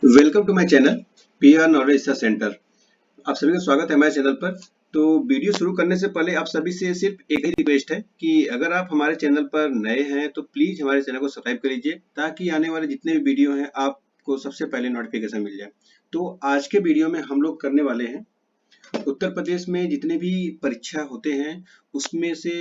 Welcome to my channel PR knowledge research centre. आप सभी का स्वागत है हमारे चैनल पर। तो वीडियो शुरू करने से पहले आप सभी से सिर्फ एक ही रिक्वेस्ट है कि अगर आप हमारे चैनल पर नए हैं तो प्लीज हमारे चैनल को सब्सक्राइब कर लीजिए ताकि आने वाले जितने भी वीडियो हैं आपको सबसे पहले नोटिफिकेशन मिल जाए। तो आज के वीडियो में हम लोग करने वाले हैं उत्तर प्रदेश में जितने भी परीक्षा होते हैं उसमें से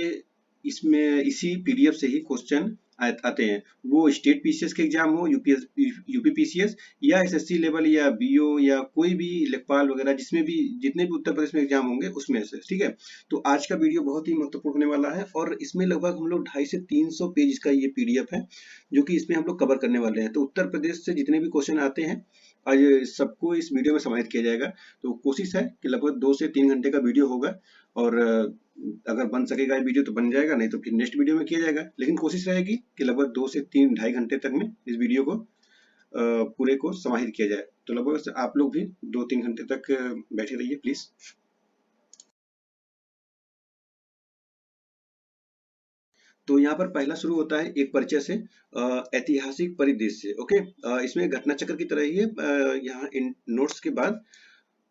इसमें इसी पीडीएफ से ही क्वेश्चन आते हैं। वो स्टेट पीसीएस के एग्जाम हो, यूपी पीसीएस या एसएससी लेवल या बीओ या कोई भी लेखपाल वगैरह जिसमें भी जितने भी उत्तर प्रदेश में एग्जाम होंगे उसमें से, ठीक है। तो आज का वीडियो बहुत ही महत्वपूर्ण होने वाला है और इसमें लगभग हम लोग 250 से 300 पेज का ये पीडीएफ है जो कि इसमें हम लोग कवर करने वाले हैं। तो उत्तर प्रदेश से जितने भी क्वेश्चन आते हैं आज सबको इस वीडियो में समाहित किया जाएगा। तो कोशिश है कि लगभग 2 से 3 घंटे का वीडियो होगा और अगर बन सकेगा ये वीडियो तो बन जाएगा, नहीं तो फिर नेक्स्ट वीडियो में किया जाएगा। लेकिन कोशिश रहेगी कि लगभग 2 से 3 ढाई घंटे तक में इस वीडियो को पूरे को समाहित किया जाए। तो लगभग आप लोग भी 2-3 घंटे तक बैठे रहिए प्लीज। तो यहाँ पर पहला शुरू होता है एक परिचय से, ऐतिहासिक परिदृश्य से। ओके, इसमें घटना चक्र की तरह ही है। यहाँ इन नोट्स के बाद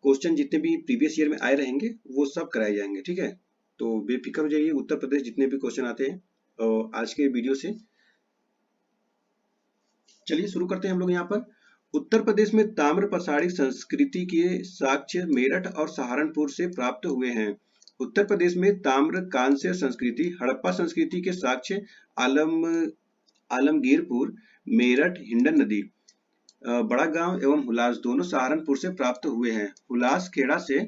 क्वेश्चन जितने भी प्रीवियस ईयर में आए रहेंगे वो सब कराए जाएंगे, ठीक है। तो बेफिक्र हो जाइए, उत्तर प्रदेश जितने भी क्वेश्चन आते हैं आज के वीडियो से। चलिए शुरू करते हैं हम लोग। यहाँ पर उत्तर प्रदेश में ताम्र प्रसारित संस्कृति के साक्ष्य मेरठ और सहारनपुर से प्राप्त हुए हैं। उत्तर प्रदेश में ताम्र कांस्य संस्कृति हड़प्पा संस्कृति के साक्ष्य आलमगीरपुर, मेरठ, हिंडन नदी, बड़ा गांव एवं हुलास दोनों सहारनपुर से प्राप्त हुए हैं। हुलास खेड़ा से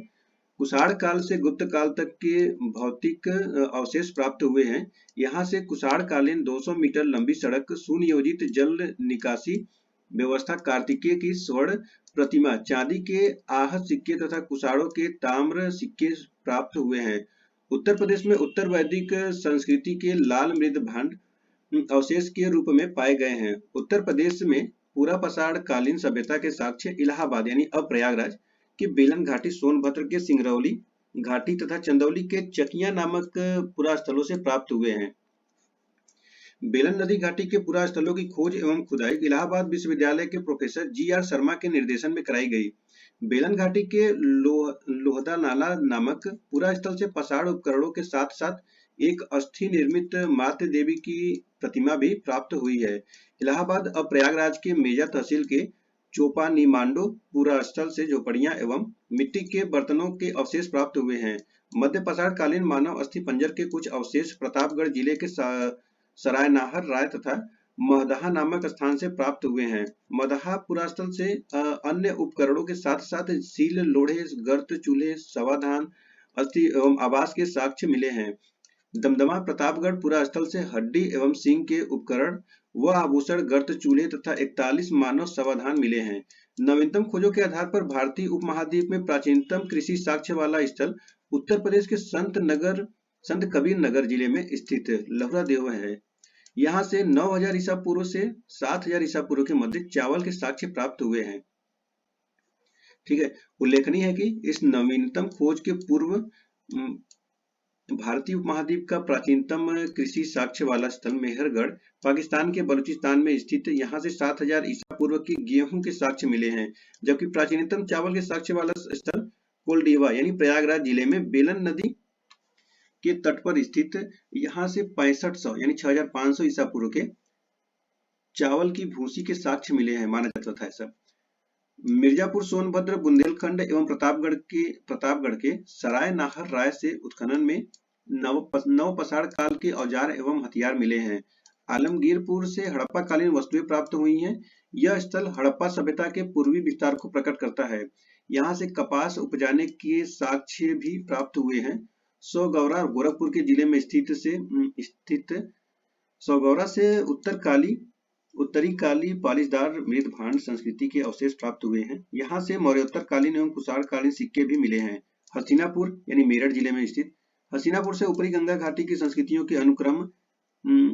कुषाण काल से गुप्त काल तक के भौतिक अवशेष प्राप्त हुए हैं। यहाँ से कुषाण कालीन 200 मीटर लंबी सड़क, सुनियोजित जल निकासी व्यवस्था, कार्तिकेय की स्वर्ण प्रतिमा, चांदी के आहत सिक्के तथा कुषाणों के ताम्र सिक्के प्राप्त हुए हैं। उत्तर प्रदेश में उत्तर वैदिक संस्कृति के लाल मृद भांड अवशेष के रूप में पाए गए हैं। उत्तर प्रदेश में पूरा पसाड़ कालीन सभ्यता के साक्ष्य इलाहाबाद यानी अब प्रयागराज की बेलन घाटी, सोनभद्र के सिंगरौली घाटी तथा चंदौली के चकिया नामक पुरास्थलों से प्राप्त हुए हैं। बेलन नदी घाटी के पुरास्थलों की खोज एवं खुदाई इलाहाबाद विश्वविद्यालय के प्रोफेसर जी.आर. शर्मा के निर्देशन में कराई गई। बेलन घाटी के लोहदा नाला नामक पुरास्थल से पसाड़ उपकरणों के साथ साथ एक अस्थि निर्मित मातृ देवी की प्रतिमा भी प्राप्त हुई है। इलाहाबाद अब प्रयागराज के मेजा तहसील के चोपानीमांडो पुरास्थल से झोपड़ियां एवं मिट्टी के बर्तनों के अवशेष प्राप्त हुए हैं। मध्य पसाड़ कालीन मानव अस्थि पंजर के कुछ अवशेष प्रतापगढ़ जिले के सरायनाहर राय तथा महदहा नामक स्थान से प्राप्त हुए हैं। मदहा पुरास्थल से अन्य उपकरणों के साथ साथ सील, लोढ़े, गर्त, चूल्हे, सवाधान, अस्थि एवं आवास के साक्ष्य मिले हैं। दमदमा प्रतापगढ़ पुरास्थल से हड्डी एवं सींग के उपकरण व आभूषण, गर्त, चूल्हे तथा 41 मानव समाधान मिले हैं। नवीनतम खोजों के आधार पर भारतीय उपमहाद्वीप में प्राचीनतम कृषि साक्ष्य वाला स्थल उत्तर प्रदेश के संत कबीर नगर जिले में स्थित लहुरा देव है। यहाँ से 9000 ईसा पूर्व से 7000 ईसा पूर्व के मध्य चावल के साक्ष्य प्राप्त हुए हैं, ठीक है। उल्लेखनीय है कि इस नवीनतम खोज के पूर्व भारतीय उपमहाद्वीप का प्राचीनतम कृषि साक्ष्य वाला स्थल मेहरगढ़ पाकिस्तान के बलूचिस्तान में स्थित, यहाँ से 7000 ईसा पूर्व के गेहूं के साक्ष्य मिले हैं। जबकि प्राचीनतम चावल के साक्ष्य वाला स्थल कोलडीवा यानी प्रयागराज जिले में बेलन नदी के तट पर स्थित, यहाँ से 6500 यानी 6500 ईसा पूर्व के चावल की भूसी के साक्ष्य मिले हैं, माना जाता था ऐसा। मिर्जापुर, सोनभद्र, बुंदेलखंड एवं प्रतापगढ़ के सराय नाहर राय से उत्खनन में नव पसाड़ काल के औजार एवं हथियार मिले हैं। आलमगीरपुर से हड़प्पा कालीन वस्तुएं प्राप्त हुई हैं। यह स्थल हड़प्पा सभ्यता के पूर्वी विस्तार को प्रकट करता है। यहाँ से कपास उपजाने के साक्ष्य भी प्राप्त हुए हैं। सौगौरा गोरखपुर के जिले में स्थित सौगौरा से उत्तरी काली पालिशदार मृद भांड संस्कृति के अवशेष प्राप्त हुए हैं। यहाँ से मौर्योत्तर कालीन एवं कुषाण कालीन सिक्के भी मिले हैं। हसीनापुर यानी मेरठ जिले में स्थित हसीनापुर से ऊपरी गंगा घाटी की संस्कृतियों के अनुक्रम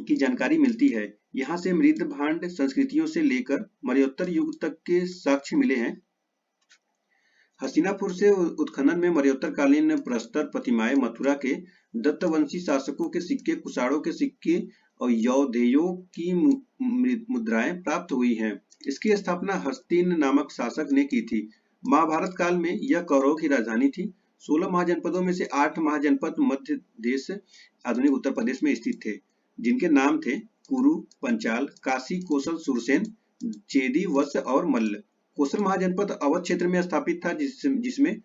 की जानकारी मिलती है। यहाँ से मृद भांड संस्कृतियों से लेकर मौर्योत्तर युग तक के साक्ष्य मिले हैं। हसीनापुर से उत्खनन में मौर्योत्तर कालीन प्रस्तर प्रतिमाएं, मथुरा के दत्तवंशी शासकों के सिक्के, कुषाणों के सिक्के और यौधेयों की मुद्राएं प्राप्त हुई हैं। इसकी स्थापना हस्तिन नामक शासक ने की थी। महाभारत काल में यह कौरवों की राजधानी थी। 16 महाजनपदों में से 8 महाजनपद मध्य देश आधुनिक उत्तर प्रदेश में स्थित थे, जिनके नाम थे कुरु, पंचाल, काशी, कौशल, सुरसेन, चेदी, वत्स और मल्ल। कौशल महाजनपद अवध क्षेत्र में स्थापित था, जिसमें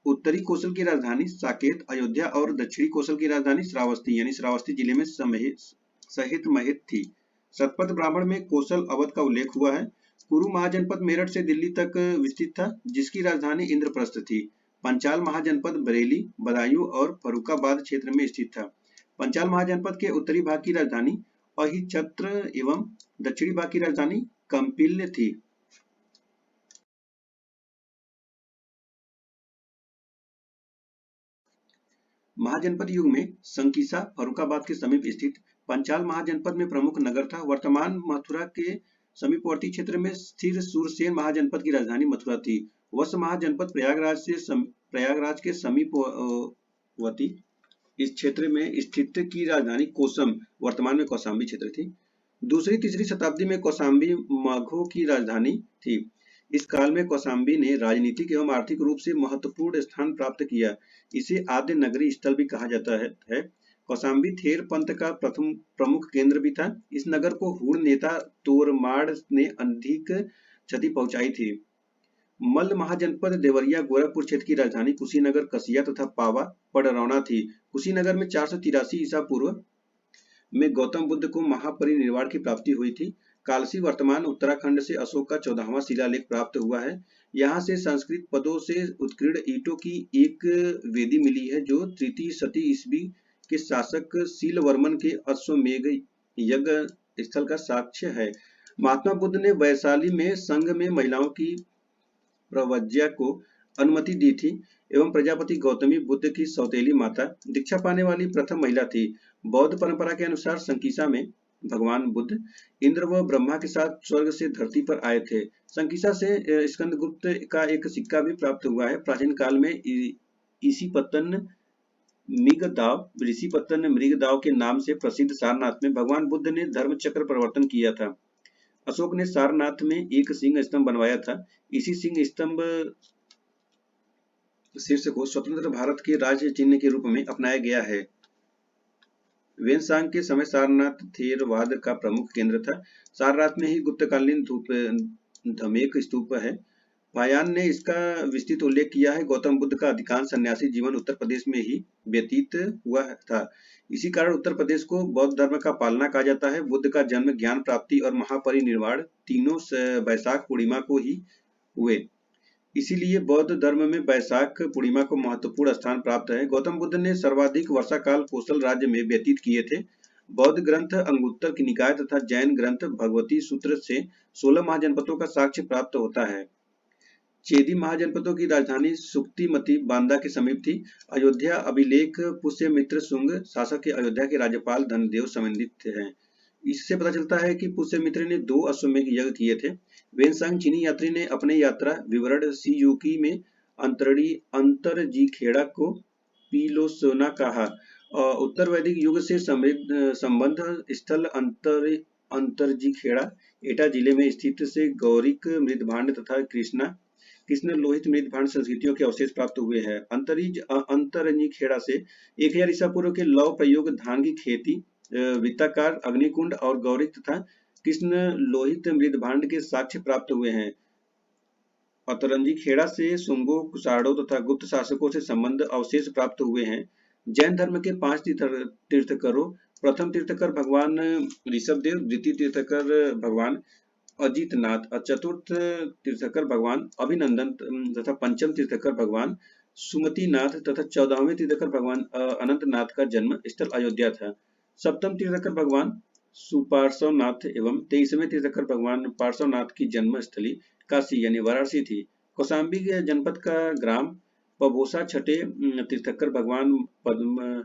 उत्तरी कौशल की राजधानी साकेत, अयोध्या और दक्षिणी कौशल की राजधानी श्रावस्ती यानी श्रावस्ती जिले में सहित महित थी। शतपथ ब्राह्मण में कौशल अवध का उल्लेख हुआ है। कुरु महाजनपद मेरठ से दिल्ली तक विस्तृत था, जिसकी राजधानी इंद्रप्रस्थ थी। पंचाल महाजनपद बरेली, बदायूं और फर्रुखाबाद क्षेत्र में स्थित था। पंचाल महाजनपद के उत्तरी भाग की राजधानी अहिच्छत्र एवं दक्षिणी भाग की राजधानी कंपिल थी। महाजनपद युग में संकीसा फर्रुखाबाद के समीप स्थित पंचाल महाजनपद में प्रमुख नगर था। वर्तमान मथुरा के समीपवर्ती क्षेत्र में स्थिर सुरसेन महाजनपद की राजधानी मथुरा थी। वत्स महाजनपद प्रयागराज के समीपवर्ती इस क्षेत्र में स्थित की राजधानी कोसम वर्तमान में कौशाम्बी क्षेत्र थी। दूसरी तीसरी शताब्दी में कौशाम्बी मगधों की राजधानी थी। इस काल में कौशाम्बी ने राजनीतिक एवं आर्थिक रूप से महत्वपूर्ण स्थान प्राप्त किया। इसे आद्य नगरी स्थल भी कहा जाता है। कौशाम्बी थेर पंथ का प्रथम प्रमुख केंद्र भी था। इस नगर को हूण नेता तोरमाड़ ने अधिक क्षति पहुंचाई थी। मल्ल महाजनपद देवरिया गोरखपुर क्षेत्र की राजधानी कुशीनगर, कसिया तथा पावा पडरौना थी। कुशीनगर में 483 ईसा पूर्व में गौतम बुद्ध को महापरिनिर्वाण की प्राप्ति हुई थी। कालसी वर्तमान उत्तराखंड से अशोक का 14वां शिलालेख प्राप्त हुआ है। यहाँ से संस्कृत पदों से उत्कीर्ण ईंटों की एक वेदी मिली है, जो तृतीय शती ईस्वी के शासक शीलवर्मन के अश्वमेध यज्ञ स्थल का साक्ष्य है। महात्मा बुद्ध ने वैशाली में संघ में महिलाओं की प्रव्रज्या को अनुमति दी थी एवं प्रजापति गौतमी बुद्ध की सौतेली माता, दीक्षा पाने वाली प्रथम महिला थी। बौद्ध परंपरा के अनुसार संकीसा में भगवान बुद्ध इंद्र व ब्रह्मा के साथ स्वर्ग से धरती पर आए थे। संकीसा से स्कंदगुप्त का एक सिक्का भी प्राप्त हुआ है। प्राचीन काल में ऋषिपत्तन मृगदाव के नाम से प्रसिद्ध सारनाथ में भगवान बुद्ध ने धर्म चक्र परिवर्तन किया था। अशोक ने सारनाथ में एक सिंह स्तंभ बनवाया था। इसी सिंह स्तंभ शीर्ष को स्वतंत्र भारत के राज्य चिन्ह के रूप में अपनाया गया है। वेनसांग के समय सारनाथ थेरवाद का प्रमुख केंद्र था। सारनाथ में ही गुप्तकालीन धमेक स्तूप है। भायान ने इसका विस्तृत उल्लेख किया है। गौतम बुद्ध का अधिकांश सन्यासी जीवन उत्तर प्रदेश में ही व्यतीत हुआ था। इसी कारण उत्तर प्रदेश को बौद्ध धर्म का पालना कहा जाता है। बुद्ध का जन्म, ज्ञान प्राप्ति और महापरिनिर्वाण तीनों वैशाख पूर्णिमा को ही हुए। इसीलिए बौद्ध धर्म में वैशाख पूर्णिमा को महत्वपूर्ण स्थान प्राप्त है। गौतम बुद्ध ने सर्वाधिक वर्षा काल कौशल राज्य में व्यतीत किए थे। बौद्ध ग्रंथ अंगुत्तर की निकाय तथा जैन ग्रंथ भगवती सूत्र से 16 महाजनपदों का साक्ष्य प्राप्त होता है। चेदी महाजनपदों की राजधानी सुक्तिमती बांदा के समीप थी। अयोध्या अभिलेख पुष्यमित्र शुंग शासक के अयोध्या के राज्यपाल धनदेव संबंधित हैं। इससे पता चलता है कि पुष्यमित्र ने 2 अश्वमेध यज्ञ किए थे। वेनसांग चीनी यात्री ने अपने यात्रा विवरण सीयूकी में अंतरजीखेड़ा को पीलोसोना कहा। उत्तर वैदिक युग से संबंध स्थल अंतरजीखेड़ा एटा जिले में स्थित से गौरिक मृदभांड तथा कृष्ण लोहित मृदभांड संस्कृतियों के अवशेष प्राप्त हुए हैं। अंतरजीखेड़ा से 1000 ईसा पूर्व के लौह प्रयोग, धान की खेती, वृत्ताकार अग्निकुंड और गौरिक तथा कृष्ण लोहित मृदभांड के साक्ष्य प्राप्त हुए हैं। अतरंजी खेड़ा से शुंगों, कुषाणों तथा गुप्त शासकों से संबंध अवशेष प्राप्त हुए हैं। जैन धर्म के 5 तीर्थकरों, प्रथम तीर्थकर भगवान ऋषभदेव, द्वितीय तीर्थकर भगवान अजितनाथ, चतुर्थ तीर्थकर भगवान अभिनंदन तथा पंचम तीर्थकर भगवान सुमतिनाथ तथा 14वें तीर्थकर भगवान अनंतनाथ का जन्म स्थल अयोध्या था। सप्तम तीर्थकर भगवान सुपार्श्वनाथ एवं 23वें तीर्थकर भगवान पार्श्वनाथ की जन्म स्थली काशी यानी वाराणसी थी। कौशाम्बी जनपद का ग्राम पबोसा छठे तीर्थकर भगवान पद्म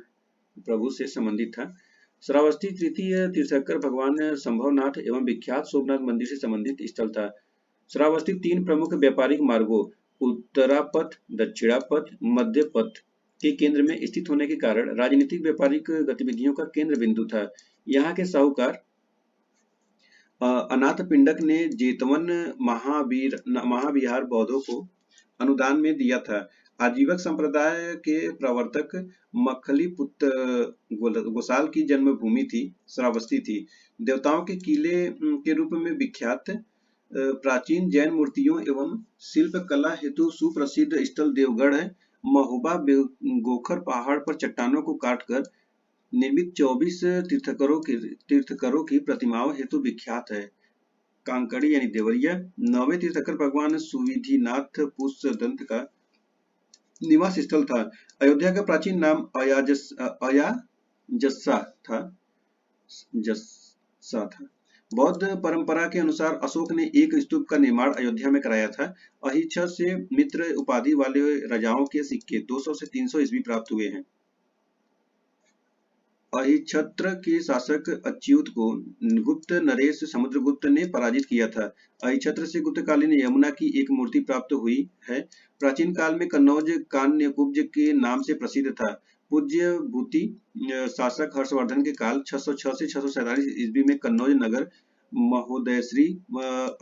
प्रभु से संबंधित था। श्रावस्ती तृतीय तीर्थकर भगवान संभवनाथ एवं विख्यात सोमनाथ मंदिर से संबंधित स्थल था। श्रावस्ती 3 प्रमुख व्यापारिक मार्गों उत्तरापथ, दक्षिणापथ, मध्यपथ के केंद्र में स्थित होने के कारण राजनीतिक व्यापारिक गतिविधियों का केंद्र बिंदु था। यहाँ के साहूकार अनाथ पिंडक ने जेतवन महाविहार बौद्धों को अनुदान में दिया था। आजीवक संप्रदाय के प्रवर्तक मक्खली पुत्र गोसाल की जन्मभूमि थी, श्रावस्ती थी। देवताओं के किले के रूप में विख्यात प्राचीन जैन मूर्तियों एवं शिल्प कला हेतु सुप्रसिद्ध स्थल देवगढ़ है। महोबा गोखर पहाड़ पर चट्टानों को काटकर निर्मित 24 तीर्थकरों की प्रतिमाओं हेतु विख्यात है। कांकड़ी यानी देवरिया 9वें तीर्थकर भगवान सुविधिनाथ पुष्यदंत का निवास स्थल था। अयोध्या का प्राचीन नाम अयाजस्सा था। बौद्ध परंपरा के अनुसार अशोक ने एक स्तूप का निर्माण अयोध्या में कराया था। अहिच्छा से मित्र उपाधि वाले राजाओं के सिक्के 200 से 300 ईस्वी प्राप्त हुए हैं। अहिच्छत्र के शासक अच्युत को गुप्त नरेश समुद्रगुप्त ने पराजित किया था। अहिच्छत्र से गुप्तकालीन यमुना की एक मूर्ति प्राप्त हुई है। प्राचीन काल में कन्नौज कान्यकुब्ज के नाम से प्रसिद्ध था। पूज्य भूति शासक हर्षवर्धन के काल 606 से 647 ईस्वी में कन्नौज नगर महोदयश्री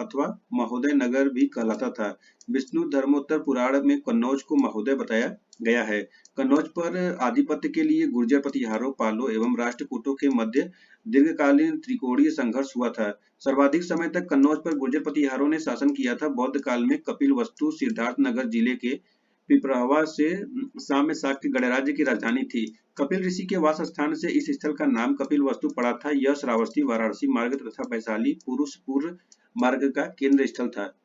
अथवा महोदय नगर भी कहलाता था। विष्णु धर्मोत्तर पुराण में कन्नौज को महोदय बताया गया है। कन्नौज पर आधिपत्य के लिए गुर्जर प्रतिहारों, पालों एवं राष्ट्रकूटों के मध्य दीर्घकालीन त्रिकोणीय संघर्ष हुआ था। सर्वाधिक समय तक कन्नौज पर गुर्जर प्रतिहारों ने शासन किया था। बौद्ध काल में कपिलवस्तु सिद्धार्थनगर जिले के पिपरावा से साम्य शाक्य गणराज्य की राजधानी थी। कपिल ऋषि के वास स्थान से इस स्थल का नाम कपिलवस्तु पड़ा था। यह श्रावस्ती वाराणसी मार्ग तथा वैशाली पुरुषपुर मार्ग का केंद्र स्थल था।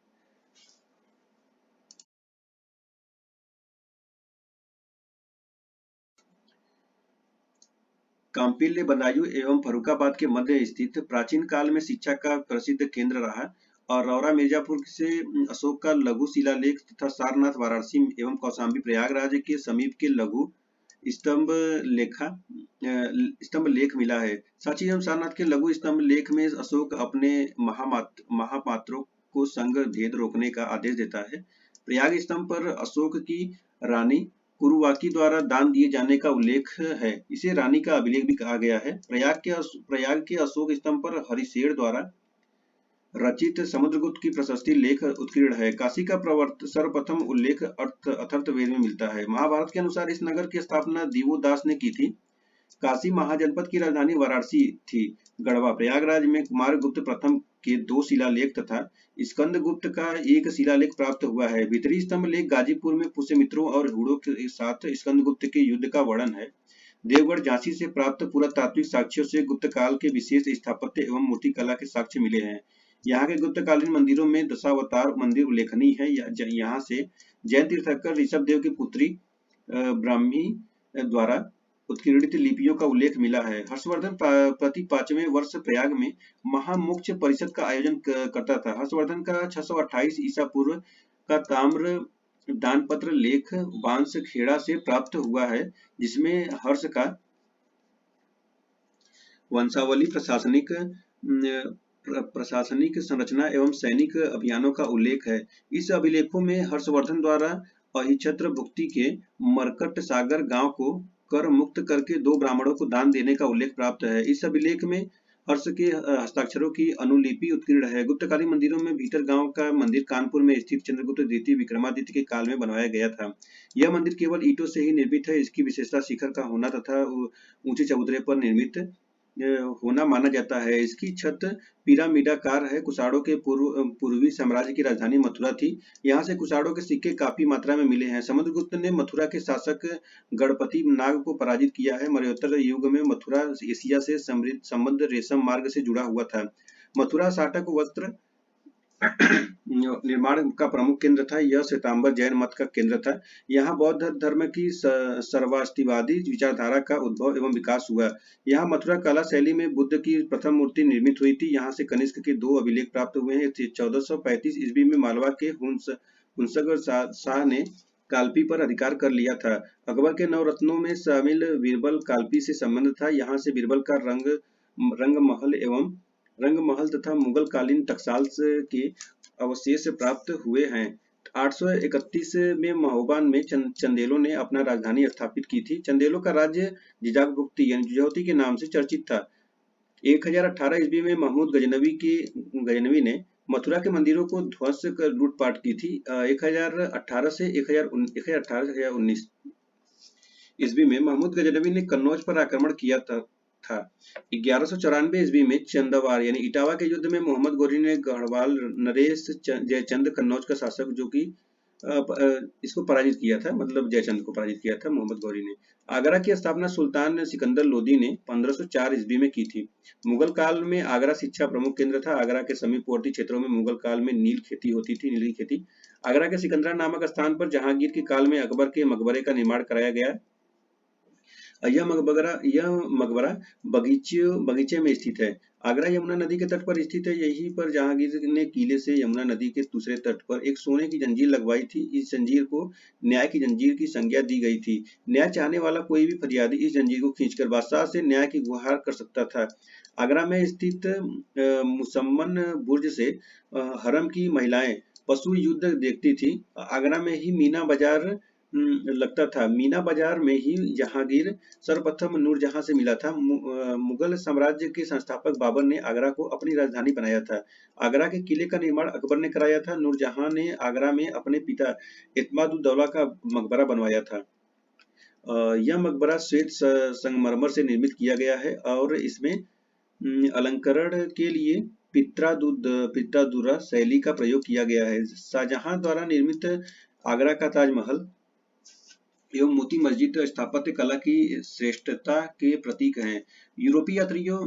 कांपिल्य बदायूं एवं फर्रुखाबाद के मध्य स्थित प्राचीन काल में शिक्षा का प्रसिद्ध केंद्र रहा और रौरा मिर्जापुर से अशोक का लघु शिलालेख तथा सारनाथ वाराणसी एवं कौशाम्बी प्रयागराज के समीप के लघु स्तंभ लेख मिला है। सांची एवं सारनाथ के लघु स्तंभ लेख में अशोक अपने महापात्रों को संग भेद रोकने का आदेश देता है। प्रयाग स्तंभ पर अशोक की रानी कुरुवाकी द्वारा दान दिए जाने का उल्लेख है। इसे रानी का अभिलेख भी कहा गया है। प्रयाग के अशोक स्तंभ पर हरिशेर द्वारा रचित समुद्रगुप्त की प्रशस्ति लेख उत्कीर्ण है। काशी का सर्वप्रथम उल्लेख अथर्ववेद में मिलता है। महाभारत के अनुसार इस नगर की स्थापना दिवोदास ने की थी। काशी महाजनपद की राजधानी वाराणसी थी। गढ़वा प्रयागराज में कुमारगुप्त प्रथम के 2 शिलालेख तथा स्कंदगुप्त का एक शिलालेख प्राप्त हुआ है। भीतरी स्तंभ लेख गाजीपुर में पुष्यमित्रों और हुड़ों के साथ स्कंदगुप्त के युद्ध का वर्णन है। देवगढ़ झांसी से प्राप्त पुरातात्विक साक्ष्यों से गुप्त काल के विशेष स्थापत्य एवं मूर्ति कला के साक्ष्य मिले हैं। यहाँ के गुप्तकालीन मंदिरों में दशावतार मंदिर उल्लेखनीय है। यहाँ से जैन तीर्थंकर ऋषभदेव की पुत्री ब्राह्मी द्वारा उत्कीर्णित लिपियों का उल्लेख मिला है। हर्षवर्धन प्रति 5वें वर्ष प्रयाग में महामोक्ष परिषद का आयोजन करता था। हर्षवर्धन का 628 ईसा पूर्व का ताम्र दानपत्र लेख वांस खेड़ा से प्राप्त हुआ है, जिसमें हर्ष का वंशावली, प्रशासनिक संरचना एवं सैनिक अभियानों का उल्लेख है। इस अभिलेखों में हर्षवर्धन द्वारा अहिच्छत्र भुक्ति के मरकट सागर गांव को कर मुक्त करके 2 ब्राह्मणों को दान देने का उल्लेख प्राप्त है। इस अभिलेख में हर्ष के हस्ताक्षरों की अनुलिपि उत्कीर्ण है। गुप्तकालीन मंदिरों में भीतर गांव का मंदिर कानपुर में स्थित चंद्रगुप्त द्वितीय विक्रमादित्य के काल में बनवाया गया था। यह मंदिर केवल ईंटों से ही निर्मित है। इसकी विशेषता शिखर का होना तथा ऊंचे चबूतरे पर निर्मित होना माना जाता है। इसकी छत पिरामिडाकार है। कुषाणों के पूर्वी साम्राज्य की राजधानी मथुरा थी। यहाँ से कुषाणों के सिक्के काफी मात्रा में मिले हैं। समुद्रगुप्त ने मथुरा के शासक गणपति नाग को पराजित किया है। मौर्योत्तर युग में मथुरा एशिया से संबंध रेशम मार्ग से जुड़ा हुआ था। मथुरा साटक वस्त्र निर्माण का प्रमुख केंद्र था। यह श्वेतांबर जैन मत का केंद्र था। यहाँ बौद्ध धर्म की सर्वास्तिवादी विचारधारा का उद्भव एवं विकास हुआ। यहाँ मथुरा कला शैली में बुद्ध की प्रथम मूर्ति निर्मित हुई थी। यहाँ से कनिष्क के 2 अभिलेख प्राप्त हुए हैं। 1435 ईस्वी में मालवा के हुंसगर शाह ने काल्पी पर अधिकार कर लिया था। अकबर के नवरत्नों में शामिल बीरबल काल्पी से संबंध था। यहाँ से बीरबल का रंग महल तथा मुगल कालीन टकसाल के अवशेष प्राप्त हुए हैं। 831 में महोबा में चंदेलों ने अपना राजधानी स्थापित की थी। चंदेलों का राज्य जिजाकभुक्ति यानी जुझौती के नाम से चर्चित था। 1018 ईस्वी में महमूद गजनवी ने मथुरा के मंदिरों को ध्वस्त कर लूटपाट की थी। 1018 से 1019 ईस्वी में महमूद गजनवी ने कन्नौज पर आक्रमण किया था। 1194 ईस्वी में चंदवार यानी इटावा के युद्ध में मोहम्मद गौरी ने गढ़वाल नरेश जयचंद कन्नौज का शासक जो कि इसको पराजित किया था, मतलब जयचंद को पराजित किया था मोहम्मद गौरी ने। आगरा की स्थापना सुल्तान सिकंदर लोदी ने 1504 ईस्वी में की थी। मुगल काल में आगरा शिक्षा प्रमुख केंद्र था। आगरा के समीपवर्ती क्षेत्रों में मुगल काल में नील खेती होती थी, नील की खेती। आगरा के सिकंदरा नामक स्थान पर जहांगीर के काल में अकबर के मकबरे का निर्माण कराया गया। यह मकबरा बगीचे में स्थित है। आगरा यमुना नदी के तट पर स्थित है। यहीं पर जहांगीर ने किले से यमुना नदी के दूसरे तट पर एक सोने की जंजीर लगवाई थी। इस जंजीर को न्याय की जंजीर की संज्ञा दी गई थी। न्याय चाहने वाला कोई भी फरियादी इस जंजीर को खींचकर बादशाह से न्याय की गुहार कर सकता था। आगरा में स्थित मुसम्मन बुर्ज से हरम की महिलाएं पशु युद्ध देखती थी। आगरा में ही मीना बाजार लगता था। मीना बाजार में ही जहांगीर सर्वप्रथम नूरजहां से मिला था। मुगल साम्राज्य के संस्थापक बाबर ने आगरा को अपनी राजधानी बनाया था। आगरा के किले का निर्माण अकबर ने कराया था। नूरजहां ने आगरा में अपने पिता इत्माद-उद-दौला का मकबरा बनवाया था। यह मकबरा श्वेत संगमरमर से निर्मित किया गया है और इसमें अलंकरण के लिए पित्रादुरा शैली का प्रयोग किया गया है। शाहजहां द्वारा निर्मित आगरा का ताजमहल एवं मोती मस्जिद स्थापत्य कला की श्रेष्ठता के प्रतीक हैं। यूरोपीय यात्रियों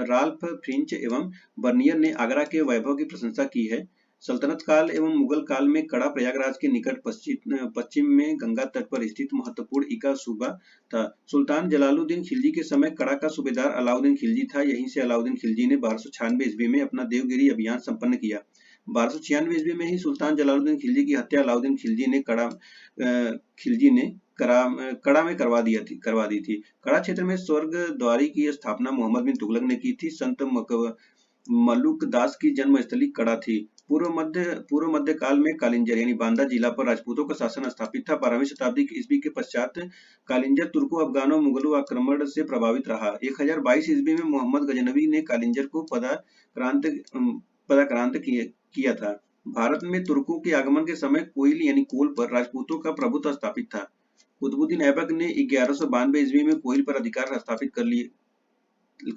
राल्फ फिंच एवं बर्नियर ने आगरा के वैभव की प्रशंसा की है। सल्तनत काल एवं मुगल काल में कड़ा प्रयागराज के निकट पश्चिम में गंगा तट पर स्थित महत्वपूर्ण इका सूबा था। सुल्तान जलालुद्दीन खिलजी के समय कड़ा का सूबेदार अलाउद्दीन खिलजी था। यहीं से अलाउद्दीन खिलजी ने 1296 ईस्वी में अपना देवगिरी अभियान संपन्न किया। 1296 ईस्वी में ही सुल्तान जलालुद्दीन खिलजी की हत्या अलाउद्दीन खिलजी ने कड़ा में करवा दी थी। कड़ा क्षेत्र में स्वर्ग द्वारी की स्थापना मोहम्मद बिन तुगलक ने की थी। संत मलुक दास की जन्मस्थली कड़ा थी। पूर्व मध्य काल में कालिंजर यानी बांदा जिला पर राजपूतों का शासन स्थापित था। 12वीं शताब्दी ईस्वी के पश्चात कालिंजर तुर्कों, अफगानों, मुगलों आक्रमण से प्रभावित रहा। 1022 ईस्वी में मोहम्मद गजनवी ने कालिंजर को पदाक्रांत किया था। भारत में तुर्कों के आगमन के समय कोइल यानी कोल पर राजपूतों का प्रभुत्व स्थापित था। कुतुबुद्दीन ऐबक ने 1192 ईस्वी में कोइल पर अधिकार स्थापित कर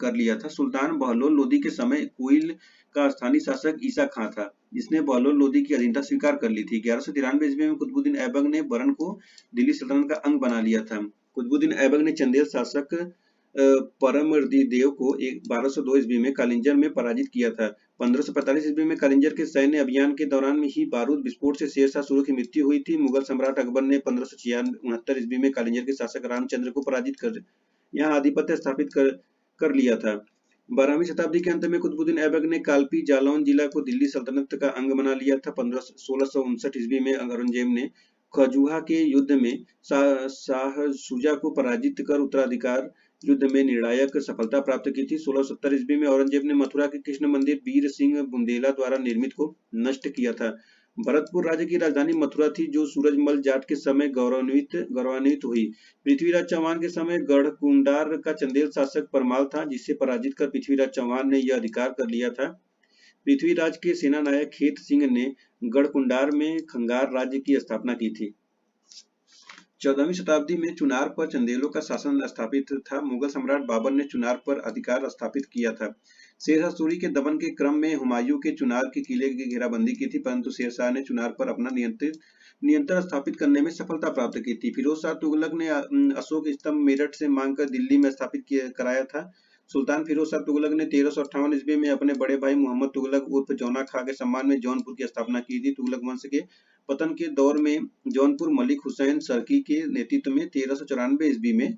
लिया था। सुल्तान बहलोल लोदी के समय कोइल का स्थानीय शासक ईसा खां था, जिसने बहलोल लोदी की अधीनता स्वीकार कर ली थी। 1193 ईस्वी में कुतुबुद्दीन ऐबक ने बरन को दिल्ली सल्तनत का अंग बना लिया था। कुतुबुद्दीन ऐबक ने चंदेल शासक परमर्दिदेव को 1202 ईस्वी में कालिंजर में पराजित किया था। 1545 ईस्वी में कालिंजर के सैन्य अभियान के दौरान ही बारूद विस्फोट से शेरशाह सूरी की मृत्यु हुई थी। मुगल सम्राट अकबर ने 1569 ईस्वी में कालिंजर के शासक रामचंद्र को पराजित कर यहाँ आधिपत्य स्थापित कर लिया था। 12वीं शताब्दी के अंत में कुतुबुद्दीन ऐबक ने कालपी जालौन जिला को दिल्ली सल्तनत का अंग बना लिया था। 1659 ईस्वी में औरंगजेब ने खजुहा के युद्ध में शाह शुजा को पराजित कर उत्तराधिकार युद्ध में निर्णायक सफलता प्राप्त की थी। 1670 ईस्वी में औरंगजेब ने मथुरा के कृष्ण मंदिर वीर सिंह बुंदेला द्वारा निर्मित को नष्ट किया था। भरतपुर राज्य की राजधानी मथुरा थी, जो सूरजमल जाट के समय गौरवान्वित हुई। पृथ्वीराज चौहान के समय गढ़कुंडार का चंदेल शासक परमाल था, जिसे पराजित कर पृथ्वीराज चौहान ने यह अधिकार कर लिया था। पृथ्वीराज के सेनानायक खेत सिंह ने गढ़कुंडार में खंगार राज्य की स्थापना की थी। 14वीं शताब्दी में चुनार पर चंदेलों का शासन स्थापित था। मुगल सम्राट बाबर ने चुनार पर अधिकार स्थापित किया था। शेरशाह सूरी के दमन के क्रम में हुमायूं के चुनार के किले की घेराबंदी की थी, परंतु शेरशाह ने चुनार पर अपना नियंत्रण स्थापित करने में सफलता प्राप्त की थी। फिरोज शाह तुगलक ने अशोक स्तंभ मेरठ से मांगकर दिल्ली में स्थापित कराया था। सुल्तान फिरोज शाह तुगलक ने 1358 ईस्वी में अपने बड़े भाई मोहम्मद तुगलक उर्फ जौना खां के सम्मान में जौनपुर की स्थापना की थी। तुगलक वंश के पतन के दौर में जौनपुर मलिक हुसैन सर्की के नेतृत्व में 1394 ईस्वी में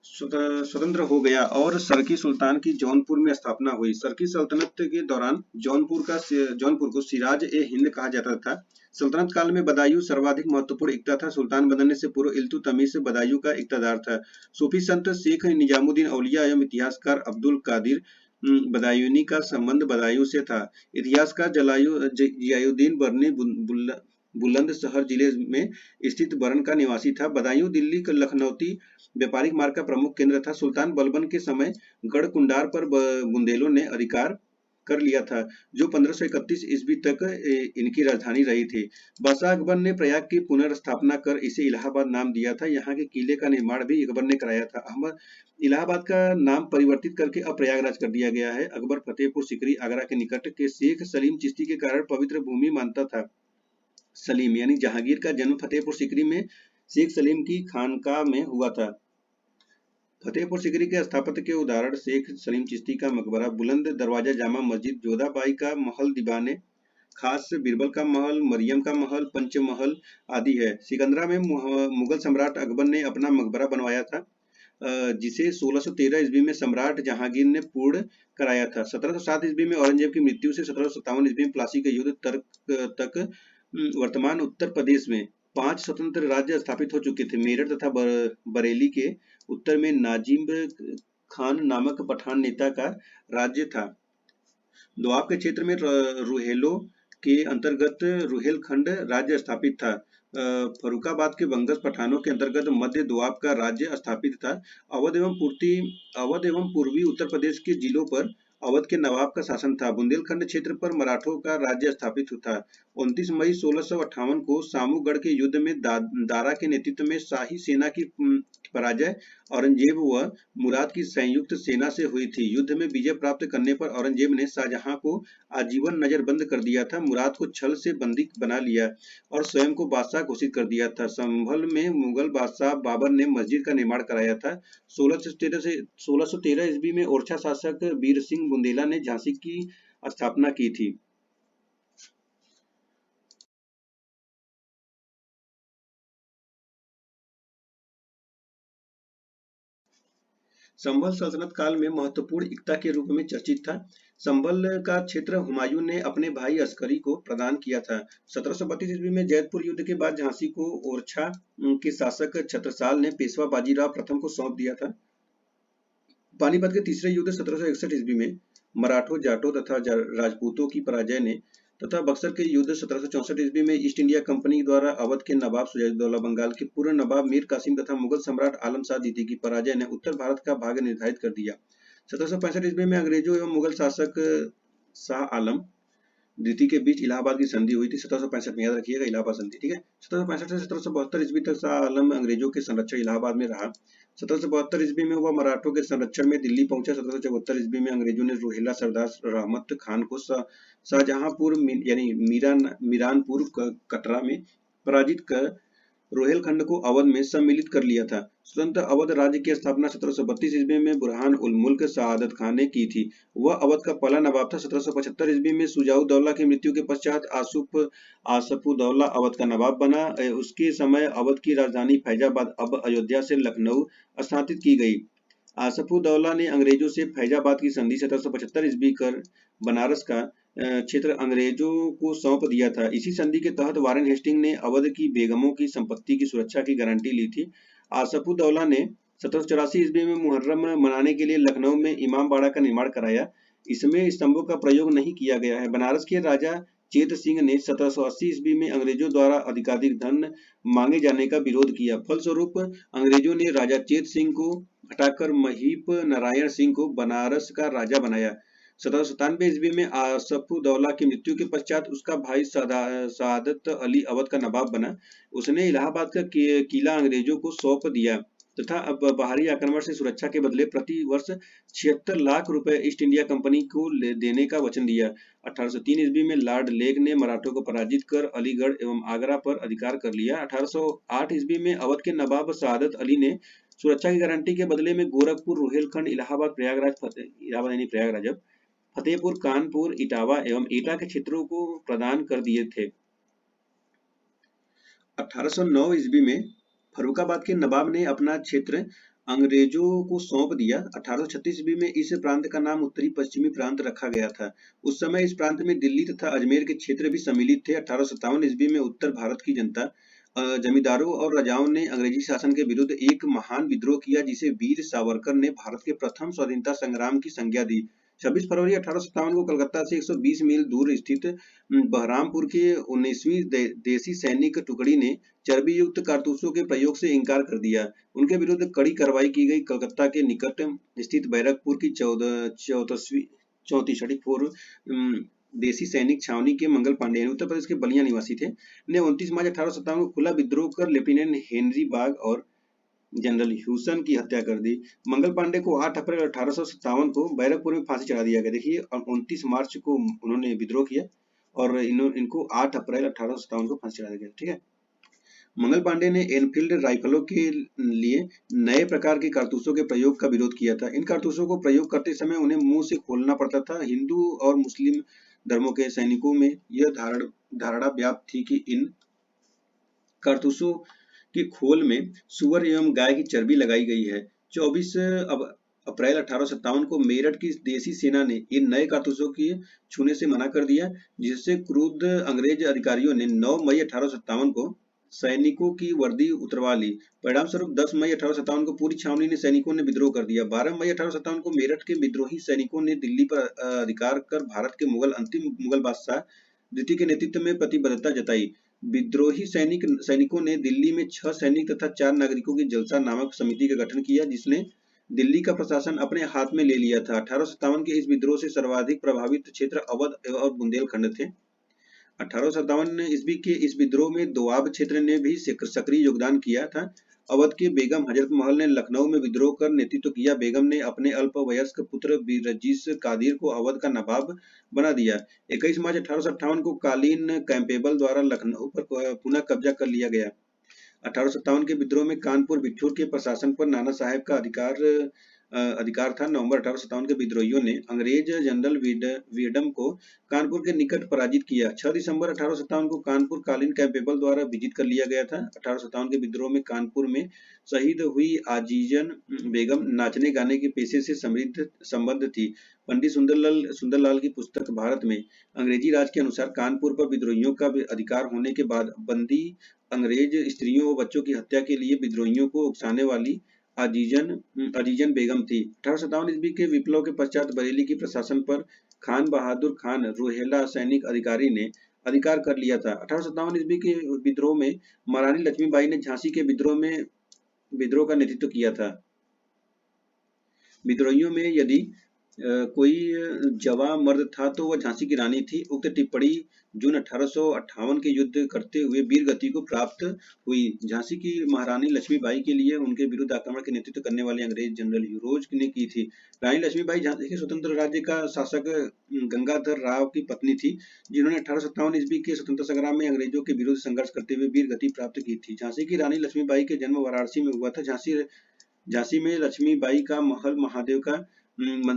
स्वतंत्र हो गया और सर्की सुल्तान की जौनपुर में स्थापना हुई। सर्की सल्तनत के दौरान जौनपुर को सिराज ए हिंद कहा जाता था। सल्तनत काल में बदायूं सर्वाधिक महत्वपूर्ण इक्ता था। सुल्तान बनने से पूर्व इल्तुतमिश बदायूं का इक्तादार था। सूफी संत शेख निजामुद्दीन औलिया एवं इतिहासकार अब्दुल कादिर बदायूनी का संबंध बदायूं से था। इतिहासकार जियाउद्दीन बरनी बुलंदशहर जिले में स्थित बरन का निवासी था। बदायूं दिल्ली का लखनौती व्यापारिक मार्ग का प्रमुख केंद्र था। सुल्तान बलबन के समय गढ़ कुंडार पर बुंदेलों ने अधिकार कर लिया था, जो 1531 ईस्वी तक इनकी राजधानी रही थी। बादशाह अकबर ने प्रयाग की पुनर्स्थापना कर इसे इलाहाबाद नाम दिया था। यहाँ के किले का निर्माण भी अकबर ने कराया था। इलाहाबाद का नाम परिवर्तित करके अब प्रयागराज कर दिया गया है। अकबर फतेहपुर सिकरी आगरा के निकट के शेख सलीम चिश्ती के कारण पवित्र भूमि मानता था। सलीम यानी जहांगीर का जन्म फतेहपुर सिकरी में शेख सलीम की खानकाह में हुआ था। फतेहपुर सिकरी के स्थापत्य के उदाहरण शेख सलीम चिश्ती का मकबरा, बुलंद दरवाजा जामा मस्जिद, जोधाबाई का महल दीवाने खास, बीरबल का महल, मरियम का महल, पंचमहल आदि है। सिकंदरा में मुगल सम्राट अकबर ने अपना मकबरा बनवाया था, जिसे 1613 ईस्वी में सम्राट जहांगीर ने पूर्ण कराया था। 1707 ईस्वी में औरंगजेब की मृत्यु से 1757 ईस्वी में प्लासी के युद्ध तक वर्तमान उत्तर प्रदेश में 5 स्वतंत्र राज्य स्थापित हो चुके थे। मेरठ तथा बरेली के उत्तर में नाजिब खान नामक पठान नेता का राज्य था। दोआब के क्षेत्र में रुहेलों के अंतर्गत रुहेलखंड राज्य स्थापित था। फर्रुखाबाद के बंगस पठानों के अंतर्गत मध्य दोआब का राज्य स्थापित था। अवध एवं पूर्वी उत्तर प्रदेश के जिलों पर अवध के नवाब का शासन था। बुंदेलखंड क्षेत्र पर मराठों का राज्य स्थापित था। 29 मई 1658 को सामूगढ़ के युद्ध में दारा के नेतृत्व में शाही सेना की पराजय औरंगजेब व मुराद की संयुक्त सेना से हुई थी। युद्ध में विजय प्राप्त करने पर औरंगजेब ने शाहजहां को आजीवन नजरबंद कर दिया था। मुराद को छल से बंदी बना लिया और स्वयं को बादशाह घोषित कर दिया था। संभल में मुगल बादशाह बाबर ने मस्जिद का निर्माण कराया था। 1613 ईस्वी में ओरछा शासक वीर सिंह बुंदेला ने झांसी की स्थापना की थी। संभल सल्तनत काल में महत्वपूर्ण इक्ता के रूप में चर्चित था। संभल का क्षेत्र हुमायूं ने अपने भाई अस्करी को प्रदान किया था। 1732 ईस्वी में जैतपुर युद्ध के बाद झांसी को ओरछा के शासक छत्रसाल ने पेशवा बाजीराव प्रथम को सौंप दिया था। पानीपत के तीसरे युद्ध 1761 ईस्वी में मराठों, जाटों तथा राजपूतों की पराजय ने तथा बक्सर के युद्ध 1764 ईस्वी में ईस्ट इंडिया कंपनी द्वारा अवध के नवाब सिराजुद्दौला, बंगाल के पूर्व नवाब मीर कासिम तथा मुगल सम्राट आलम शाह द्वितीय की पराजय ने उत्तर भारत का भाग्य निर्धारित कर दिया। 1765 ईस्वी में अंग्रेजों एवं मुगल शासक शाह आलम द्वितीय के बीच इलाहाबाद की संधि हुई थी। 1765 में, याद रखिएगा, इलाहाबाद संधि, ठीक है। 1765 से 1772 ईस्वी तक शाह आलम अंग्रेजों के संरक्षण इलाहाबाद में रहा। 1772 ईस्वी में वह मराठों के संरक्षण में दिल्ली पहुंचा। 1774 ईस्वी में अंग्रेजों ने रोहिला सरदार रहमत खान को शाहजहांपुर यानी मीरानपुर कटरा में पराजित कर रोहेलखंड को अवध में सम्मिलित कर लिया था। स्वतंत्र अवध राज्य की स्थापना 1732 ईस्वी में बुरहान उल मुल्क सआदत खान ने की थी। वह अवध का पहला नवाब था। 1775 ईस्वी में शुजाउद्दौला की मृत्यु के पश्चात आसफुद्दौला अवध का नवाब बना। उसके समय अवध की राजधानी फैजाबाद अब अयोध्या से लखनऊ स्थानांतरित की गई। आसफुद्दौला ने अंग्रेजों से फैजाबाद की संधि 1775 ईस्वी कर बनारस का क्षेत्र अंग्रेजों को सौंप दिया था। इसी संधि के तहत वारेन हेस्टिंग ने अवध की बेगमों की संपत्ति की सुरक्षा की गारंटी ली थी। आसफुद्दौला ने 1784 ईस्वी में मुहर्रम मनाने के लिए लखनऊ में इमामबाड़ा का निर्माण कराया। इसमें स्तंभों का प्रयोग नहीं किया गया है। बनारस के राजा चेत सिंह ने 1780 ईस्वी में अंग्रेजों द्वारा अधिकाधिक धन मांगे जाने का विरोध किया। फलस्वरूप अंग्रेजों ने राजा चेत सिंह को हटाकर महीप नारायण सिंह को बनारस का राजा बनाया। 1797 ईस्वी में आसफुद्दौला की मृत्यु के पश्चात उसका भाई सआदत अली अवध का नवाब बना। उसने इलाहाबाद का किला अंग्रेजों को सौंप दिया तथा अब बाहरी आक्रमण से सुरक्षा के बदले प्रति वर्ष 76 लाख रुपए ईस्ट इंडिया कंपनी को देने का वचन दिया। 1803 ईस्वी में लॉर्ड लेग ने मराठों को पराजित कर अलीगढ़ एवं आगरा पर अधिकार कर लिया। 1808 ईस्वी में अवध के नवाब सआदत अली ने सुरक्षा की गारंटी के बदले में गोरखपुर, रोहिलखंड, इलाहाबाद, प्रयागराज, फतेहपुर, कानपुर, इटावा एवं एटा के क्षेत्रों को प्रदान कर दिए थे। 1809 ईस्वी में फर्रुखाबाद के नवाब ने अपना क्षेत्र अंग्रेजों को सौंप दिया। 1836 ईस्वी में इस प्रांत का नाम उत्तरी पश्चिमी प्रांत रखा गया था। उस समय इस प्रांत में दिल्ली तथा अजमेर के क्षेत्र भी सम्मिलित थे। 1857 ईस्वी में उत्तर भारत की जनता, जमींदारों और राजाओं ने अंग्रेजी शासन के विरुद्ध एक महान विद्रोह किया, जिसे वीर सावरकर ने भारत के प्रथम स्वाधीनता संग्राम की संज्ञा दी। 26 फरवरी 1857 को कलकत्ता से 120 मील दूर स्थित बहरामपुर के 19वीं देसी सैनिक टुकड़ी ने चर्बी युक्त कारतूसों के प्रयोग से इनकार कर दिया। उनके विरुद्ध कड़ी कार्रवाई की गई। कलकत्ता के निकट स्थित बैरकपुर की 34 देसी सैनिक छावनी के मंगल पांडे, उत्तर प्रदेश के बलिया निवासी थे, ने 29 मार्च 1857 को खुला विद्रोह कर लेफ्टिनेंट हेनरी बाग और जनरल ह्यूसन की हत्या कर दी। मंगल पांडे को 8 अप्रैल 1857 को बैरकपुर में फांसी चढ़ा दिया गया। देखिए 29 मार्च को उन्होंने विद्रोह किया और इनको 8 अप्रैल 1857 को फांसी चढ़ा दिया गया। ठीक है। मंगल पांडे ने एनफील्ड राइफलों के लिए नए प्रकार के कारतूसों के प्रयोग का विरोध किया था। इन कारतूसों को प्रयोग करते समय उन्हें मुंह से खोलना पड़ता था। हिंदू और मुस्लिम धर्मों के सैनिकों में यह धारणा व्याप्त थी कि इन कारतूसों की खोल में सुअर एवं गाय की चर्बी लगाई गई है। 24 अप्रैल 1857 को मेरठ की देसी सेना ने इन नए कारतूसों की छूने से मना कर दिया, जिससे क्रुद्ध अंग्रेज अधिकारियों ने 9 मई 1857 को सैनिकों की वर्दी उतरवा ली। परिणाम स्वरूप 10 मई 1857 को पूरी छावनी ने सैनिकों ने विद्रोह कर दिया। 12 मई 1857 को मेरठ के विद्रोही सैनिकों ने दिल्ली पर अधिकार कर भारत के अंतिम मुगल बादशाह द्वितीय के नेतृत्व में प्रतिबद्धता जताई। विद्रोही सैनिकों ने दिल्ली में 6 सैनिक तथा 4 नागरिकों की जलसा नामक समिति का गठन किया, जिसने दिल्ली का प्रशासन अपने हाथ में ले लिया था। 1857 के इस विद्रोह से सर्वाधिक प्रभावित क्षेत्र अवध और बुंदेलखंड थे। 1857 ईस्वी के इस विद्रोह में दोआब क्षेत्र ने भी सक्रिय योगदान किया था। अवध के बेगम हजरत महल ने लखनऊ में विद्रोह कर नेतृत्व किया। बेगम ने अपने अल्पवयस्क पुत्र बिरजीश कादिर को अवध का नवाब बना दिया। 21 मार्च 1858 को कालीन कैंपेबल द्वारा लखनऊ पर पुनः कब्जा कर लिया गया। 1857 के विद्रोह में कानपुर बिठूर के प्रशासन पर नाना साहेब का अधिकार था। नवंबर 1857 के विद्रोहियों ने अंग्रेज जनरल वीडम को कानपुर के निकट पराजित किया। 6 दिसंबर 1857 को कानपुर कालीन कैंपेबल द्वारा विजित कर लिया गया था। 1857 के विद्रोह में कानपुर में शहीद हुई आजीजन बेगम नाचने गाने के पेशे से संबद्ध थी। पंडित सुंदरलाल की पुस्तक भारत में अंग्रेजी राज के अनुसार कानपुर पर विद्रोहियों का अधिकार होने के बाद बंदी अंग्रेज स्त्रियों व बच्चों की हत्या के लिए विद्रोहियों को उकसाने वाली अजीजन बेगम थी। 1857 ईस्वी के विप्लव के पश्चात बरेली की प्रशासन पर खान बहादुर खान रोहेला सैनिक अधिकारी ने अधिकार कर लिया था। 1857 ईस्वी के विद्रोह में महारानी लक्ष्मीबाई ने झांसी के विद्रोह का नेतृत्व किया था। विद्रोहियों में यदि कोई जवां मर्द था तो वह झांसी की रानी थी। उक्त टिप्पणी जून 1858 के युद्ध करते हुए वीर गति को प्राप्त हुई। झांसी की महारानी लक्ष्मीबाई के लिए उनके विरुद्ध आक्रमण के नेतृत्व करने वाले अंग्रेज जनरल ह्यूरोज ने की थी। रानी लक्ष्मीबाई झांसी के स्वतंत्र राज्य का शासक गंगाधर राव की पत्नी थी, जिन्होंने 1857 ईस्वी के स्वतंत्रता संग्राम में अंग्रेजों के विरुद्ध संघर्ष करते हुए वीर गति प्राप्त की थी। झांसी की रानी लक्ष्मीबाई के जन्म वाराणसी में हुआ था। झांसी में लक्ष्मीबाई का महल,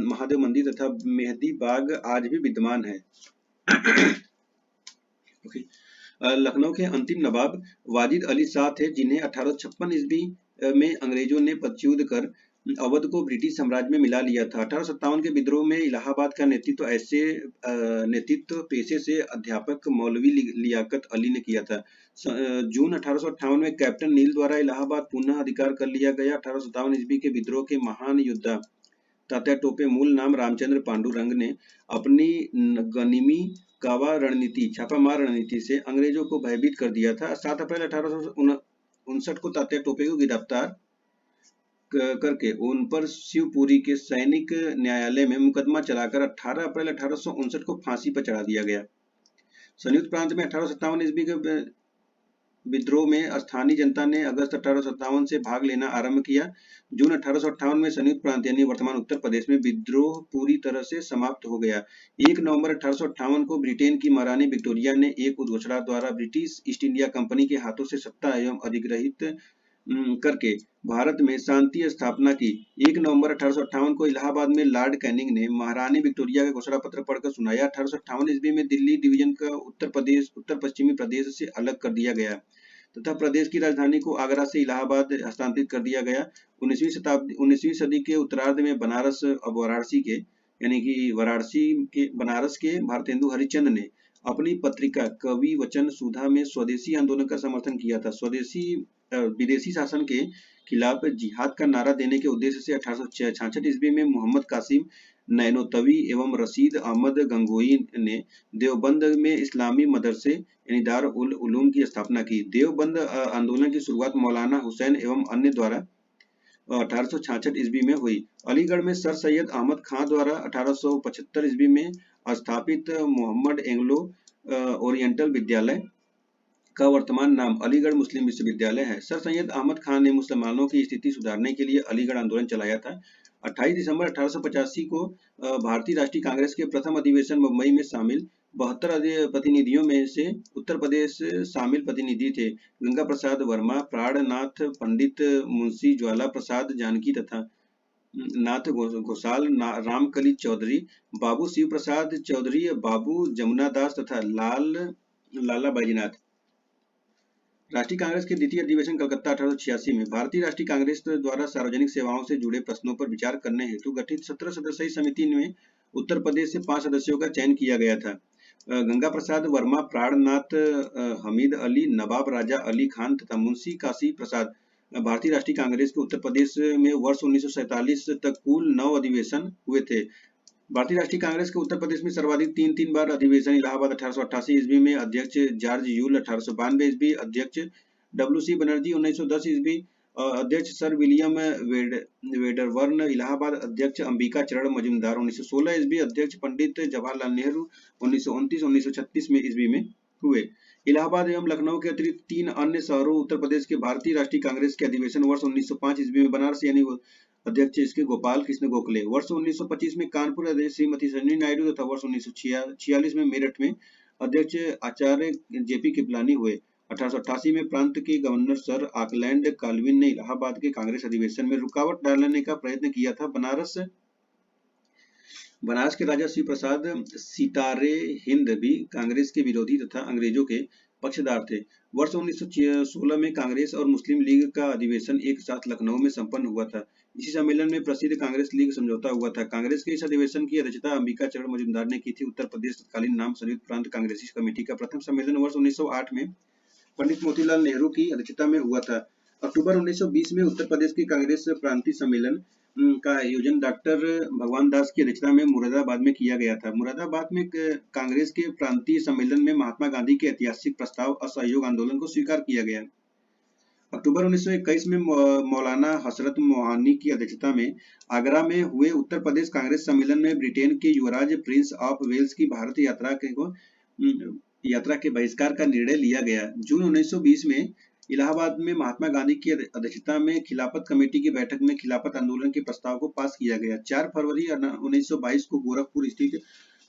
महादेव मंदिर तथा मेहंदी बाग आज भी विद्यमान है। लखनऊ के अंतिम नवाब वाजिद अली शाह थे, जिन्हें 1856 ईस्वी में अंग्रेजों ने पदच्युत कर अवध को ब्रिटिश साम्राज्य में मिला लिया था। 1857 के विद्रोह में इलाहाबाद का नेतृत्व पेशे से अध्यापक मौलवी लियाकत अली ने किया था। जून 1858 में कैप्टन नील द्वारा इलाहाबाद पुनः अधिकार कर लिया गया। 1857 ईस्वी के विद्रोह के महान योद्धा तात्या टोपे, मूल नाम रामचंद्र पांडुरंग, ने अपनी गनिमी कावा रणनीति, छापामार रणनीति से अंग्रेजों को भयभीत कर दिया था। 7 अप्रैल 1859 को तात्या टोपे को गिरफ्तार करके उन पर शिवपुरी के सैनिक न्यायालय में मुकदमा चलाकर 18 अप्रैल 1859 को फांसी पर चढ़ा दिया गया। संयुक्त प्रांत में 1857 ईस्वी के विद्रोह में स्थानीय जनता ने अगस्त 1857 से भाग लेना आरंभ किया। जून 1858 में संयुक्त प्रांत यानी वर्तमान उत्तर प्रदेश में विद्रोह पूरी तरह से समाप्त हो गया। 1 नवंबर 1858 को ब्रिटेन की महारानी विक्टोरिया ने एक उद्घोषणा द्वारा ब्रिटिश ईस्ट इंडिया कंपनी के हाथों से सत्ता एवं अधिग्रहित करके भारत में शांति स्थापना की। 1 नवंबर 1858 को इलाहाबाद में लॉर्ड कैनिंग ने महारानी विक्टोरिया का घोषणा पत्र पढ़कर सुनाया। 1858 ईस्वी में दिल्ली डिवीजन का उत्तर पश्चिमी प्रदेश से अलग कर दिया गया तथा प्रदेश की राजधानी को आगरा से इलाहाबाद हस्तांतरित कर दिया गया। 19वीं सदी के उत्तरार्ध में बनारस के भारतेंदु हरिश्चंद्र ने अपनी पत्रिका कवि वचन सुधा में स्वदेशी आंदोलन का समर्थन किया था। विदेशी शासन के खिलाफ जिहाद का नारा देने के उद्देश्य से 1866 ईस्वी में मोहम्मद कासिम नैनोतवी एवं रशीद अहमद गंगोई ने देवबंद में इस्लामी मदरसे यानी दार उल उलूम की स्थापना की। देवबंद आंदोलन की शुरुआत मौलाना हुसैन एवं अन्य द्वारा 1866 ईस्वी में हुई। अलीगढ़ में सर सैयद अहमद खां द्वारा 1875 ईस्वी में स्थापित मोहम्मद एंग्लो ओरिएंटल विद्यालय का वर्तमान नाम अलीगढ़ मुस्लिम विश्वविद्यालय है। सर सैयद अहमद खान ने मुसलमानों की स्थिति सुधारने के लिए अलीगढ़ आंदोलन चलाया था। 28 दिसंबर 1885 को भारतीय राष्ट्रीय कांग्रेस के प्रथम अधिवेशन मुंबई में शामिल 72 प्रतिनिधियों में से उत्तर प्रदेश शामिल प्रतिनिधि थे। गंगा प्रसाद वर्मा, प्राणनाथ पंडित, मुंशी ज्वाला प्रसाद जानकी तथा नाथ घोषाल, रामकली चौधरी, बाबू शिव प्रसाद चौधरी, बाबू जमुना दास तथा लाला बैजनाथ। राष्ट्रीय कांग्रेस के द्वितीय अधिवेशन कलकत्ता 1886 में भारतीय राष्ट्रीय कांग्रेस द्वारा सार्वजनिक सेवाओं से जुड़े प्रश्नों पर विचार करने हेतु गठित 17 सदस्यीय समिति में उत्तर प्रदेश से 5 सदस्यों का चयन किया गया था। गंगा प्रसाद वर्मा, प्राणनाथ, हमीद अली, नवाब राजा अली खान तथा मुंशी काशी प्रसाद। भारतीय राष्ट्रीय कांग्रेस के उत्तर प्रदेश में वर्ष 1947 तक कुल 9 अधिवेशन हुए थे। भारतीय राष्ट्रीय कांग्रेस के उत्तर प्रदेश में सर्वाधिक 3 बार अधिवेशन इलाहाबाद 1888 ईस्वी में, अध्यक्ष जॉर्ज यूल 1892 ईस्वी, अध्यक्ष डब्ल्यू.सी. बनर्जी 1910 ईस्वी, अध्यक्ष सर विलियम वेडरवर्न इलाहाबाद, अध्यक्ष अंबिका चरण मजूमदार 1916 ईस्वी, अध्यक्ष पंडित जवाहरलाल नेहरू 1929-1936 में ईस्वी में हुए। इलाहाबाद एवं लखनऊ के अतिरिक्त 3 अन्य शहरों उत्तर प्रदेश के भारतीय राष्ट्रीय कांग्रेस के अधिवेशन वर्ष 1905 ईस्वी में बनारस यानी अध्यक्ष इसके गोपाल कृष्ण गोखले, वर्ष 1925 में कानपुर अध्यक्ष श्रीमती सरोजिनी नायडू तथा वर्ष 1946 में मेरठ में अध्यक्ष आचार्य जेपी कृपलानी हुए। 1888 में प्रांत के गवर्नर सर ऑकलैंड काल्विन ने इलाहाबाद के कांग्रेस अधिवेशन में रुकावट डालने का प्रयत्न किया था। बनारस के राजा शिव प्रसाद सितारे हिंद भी कांग्रेस के विरोधी तथा अंग्रेजों के पक्षधर थे। वर्ष 1916 में कांग्रेस और मुस्लिम लीग का अधिवेशन एक साथ लखनऊ में संपन्न हुआ था। इसी सम्मेलन में प्रसिद्ध कांग्रेस लीग समझौता हुआ था। कांग्रेस के इस अधिवेशन की अध्यक्षता अंबिका चरण मजूमदार ने की थी। उत्तर प्रदेश तत्कालीन नाम संयुक्त प्रांत कांग्रेसी कमेटी का प्रथम सम्मेलन वर्ष 1908 में पंडित मोतीलाल नेहरू की अध्यक्षता में हुआ था। अक्टूबर 1920 में उत्तर प्रदेश के कांग्रेस प्रांतीय सम्मेलन का आयोजन डॉक्टर भगवान दास की अध्यक्षता में मुरादाबाद में किया गया था। मुरादाबाद में कांग्रेस के प्रांतीय सम्मेलन में महात्मा गांधी के ऐतिहासिक प्रस्ताव असहयोग आंदोलन को स्वीकार किया गया। अक्टूबर 1921 में मौलाना हसरत मोहानी की अध्यक्षता में आगरा में हुए उत्तर प्रदेश कांग्रेस सम्मेलन में ब्रिटेन के युवराज प्रिंस ऑफ वेल्स की भारत यात्रा के बहिष्कार का निर्णय लिया गया। जून 1920 में इलाहाबाद में महात्मा गांधी की अध्यक्षता में खिलाफत कमेटी की बैठक में खिलाफत आंदोलन के प्रस्ताव को पास किया गया। 4 फरवरी 1922 को गोरखपुर स्थित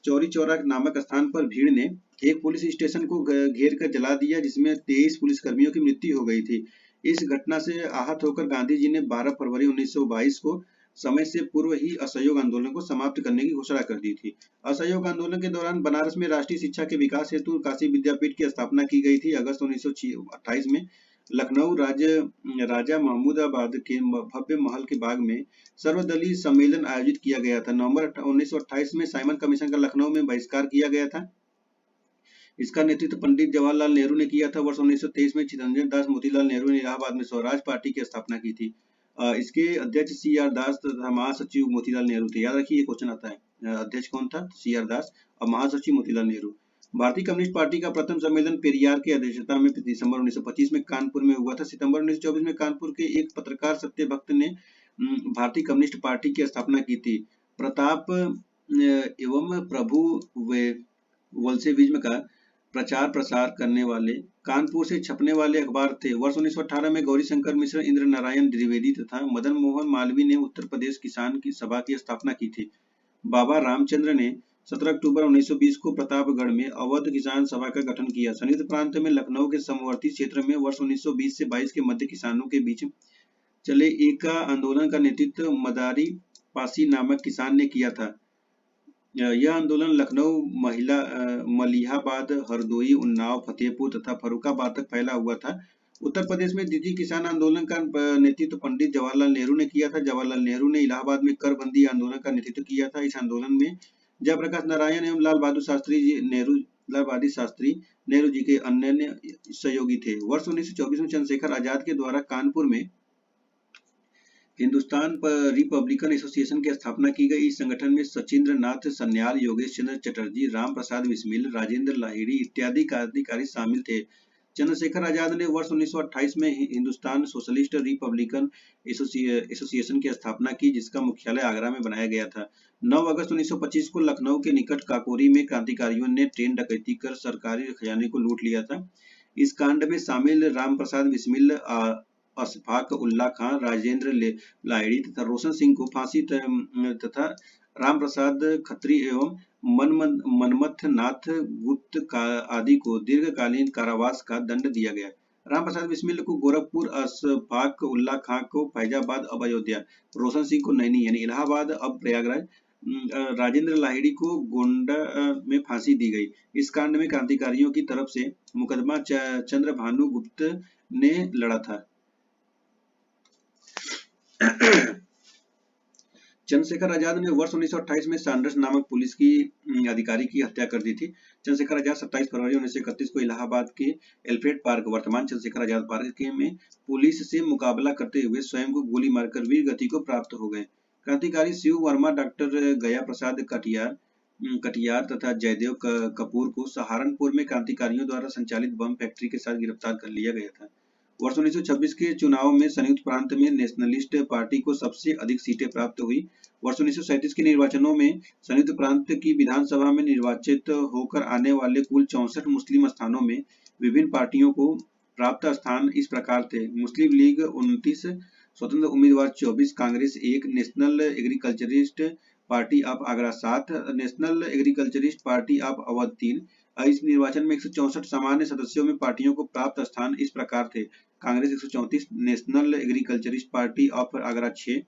चौरी चौरा नामक स्थान पर भीड़ ने एक पुलिस स्टेशन को घेर कर जला दिया, जिसमें 23 पुलिसकर्मियों की मृत्यु हो गई थी। इस घटना से आहत होकर गांधी जी ने 12 फरवरी 1922 को समय से पूर्व ही असहयोग आंदोलन को समाप्त करने की घोषणा कर दी थी। असहयोग आंदोलन के दौरान बनारस में राष्ट्रीय शिक्षा के विकास हेतु काशी विद्यापीठ की स्थापना की गई थी। अगस्त 1928 में लखनऊ राजा महमूदाबाद के भव्य महल के बाग में सर्वदलीय सम्मेलन आयोजित किया गया था। नवंबर 1928 में साइमन कमीशन का लखनऊ में बहिष्कार किया गया था। इसका नेतृत्व पंडित जवाहरलाल नेहरू ने किया था। वर्ष 1923 में चितरंजन दास मोतीलाल नेहरू ने इलाहाबाद में स्वराज पार्टी की स्थापना की थी। इसके अध्यक्ष CR दास तथा महासचिव मोतीलाल नेहरू थे। याद रखिए, ये क्वेश्चन आता है। अध्यक्ष कौन था? CR दास और महासचिव मोतीलाल नेहरू। भारतीय कम्युनिस्ट पार्टी का प्रथम सम्मेलन पेरियार की अध्यक्षता में दिसंबर 1925 में कानपुर में हुआ था। सितंबर 1924 में कानपुर के एक पत्रकार सत्यभक्त ने भारतीय कम्युनिस्ट पार्टी की स्थापना की थी। प्रताप एवं प्रभु वोल्शेविज्म का प्रचार प्रसार करने वाले कानपुर से छपने वाले अखबार थे। वर्ष 1918 में गौरीशंकर मिश्र, इंद्र नारायण द्विवेदी तथा मदन मोहन मालवीय ने उत्तर प्रदेश किसान की सभा की स्थापना की थी। बाबा रामचंद्र ने 17 अक्टूबर 1920 को प्रतापगढ़ में अवध किसान सभा का गठन किया। संयुक्त प्रांत में लखनऊ के समवर्ती क्षेत्र में वर्ष 1920 से 22 के मध्य किसानों के बीच चले एक आंदोलन का नेतृत्व मदारी पासी नामक किसान ने किया था। यह आंदोलन लखनऊ, मलिहाबाद, हरदोई, उन्नाव, फतेहपुर तथा फर्रुखाबाद तक फैला हुआ था। उत्तर प्रदेश में द्वितीय किसान आंदोलन का नेतृत्व पंडित जवाहरलाल नेहरू ने किया था। जवाहरलाल नेहरू ने इलाहाबाद में कर बंदी आंदोलन का नेतृत्व किया था। इस आंदोलन में जयप्रकाश नारायण एवं लाल बहादुर शास्त्री नेहरू जी के अन्य सहयोगी थे। वर्ष 1924 में चंद्रशेखर आजाद के द्वारा कानपुर में हिंदुस्तान रिपब्लिकन एसोसिएशन की स्थापना की गई। इस संगठन में सचिंद्र नाथ सन्याल, योगेश चंद्र चटर्जी, राम प्रसाद बिस्मिल, राजेंद्र लाहिड़ी इत्यादि क्रांतिकारी शामिल थे। चंद्रशेखर आजाद ने वर्ष 1928 में हिंदुस्तान सोशलिस्ट रिपब्लिकन एसोसिएशन की स्थापना की, जिसका मुख्यालय आगरा में बनाया गया था। 9 अगस्त 1925 को लखनऊ के निकट काकोरी में क्रांतिकारियों ने ट्रेन डकैती कर सरकारी खजाने को लूट लिया था। इस कांड में शामिल राम प्रसाद बिस्मिल, अशफाक उल्ला खां, राजेंद्र लाहिड़ी तथा रोशन सिंह को फांसी तथा राम प्रसाद खत्री एवं मनमथ नाथ गुप्त आदि को दीर्घकालीन कारावास का दंड दिया गया। राम प्रसाद बिस्मिल को गोरखपुर, अशफाक उल्ला खां को फैजाबाद अब अयोध्या, रोशन सिंह को नैनी यानी इलाहाबाद अब प्रयागराज, राजेंद्र लाहिड़ी को गोंडा में फांसी दी गई। इस कांड में क्रांतिकारियों की तरफ से मुकदमा चंद्र भानु गुप्त ने लड़ा था। चंद्रशेखर आजाद ने वर्ष 1928 में सैंडर्स नामक पुलिस की अधिकारी की हत्या कर दी थी। चंद्रशेखर आजाद 27 फरवरी 1931 को इलाहाबाद के एल्फ्रेड पार्क, वर्तमान चंद्रशेखर आजाद पार्क में पुलिस से मुकाबला करते हुए स्वयं को गोली मारकर वीर गति को प्राप्त हो गए। क्रांतिकारी शिव वर्मा, डॉक्टर गया प्रसाद कटियार तथा जयदेव कपूर को सहारनपुर में क्रांतिकारियों द्वारा संचालित बम फैक्ट्री के साथ गिरफ्तार कर लिया गया था। वर्ष 1926 के चुनाव में संयुक्त प्रांत में नेशनलिस्ट पार्टी को सबसे अधिक सीटें प्राप्त हुई। वर्ष 1937 के निर्वाचनों में संयुक्त प्रांत की विधानसभा में निर्वाचित होकर आने वाले कुल 64 मुस्लिम स्थानों में विभिन्न पार्टियों को प्राप्त स्थान इस प्रकार थे। मुस्लिम लीग 29, स्वतंत्र उम्मीदवार 24, Congress 1, national agriculturist party of Agra 7, national agriculturist party of Awadh 3। इस निर्वाचन में 164 सामान्य सदस्यों में पार्टियों को प्राप्त स्थान इस प्रकार थे: Congress 134, national agriculturist party of Agra 6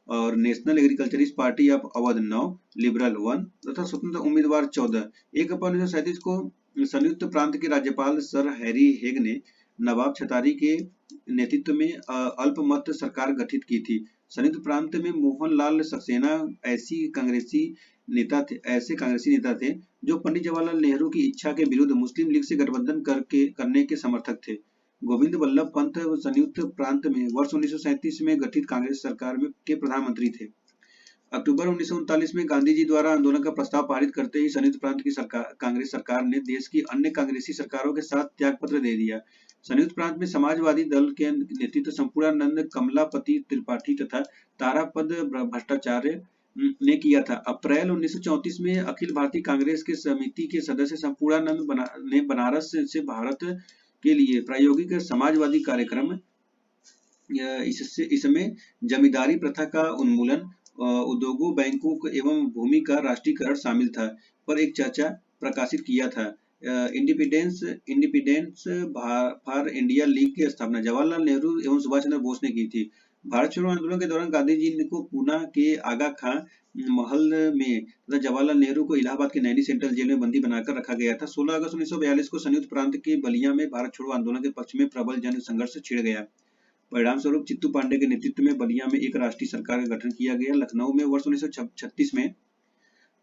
और national agriculturist party of Awadh 9, liberal 1 तथा स्वतंत्र उम्मीदवार 14। 1 अप्रैल 1937 को संयुक्त प्रांत के राज्यपाल सर हैरी हेग ने नवाब छतारी के नेतृत्व में अल्पमत सरकार गठित की थी। संयुक्त प्रांत में मोहनलाल सक्सेना ऐसे कांग्रेसी नेता थे जो पंडित जवाहरलाल नेहरू की इच्छा के विरुद्ध मुस्लिम लीग से गठबंधन करने के समर्थक थे। गोविंद बल्लभ पंत संयुक्त प्रांत में वर्ष 1937 में गठित कांग्रेस सरकार के प्रधानमंत्री थे। अक्टूबर 1939 में गांधी जी द्वारा आंदोलन का प्रस्ताव पारित करते ही संयुक्त प्रांत की कांग्रेस सरकार ने देश की अन्य कांग्रेसी सरकारों के साथ त्यागपत्र दे दिया। संयुक्त प्रांत में समाजवादी दल के नेतृत्व संपूर्णानंद कमलापति त्रिपाठी तथा तारापद भट्टाचार्य ने किया था। अप्रैल 1934 में अखिल भारतीय कांग्रेस के समिति के सदस्य संपूर्णानंद ने बनारस से भारत के लिए प्रायोगिक समाजवादी कार्यक्रम, इसमें जमींदारी प्रथा का उन्मूलन, उद्योगों, बैंकों एवं भूमि का राष्ट्रीयकरण शामिल था, पर एक चर्चा प्रकाशित किया था। इंडिपेंडेंस फॉर इंडिया लीग की स्थापना जवाहरलाल नेहरू एवं सुभाष चंद्र बोस ने की थी। भारत छोड़ो आंदोलन के दौरान गांधी जी को पूना के आगा खां महल में तथा जवाहरलाल नेहरू को इलाहाबाद के नैनी सेंट्रल जेल में बंदी बनाकर रखा गया था। 16 अगस्त 1942 को संयुक्त प्रांत के बलिया में भारत छोड़ो आंदोलन के पक्ष में प्रबल जन संघर्ष छिड़ गया। परिणाम स्वरूप चित्तू पांडे के नेतृत्व में बलिया में एक राष्ट्रीय सरकार का गठन किया गया। लखनऊ में वर्ष 1936 में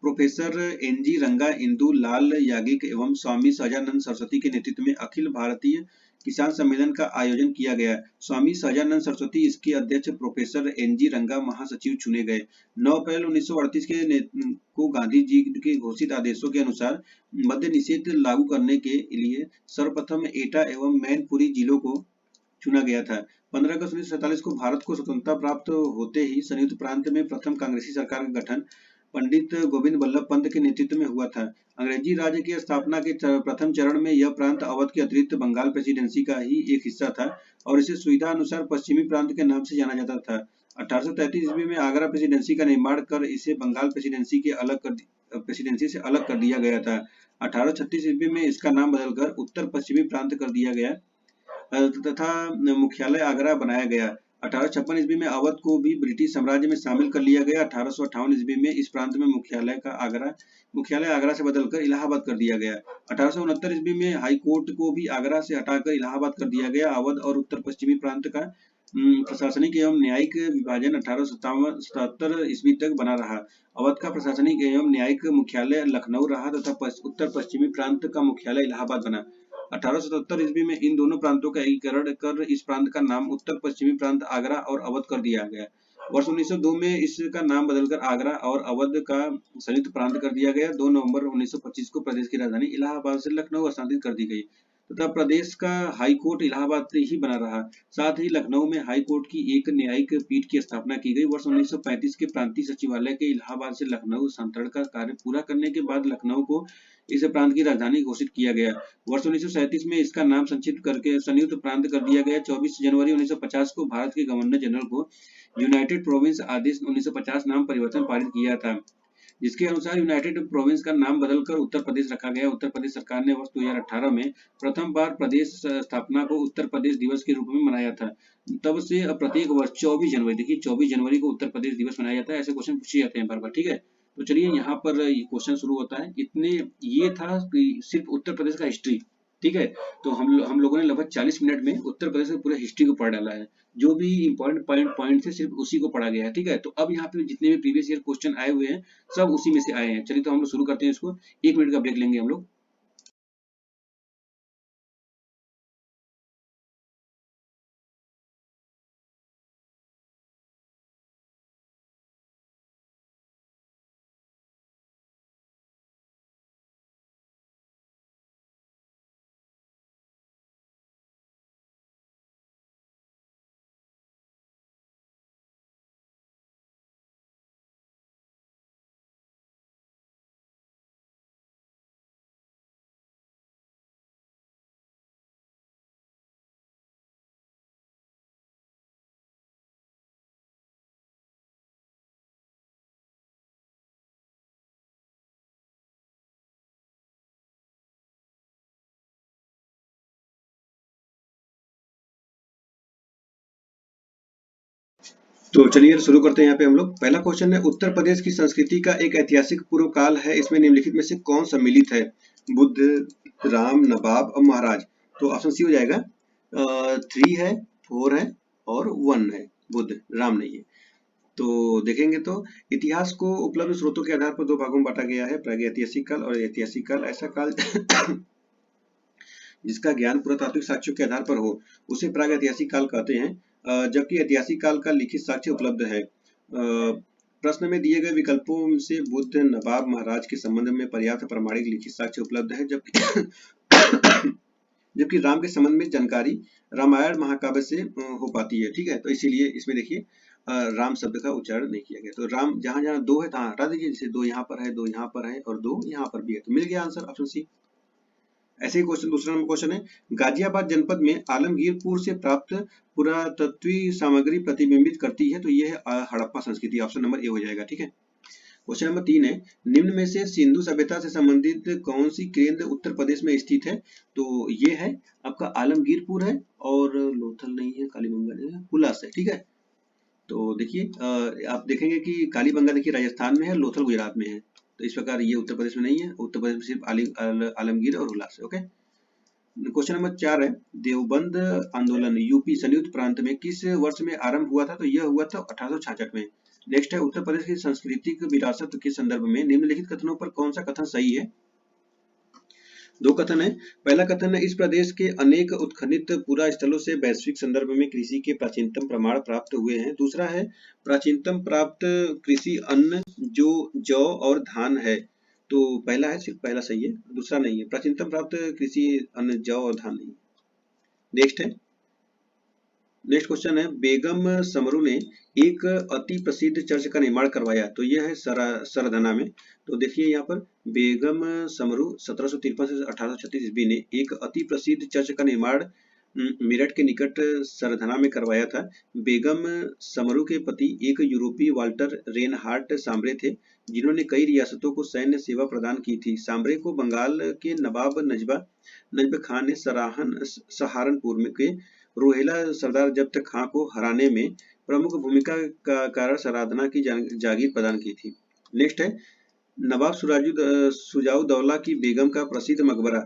प्रोफेसर एनजी रंगा, इंदु लाल याज्ञिक एवं स्वामी सहजानंद सरस्वती के नेतृत्व में अखिल भारतीय किसान सम्मेलन का आयोजन किया गया। स्वामी सहजानंद सरस्वती, इसके अध्यक्ष प्रोफेसर एनजी रंगा महासचिव चुने गए। 9 अप्रैल 1938 को गांधी जी के घोषित आदेशों के अनुसार मद्य निषेध लागू करने के लिए सर्वप्रथम एटा एवं मैनपुरी जिलों को चुना गया था। 15 अगस्त 1947 को भारत को स्वतंत्रता प्राप्त होते ही संयुक्त प्रांत में प्रथम कांग्रेसी सरकार का गठन पंडित गोविंद बल्लभ पंत के नेतृत्व में हुआ था। अंग्रेजी राज्य की स्थापना के प्रथम चरण में यह प्रांत अवध के अतिरिक्त बंगाल प्रेसिडेंसी का ही एक हिस्सा था और इसे सुविधा अनुसार पश्चिमी प्रांत के नाम से जाना जाता था। 1833 ईस्वी में आगरा प्रेसिडेंसी का निर्माण कर इसे बंगाल प्रेसिडेंसी से अलग कर दिया गया था। 1836 ईस्वी में इसका नाम बदलकर उत्तर पश्चिमी प्रांत कर दिया गया तथा मुख्यालय आगरा बनाया गया। 1856 ईस्वी में अवध को भी ब्रिटिश साम्राज्य में शामिल कर लिया गया। 1858 ईस्वी में इस प्रांत में मुख्यालय आगरा से बदलकर इलाहाबाद कर दिया गया। 1869 ईस्वी में हाई कोर्ट को भी आगरा से हटाकर इलाहाबाद कर दिया गया। अवध और उत्तर पश्चिमी प्रांत का प्रशासनिक एवं न्यायिक विभाजन 1877 ईस्वी तक बना रहा। अवध का प्रशासनिक एवं न्यायिक मुख्यालय लखनऊ रहा तथा उत्तर पश्चिमी प्रांत का मुख्यालय इलाहाबाद बना। 1877 ईस्वी में इन दोनों प्रांतों का एकीकरण कर इस प्रांत का नाम उत्तर पश्चिमी प्रांत आगरा और अवध कर दिया गया। वर्ष 1902 में इसका नाम बदलकर आगरा और अवध का संयुक्त प्रांत कर दिया गया। 2 नवंबर 1925 को प्रदेश की राजधानी इलाहाबाद से लखनऊ स्थानांतरित कर दी गई तथा प्रदेश का हाई कोर्ट इलाहाबाद से ही बना रहा। साथ ही लखनऊ में हाई कोर्ट की एक न्यायिक पीठ की स्थापना की गई। वर्ष 1935 के प्रांतीय सचिवालय के इलाहाबाद से लखनऊ स्थानांतरण का कार्य पूरा करने के बाद लखनऊ को इस प्रांत की राजधानी घोषित किया गया। वर्ष 1937 में इसका नाम संक्षिप्त करके संयुक्त प्रांत कर दिया गया। 24 जनवरी 1950 को भारत के गवर्नर जनरल को यूनाइटेड प्रोविंस आदेश 1950 नाम परिवर्तन पारित किया था, जिसके अनुसार यूनाइटेड प्रोविंस का नाम बदलकर उत्तर प्रदेश रखा गया। उत्तर प्रदेश सरकार ने वर्ष 2018 में प्रथम बार प्रदेश स्थापना को उत्तर प्रदेश दिवस के रूप में मनाया था। तब से प्रत्येक वर्ष 24 जनवरी, देखिए 24 जनवरी को उत्तर प्रदेश दिवस मनाया जाता है। ऐसे क्वेश्चन पूछे जाते हैं बार बार, ठीक है। तो चलिए यहाँ पर ये क्वेश्चन शुरू होता है। इतने ये था कि सिर्फ उत्तर प्रदेश का हिस्ट्री, ठीक है। तो हम लोगों ने लगभग 40 मिनट में उत्तर प्रदेश के पूरे हिस्ट्री को पढ़ डाला है। जो भी इंपॉर्टेंट पॉइंट थे सिर्फ उसी को पढ़ा गया है, ठीक है। तो अब यहाँ पे जितने भी प्रीवियस ईयर क्वेश्चन आए हुए हैं सब उसी में से आए हैं। चलिए तो हम लोग शुरू करते हैं इसको। 1 मिनट का ब्रेक लेंगे हम लोग। तो चलिए शुरू करते हैं। यहाँ पे हम लोग पहला क्वेश्चन है, उत्तर प्रदेश की संस्कृति का एक ऐतिहासिक पूर्व काल है, इसमें निम्नलिखित में से कौन सम्मिलित है? बुद्ध, राम, नवाब और महाराज। तो ऑप्शन सी हो जाएगा। 3 है, 4 है और 1 है। बुद्ध, राम नहीं है। तो देखेंगे तो इतिहास को उपलब्ध स्रोतों के आधार पर 2 भागों में बांटा गया है, प्रागैतिहासिक काल और ऐतिहासिक काल। ऐसा काल जिसका ज्ञान पुरातात्विक साक्ष्यों के आधार पर हो उसे प्रागैतिहासिक काल कहते हैं, जबकि ऐतिहासिक काल का लिखित साक्ष्य उपलब्ध है। प्रश्न में दिए गए विकल्पों से बुद्ध, नवाब, महाराज के संबंध में पर्याप्त प्रमाणिक लिखित साक्ष्य उपलब्ध है, जबकि राम के संबंध में जानकारी रामायण महाकाव्य से हो पाती है, ठीक है। तो इसीलिए इसमें देखिए राम शब्द का उच्चारण नहीं किया गया। तो राम जहां जहां 2 है तहां हटा दीजिए, जैसे 2 यहाँ पर है, 2 यहाँ पर है और 2 यहाँ पर भी है, तो मिल गया आंसर ऑप्शन सी। ऐसे ही क्वेश्चन, दूसरा नंबर क्वेश्चन है, गाजियाबाद जनपद में आलमगीरपुर से प्राप्त पुरातत्वीय सामग्री प्रतिबिंबित करती है, तो यह है हड़प्पा संस्कृति। ऑप्शन नंबर ए हो जाएगा, ठीक है। क्वेश्चन नंबर 3 है, निम्न में से सिंधु सभ्यता से संबंधित कौन सी केंद्र उत्तर प्रदेश में स्थित है? तो ये है आपका आलमगीरपुर है और लोथल नहीं है, कालीबंगा नहीं है, हुलास है, ठीक है। तो देखिए आप देखेंगे कि कालीबंगा देखिए राजस्थान में है, लोथल गुजरात में है। तो इस प्रकार ये उत्तर प्रदेश में नहीं है, उत्तर प्रदेश में सिर्फ आलमगीर और हुलास है, ओके। क्वेश्चन नंबर 4 है, देवबंद आंदोलन यूपी संयुक्त प्रांत में किस वर्ष में आरंभ हुआ था? तो यह हुआ था 1866 में। नेक्स्ट है, उत्तर प्रदेश की सांस्कृतिक विरासत के संदर्भ में निम्नलिखित कथनों पर कौन सा कथन सही है? 2 कथन है। पहला कथन है, इस प्रदेश के अनेक उत्खनित पुरा स्थलों से वैश्विक संदर्भ में कृषि के प्राचीनतम प्रमाण प्राप्त हुए हैं। दूसरा है, प्राचीनतम प्राप्त कृषि अन्न जो जौ और धान है। तो पहला है, सिर्फ पहला सही है, दूसरा नहीं है। प्राचीनतम प्राप्त कृषि अन्न जौ और धान नहीं। नेक्स्ट क्वेश्चन है, बेगम समरू ने एक अति प्रसिद्ध चर्च का निर्माण करवाया, तो यह है सरधना में। तो देखिए यहाँ पर बेगम समरू 1753 से 1836 ईस्वी ने एक अति प्रसिद्ध चर्च का निर्माण मेरठ के निकट सरधना में करवाया था। बेगम समरू के पति एक यूरोपीय वाल्टर रेनहार्ट सांबरे थे, जिन्होंने कई रियासतों को सैन्य सेवा प्रदान की थी। सांबरे को बंगाल के नवाब नजब खान ने सहारनपुर के रोहिला सरदार जब्त खां को हराने में प्रमुख भूमिका का कारण सारधना की जागीर प्रदान की थी। नेक्स्ट है, नवाब सुजाउद्दौला की बेगम का प्रसिद्ध मकबरा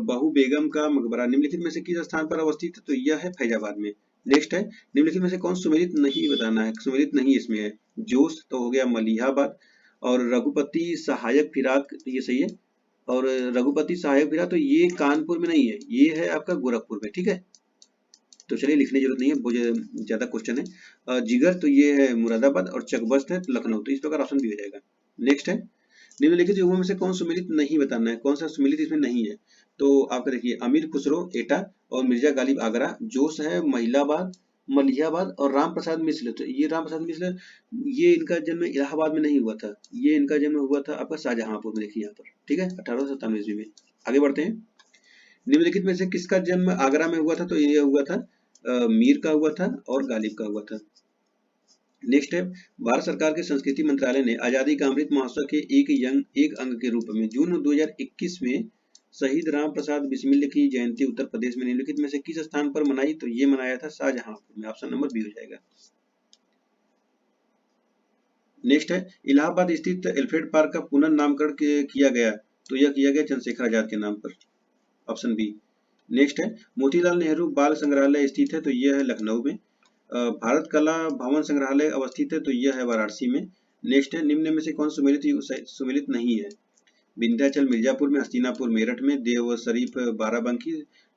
बहू बेगम का मकबरा निम्नलिखित में से किस स्थान पर अवस्थित है? तो यह है फैजाबाद में। नेक्स्ट है, निम्नलिखित में से कौन सुमेलित नहीं बताना है? सुमेलित नहीं इसमें है, जोश तो हो गया मलिहाबाद और रघुपति सहायक फिराक, ये सही है। और रघुपति सहायक बिहार तो ये कानपुर में नहीं है, ये है आपका गोरखपुर में, ठीक है। तो चलिए लिखने की जरूरत नहीं है, बहुत ज्यादा क्वेश्चन है। जिगर तो ये है मुरादाबाद, और चकबस्त है लखनऊ, तो इस प्रकार ऑप्शन भी हो जाएगा। नेक्स्ट है, निम्नलिखित युगों में से कौन सुमेलित नहीं बताना है, कौन सा सुमेलित इसमें नहीं है। तो आपका देखिए, अमीर खुसरो एटा और मिर्जा गालिब आगरा, जोश है महिलाबाद मलिहाबाद और राम प्रसाद मिश्र। तो ये राम प्रसाद मिश्र, ये इनका जन्म इलाहाबाद में नहीं हुआ था, ये इनका जन्म हुआ था आपका शाहजहांपुर में, देखिए यहाँ पर, ठीक है, 1897 ईस्वी में। आगे बढ़ते हैं, निम्नलिखित में से किसका जन्म आगरा में हुआ था। तो ये हुआ था मीर का हुआ था और गालिब का हुआ था। नेक्स्ट है, भारत सरकार के संस्कृति मंत्रालय ने आजादी का अमृत महोत्सव के एक अंग के रूप में जून 2021 में शहीद राम प्रसाद बिस्मिल की जयंती उत्तर प्रदेश में निम्नलिखित में से किस स्थान पर मनाई। तो ये मनाया था शाहजहांपुर में, ऑप्शन नंबर बी हो जाएगा। नेक्स्ट है, इलाहाबाद स्थित एल्फ्रेड पार्क का पुनर्नामकरण किया गया, तो यह किया गया चंद्रशेखर आजाद के नाम पर, ऑप्शन बी। नेक्स्ट है, मोतीलाल नेहरू बाल संग्रहालय स्थित है, तो यह है लखनऊ में। भारत कला भवन संग्रहालय अवस्थित है, तो यह है वाराणसी में। नेक्स्ट है, निम्न में से कौन सुमेलित नहीं है। विंध्याचल मिर्जापुर में, हस्तिनापुर मेरठ में, देव शरीफ बाराबंकी,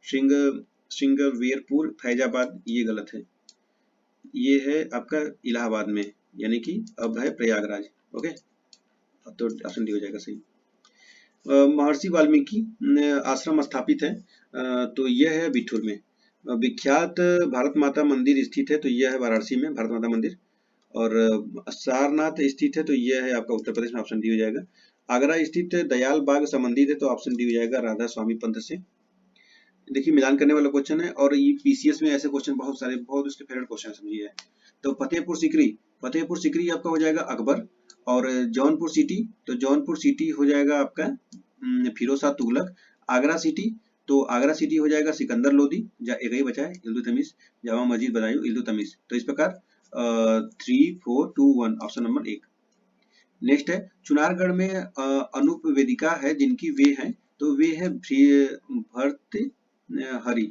श्रृंगवेरपुर फैजाबाद, ये गलत है। ये है आपका इलाहाबाद में, यानी कि अब है प्रयागराज। ओके, अब तो ऑप्शन डी हो जाएगा सही। महर्षि वाल्मीकि आश्रम स्थापित है, तो यह है बिठूर में। विख्यात भारत माता मंदिर स्थित है, तो यह है वाराणसी में भारत माता मंदिर। और सारनाथ स्थित है, तो यह है आपका उत्तर प्रदेश में, ऑप्शन डी हो जाएगा। आगरा स्थित दयाल बाग संबंधित है, तो ऑप्शन डी हो जाएगा राधा स्वामी पंथ से। देखिए मिलान करने वाला क्वेश्चन है, और ये पीसीएस में ऐसे क्वेश्चन बहुत सारे, बहुत उसके फेवरेट क्वेश्चन समझिए। तो फतेहपुर सीकरी आपका हो जाएगा अकबर। और जौनपुर सिटी, तो जौनपुर सिटी हो जाएगा आपका फिरोज शाह तुगलक। आगरा सिटी, तो आगरा सिटी हो जाएगा सिकंदर लोदी, एक ही बचा है इल्तुतमिश, जामा मस्जिद बनाई इल्तुतमिश। तो इस प्रकार 3 4 2 1 ऑप्शन नंबर 1। नेक्स्ट है, चुनारगढ़ में अनूप वेदिका है जिनकी वे हैं, तो वे है भर्त हरि।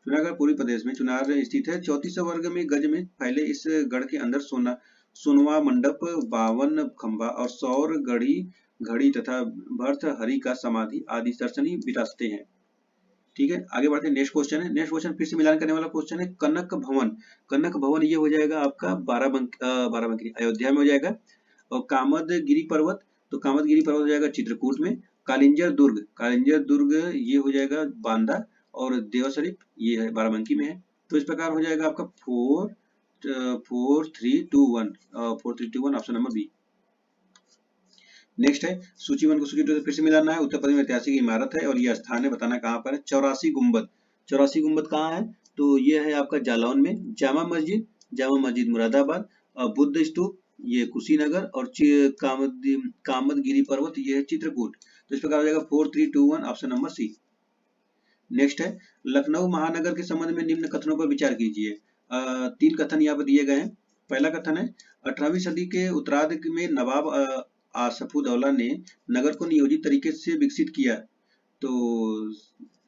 चुनारगढ़ पूर्वी प्रदेश में चुनार स्थित है। 3400 वर्ग में गज में फैले इस गढ़ के अंदर सोनवा मंडप, 52 खंबा और सौर घड़ी तथा भर्त हरि का समाधि आदि दर्शनीय विरासतें हैं। ठीक है, आगे बढ़ते हैं। नेक्स्ट क्वेश्चन है, नेक्स्ट क्वेश्चन फिर से मिलान करने वाला क्वेश्चन है। कनक भवन, कनक भवन ये हो जाएगा आपका बाराबंकी अयोध्या में हो जाएगा। और कामदगिरी पर्वत, तो कामदगिरी पर्वत हो जाएगा चित्रकूट में। कालिंजर दुर्ग ये हो जाएगा बांदा। और देव शरीफ ये है बाराबंकी में है। तो इस प्रकार हो जाएगा आपका 4 3 2 1 ऑप्शन नंबर बी। नेक्स्ट है, सूची 1 को सूची 2 से फिर से मिलाना है। उत्तर प्रदेश में ऐतिहासिक इमारत है, और यह स्थान है, बताना कहाँ पर है। 84 गुंबद कहाँ है। तो ये है आपका जालौन में। जामा मस्जिद मुरादाबाद। बुद्ध स्तूप ये कुशीनगर। और कामदगिरी पर्वत ये है चित्रकूट। तो इस प्रकार हो जाएगा 4 3 2 1 ऑप्शन नंबर सी। नेक्स्ट है, लखनऊ महानगर के संबंध में निम्न कथनों पर विचार कीजिए। 3 कथन यहाँ पर दिए गए हैं। पहला कथन है, 18वीं सदी के उत्तरार्ध में नवाब आसफउद्दौला ने नगर को नियोजित तरीके से विकसित किया। तो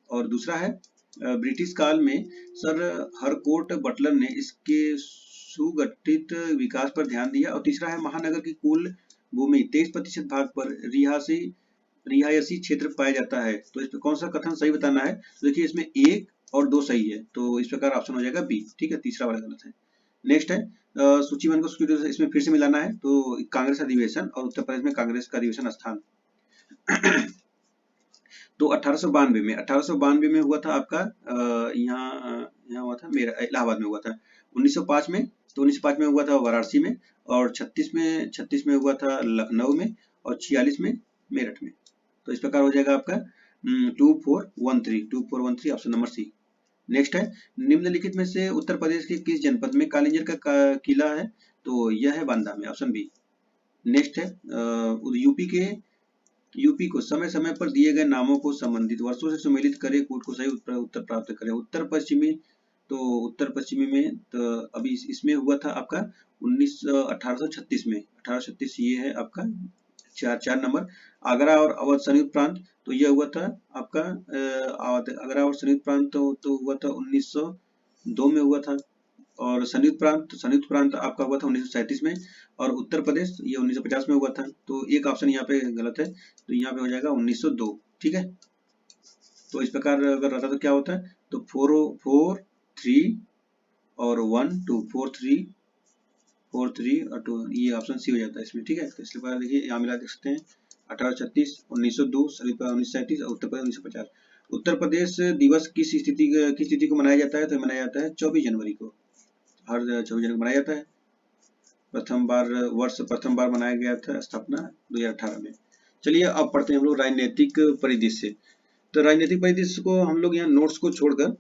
और दूसरा है, ब्रिटिश काल में सर हरकोर्ट बटलर ने इसके सुगठित विकास पर ध्यान दिया। और तीसरा है, महानगर की कुल भूमि 23% भाग पर रिहायशी क्षेत्र पाया जाता है। तो इस पर कौन सा कथन सही बताना है। तो देखिए इसमें 1 और 2 सही है, तो इस प्रकार ऑप्शन हो जाएगा बी। ठीक है, तीसरा वाला गलत है। नेक्स्ट है, सूची 1 को सूची 2 से इसमें फिर से मिलाना है। तो कांग्रेस अधिवेशन और उत्तर प्रदेश में कांग्रेस का अधिवेशन स्थान तो 1892 में हुआ था आपका यहाँ हुआ था, मेरा इलाहाबाद में हुआ था। 1905 में, तो 1905 में हुआ था वाराणसी में। और 36 में हुआ था लखनऊ में। और 46 में मेरठ में। तो इस प्रकार हो जाएगा आपका 2413 ऑप्शन नंबर सी। नेक्स्ट है, निम्नलिखित में से उत्तर प्रदेश के किस जनपद में कालिंजर का किला है। तो यह है बांदा में, ऑप्शन बी। नेक्स्ट है, यूपी को समय समय पर दिए गए नामों को संबंधित वर्षों से सुमेलित करे, कूट को सही उत्तर प्राप्त करें। उत्तर पश्चिमी में तो अभी इसमें हुआ था आपका 1836 में। 1836 ये है आपका 4 नंबर। आगरा और अवध संयुक्त प्रांत, तो यह हुआ था आपका आगरा और संयुक्त प्रांत तो हुआ था 1902 में हुआ था। और संयुक्त प्रांत आपका हुआ था 1937 में, और उत्तर प्रदेश ये 1950 में हुआ था। तो एक ऑप्शन यहाँ पे गलत है, तो यहाँ पे हो जाएगा 1902। ठीक है, तो इस प्रकार अगर रहता तो क्या होता है, तो 4 3 और 1 2 4 3 और 2, ये ऑप्शन सी हो जाता है इसमें। ठीक है, तो इसलिए बार देखिए यहाँ मिला देख सकते हैं 1836, 1902, 1937 और उत्तर प्रदेश 1950। उत्तर प्रदेश दिवस किस स्थिति को मनाया जाता है, तो मनाया जाता है 24 जनवरी को। हर 24 जनवरी को मनाया जाता है। प्रथम बार मनाया गया था स्थापना 2018 में। चलिए अब पढ़ते हैं हम लोग राजनीतिक परिदृश्य। तो राजनीतिक परिदृश्य को हम लोग यहाँ नोट्स को छोड़कर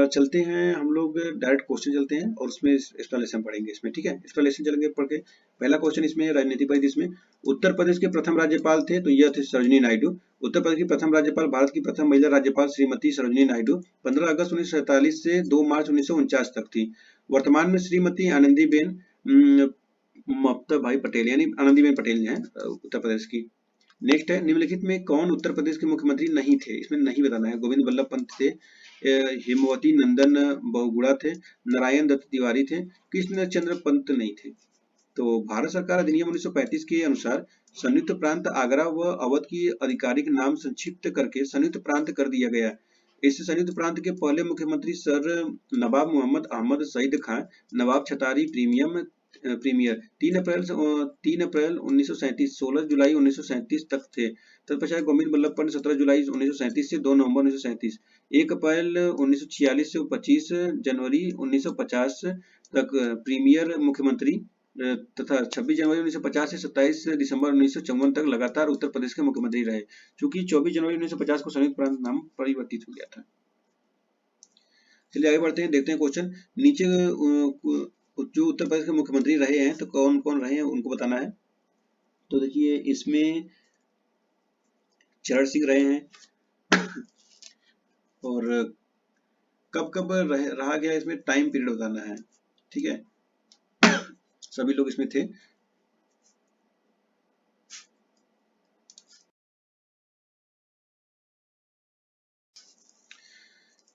चलते हैं, हम लोग डायरेक्ट क्वेश्चन चलते हैं और उसमें एक्सप्लेनेशन पढ़ेंगे इसमें। ठीक है, एक्सप्लेनेशन चलेंगे पढ़ के। पहला क्वेश्चन इसमें राजनीतिक परिदृश्य में, उत्तर प्रदेश के प्रथम राज्यपाल थे, तो यह थे सरोजिनी नायडू। उत्तर प्रदेश की प्रथम राज्यपाल, भारत की प्रथम महिला राज्यपाल श्रीमती सरोजिनी नायडू 15 अगस्त 1947 से 2 मार्च 1949 तक थी। वर्तमान में श्रीमती आनंदीबेन ममता भाई पटेल यानी आनंदीबेन पटेल हैं उत्तर प्रदेश की। नेक्स्ट है, निम्नलिखित में कौन उत्तर प्रदेश के मुख्यमंत्री नहीं थे, इसमें नहीं बताना है। गोविंद बल्लभ पंत थे, हेमवती नंदन बहुगुणा थे, नारायण दत्त तिवारी थे, कृष्ण चंद्र पंत नहीं थे। तो भारत सरकार अधिनियम 1935 के अनुसार संयुक्त प्रांत आगरा व अवध की आधिकारिक नाम संक्षिप्त करके संयुक्त प्रांत कर दिया गया। इस संयुक्त प्रांत के पहले मुख्यमंत्री सर नवाब मोहम्मद अहमद सईद खान, नवाब छतारी प्रीमियर 3 अप्रैल 1937, 16 जुलाई 1937 तक थे। तत्पश्चात गोविंद बल्लभ पंत 17 जुलाई 1937 से 2 नवंबर 1937, 1 अप्रैल 1946 से 25 जनवरी 1950 तक प्रीमियर मुख्यमंत्री तथा 26 जनवरी 1950 से 27 दिसंबर 1954 तक लगातार उत्तर प्रदेश के मुख्यमंत्री रहे। चूंकि 24 जनवरी 1950 को संयुक्त प्रांत नाम परिवर्तित हो गया था। चलिए आगे बढ़ते हैं, देखते हैं क्वेश्चन। नीचे जो उत्तर प्रदेश के मुख्यमंत्री रहे हैं तो कौन कौन रहे हैं उनको बताना है। तो देखिए इसमें चरण सिंह रहे हैं और कब कब रहा गया, इसमें टाइम पीरियड बताना है। ठीक है, सभी लोग इसमें थे।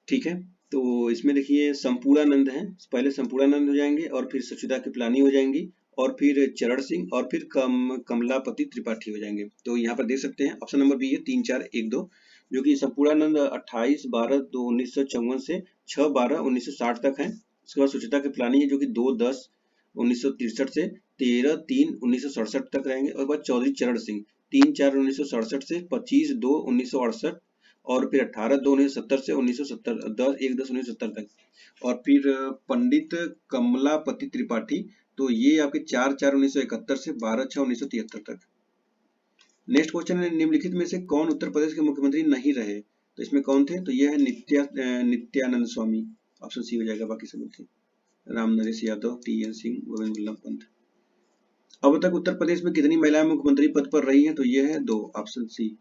ठीक है, तो इसमें देखिए संपूर्णानंद है, पहले संपूर्णानंद हो जाएंगे और फिर सचिदा कृपलानी हो जाएंगी और फिर चरण सिंह और फिर कमलापति त्रिपाठी हो जाएंगे। तो यहाँ पर देख सकते हैं ऑप्शन नंबर बी है 3 4 1 2, जो कि संपूर्णानंद 28/12/1954 से 6/12/1960 तक है। उसके बाद सुचिता कृपलानी है जो कि 2/10/1963 से 13/3/1967 तक रहेंगे। और बाद चौधरी चरण सिंह 3/4/1967 से 25/2/1968 और फिर 18/2/1970 से 10/1/10/1970 तक। और फिर पंडित कमलापति त्रिपाठी, तो ये आपके 4/4/1971 से 12/6/1973 तक। नेक्स्ट क्वेश्चन है, निम्नलिखित में से कौन उत्तर प्रदेश के मुख्यमंत्री नहीं रहे, तो इसमें कौन थे, तो यह है नित्यानंद स्वामी, ऑप्शन सी हो जाएगा। बाकी सब थे राम नरेश यादव, TN सिंह, गोविंद बल्लभ पंत। अब तक उत्तर प्रदेश में कितनी महिलाएं मुख्यमंत्री पद पर रही हैं, तो यह है 2, ऑप्शन सी।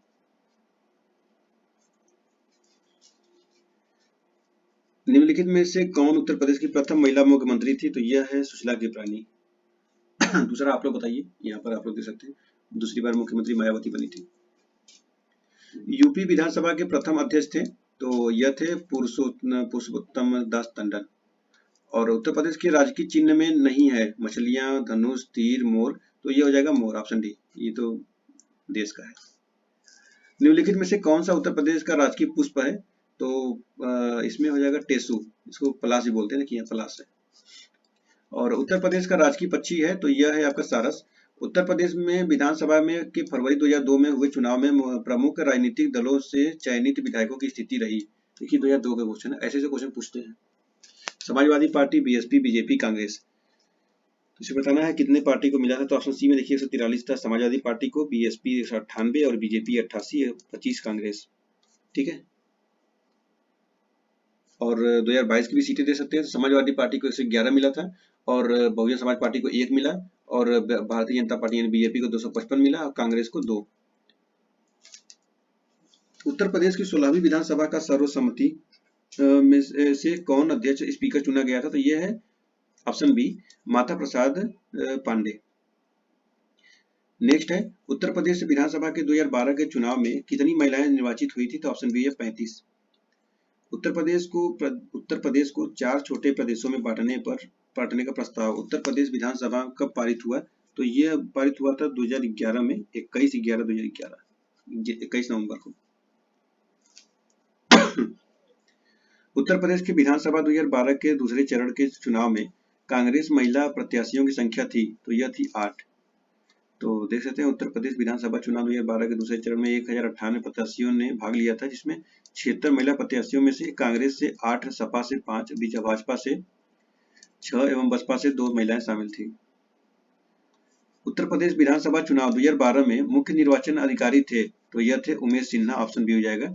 निम्नलिखित में से कौन उत्तर प्रदेश की प्रथम महिला मुख्यमंत्री थी, तो यह है सुशीला कृपलानी। दूसरा आप लोग बताइए, यहाँ पर आप लोग देख सकते हैं दूसरी बार मुख्यमंत्री मायावती बनी थी। यूपी विधानसभा के प्रथम अध्यक्ष थे, तो यह थे पुरुषोत्तम दास टंडन। और उत्तर प्रदेश के राजकीय चिन्ह में नहीं है मछलियां, धनुष, तीर, मोर, तो ये हो जाएगा मोर, ऑप्शन डी, ये तो देश का है। निम्नलिखित में से कौन सा उत्तर प्रदेश का राजकीय पुष्प है, तो इसमें हो जाएगा टेसू, इसको पलाश भी बोलते हैं ना कि यह पलाश है। और उत्तर प्रदेश का राजकीय पक्षी है, तो यह है आपका सारस। उत्तर प्रदेश में विधानसभा में के फरवरी 2002 में हुए चुनाव में प्रमुख राजनीतिक दलों से चयनित विधायकों की स्थिति रही। देखिए 2002 का क्वेश्चन है, ऐसे क्वेश्चन पूछते हैं। Samajwadi party, BSP, BJP, Congress. तो इसे बताना है कितने पार्टी को मिला था, तो ऑप्शन सी में देखिए 143 था समाजवादी पार्टी को, BSP 198 और BJP 88, 25 कांग्रेस। ठीक है, और 2022 की भी सीटें दे सकते हैं। तो समाजवादी पार्टी को 111 मिला था और बहुजन समाज पार्टी को 1 मिला और भारतीय जनता पार्टी यानी BJP को 255 मिला और कांग्रेस को 2। उत्तर प्रदेश की 16वीं विधानसभा का सर्वसम्मति में से कौन अध्यक्ष स्पीकर चुना गया था, तो यह है option B, Mata Prasad Pandey. Next है, उत्तर प्रदेश विधानसभा के 2012 के चुनाव में कितनी महिलाएं निर्वाचित हुई थी, तो ऑप्शन बी है 35। उत्तर प्रदेश को 4 छोटे प्रदेशों में बांटने पर बांटने का प्रस्ताव उत्तर प्रदेश विधानसभा कब पारित हुआ? तो ये पारित हुआ था 2011 में, 21 नवंबर को। उत्तर प्रदेश की विधानसभा 2012 के दूसरे चरण के चुनाव में कांग्रेस महिला प्रत्याशियों की संख्या थी, तो यह थी 8। तो देख सकते हैं उत्तर प्रदेश विधानसभा चुनाव 2012 के दूसरे चरण में 1098 प्रत्याशियों ने भाग लिया था, जिसमें 76 महिला प्रत्याशियों में से कांग्रेस से 8, सपा से 5, भाजपा से 6 एवं बसपा से 2 महिलाएं शामिल थी। उत्तर प्रदेश विधानसभा चुनाव 2012 में मुख्य निर्वाचन अधिकारी थे, तो यह थे उमेश सिन्हा, ऑप्शन बी हो जाएगा।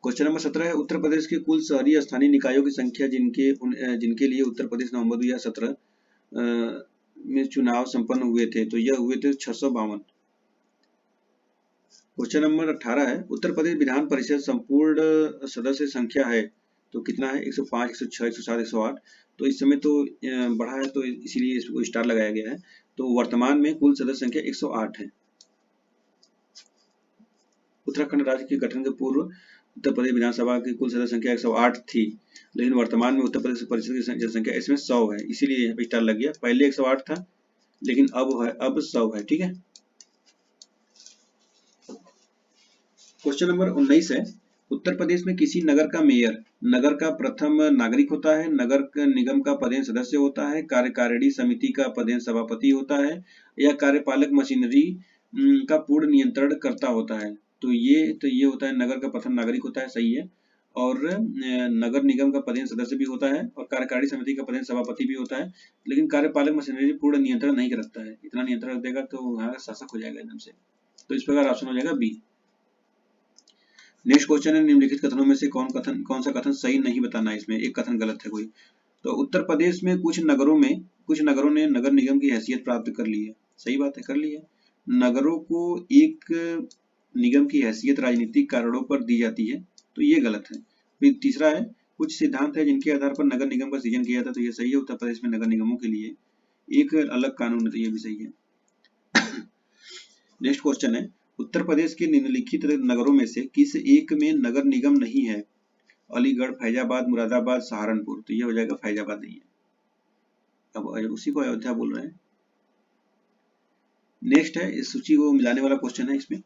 क्वेश्चन नंबर 17 है उत्तर प्रदेश के कुल शहरी स्थानीय निकायों की संख्या जिनके लिए उत्तर प्रदेश नवंबर 2017 में चुनाव संपन्न हुए थे, तो यह हुए थे 652। क्वेश्चन नंबर 18 है उत्तर प्रदेश विधान परिषद संपूर्ण सदस्य संख्या है, तो कितना है? 105, 106, 107, 108। तो इस समय तो बढ़ा है, तो इसीलिए इसको स्टार लगाया गया है। तो वर्तमान में कुल सदस्य संख्या 108 है। उत्तराखंड राज्य के गठन के पूर्व उत्तर प्रदेश विधानसभा की कुल सदस्य संख्या 108 थी, लेकिन वर्तमान में उत्तर प्रदेश परिषद की जनसंख्या इसमें 100 है, इसीलिए यहाँ पे स्टार लग गया। पहले 108 था, लेकिन अब 100 है। ठीक है। क्वेश्चन नंबर 19 है उत्तर प्रदेश में किसी नगर का मेयर नगर का प्रथम नागरिक होता है, नगर निगम का पदेन सदस्य होता है, कार्यकारिणी समिति का पदेन सभापति होता है, या कार्यपालक मशीनरी का पूर्ण नियंत्रण करता होता है। तो ये होता है नगर का प्रथम नागरिक होता है, सही है। और नगर निगम का पदेन सदस्य भी होता है और कार्यकारिणी समिति का पदेन सभापति भी होता है, लेकिन कार्यपालक मशीनरी पूर्ण नियंत्रण नहीं रखता है। इतना नियंत्रण रख देगा तो वहाँ शासक हो जाएगा एकदम से। तो इस प्रकार ऑप्शन हो जाएगा बी। नेक्स्ट क्वेश्चन है निम्नलिखित कथनों में से कौन सा कथन सही नहीं बताना है। इसमें एक कथन गलत है कोई। तो उत्तर प्रदेश में कुछ नगरों ने नगर निगम की हैसियत प्राप्त कर ली है, सही बात है, कर ली है। नगरों को एक निगम की हैसियत राजनीतिक कारणों पर दी जाती है, तो ये गलत है। फिर तीसरा है कुछ सिद्धांत है जिनके आधार पर नगर निगम का सृजन किया था, तो ये सही है। उत्तर प्रदेश में नगर निगमों के लिए एक अलग कानून है, तो ये भी सही है। नेक्स्ट क्वेश्चन है उत्तर प्रदेश के निम्नलिखित नगरों में से किस एक में नगर निगम नहीं है? अलीगढ़, फैजाबाद, मुरादाबाद, सहारनपुर। तो ये हो जाएगा फैजाबाद नहीं है। अब उसी को अयोध्या बोल रहे हैं। नेक्स्ट है इस सूची को मिलाने वाला क्वेश्चन है इसमें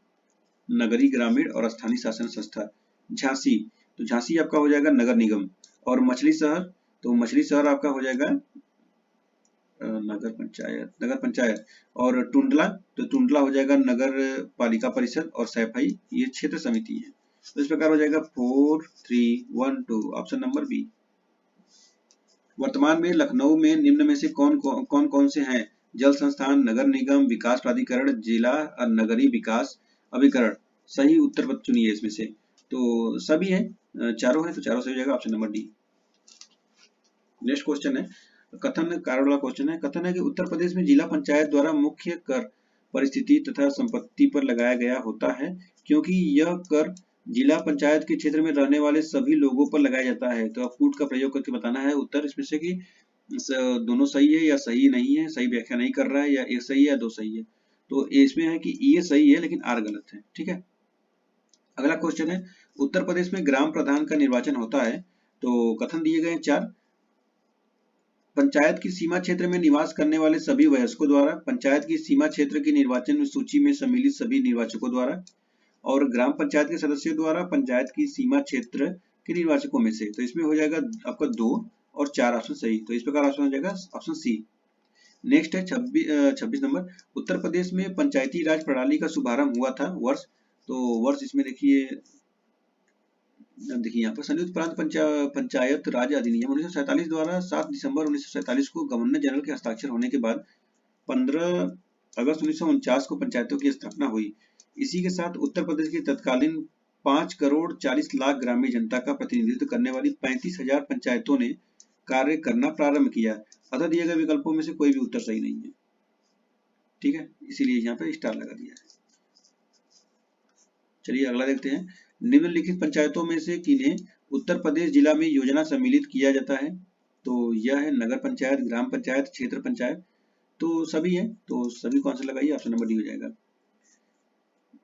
नगरीय, ग्रामीण और स्थानीय शासन संस्था। झांसी, तो झांसी आपका हो जाएगा नगर निगम। और मछली शहर, तो मछली शहर आपका हो जाएगा नगर पंचायत। और टुंडला, तो टुंडला हो जाएगा नगर पालिका परिषद। और सैफई ये क्षेत्र समिति है। तो इस प्रकार हो जाएगा 4, 3, 1, 2, ऑप्शन नंबर बी। वर्तमान में लखनऊ में निम्न में से कौन से हैं? जल संस्थान, नगर निगम, विकास प्राधिकरण, जिला और नगरीय विकास अभिकरण। सही उत्तर चुनिए इसमें से। तो सभी है, चारों है, तो चारों सही हो जाएगा, option number D. Next question है कथन कारण वाला क्वेश्चन है। कथन है कि उत्तर प्रदेश में जिला पंचायत द्वारा मुख्य कर परिस्थिति तथा संपत्ति पर लगाया गया होता है, क्योंकि यह कर जिला पंचायत के क्षेत्र में रहने वाले सभी लोगों पर लगाया जाता है। तो आप कूट का प्रयोग करके बताना है उत्तर इसमें से कि दोनों सही है या सही नहीं है, सही व्याख्या नहीं कर रहा है, या एक सही है या दो सही है। तो इसमें है कि ये सही है लेकिन आर गलत है। ठीक है। अगला क्वेश्चन है उत्तर प्रदेश में ग्राम प्रधान का निर्वाचन होता है। तो कथन दिए गए 4। पंचायत की सीमा क्षेत्र में निवास करने वाले सभी वयस्कों द्वारा, पंचायत की सीमा क्षेत्र की निर्वाचन सूची में सम्मिलित सभी निर्वाचकों द्वारा, और ग्राम पंचायत के सदस्यों द्वारा पंचायत की सीमा क्षेत्र के निर्वाचकों में से। तो इसमें हो जाएगा आपका 2 और 4 ऑप्शन सही। तो इस प्रकार ऑप्शन हो जाएगा ऑप्शन सी। नेक्स्ट है 26 नंबर उत्तर प्रदेश में पंचायती राज प्रणाली का शुभारंभ हुआ था वर्ष। तो वर्ष इसमें देखिए यहाँ पर संयुक्त प्रांत पंचायत राज अधिनियम 1947 द्वारा 7 दिसंबर 1947 को गवर्नर जनरल के हस्ताक्षर होने के बाद 15 अगस्त 1949 को पंचायतों की स्थापना हुई। इसी के साथ उत्तर प्रदेश की तत्कालीन 5 करोड़ 40 लाख ग्रामीण जनता का प्रतिनिधित्व करने वाली 35,000 पंचायतों ने कार्य करना प्रारंभ किया। अतः दिए गए विकल्पों में से कोई भी उत्तर सही नहीं है। ठीक है, इसीलिए यहाँ पे स्टार लगा दिया है। चलिए अगला देखते हैं निम्नलिखित पंचायतों में से किन्हें उत्तर प्रदेश जिला में योजना सम्मिलित किया जाता है। तो यह है नगर पंचायत, ग्राम पंचायत, क्षेत्र पंचायत। तो सभी है, तो सभी कौन सा लगाइए, ऑप्शन नंबर डी हो जाएगा।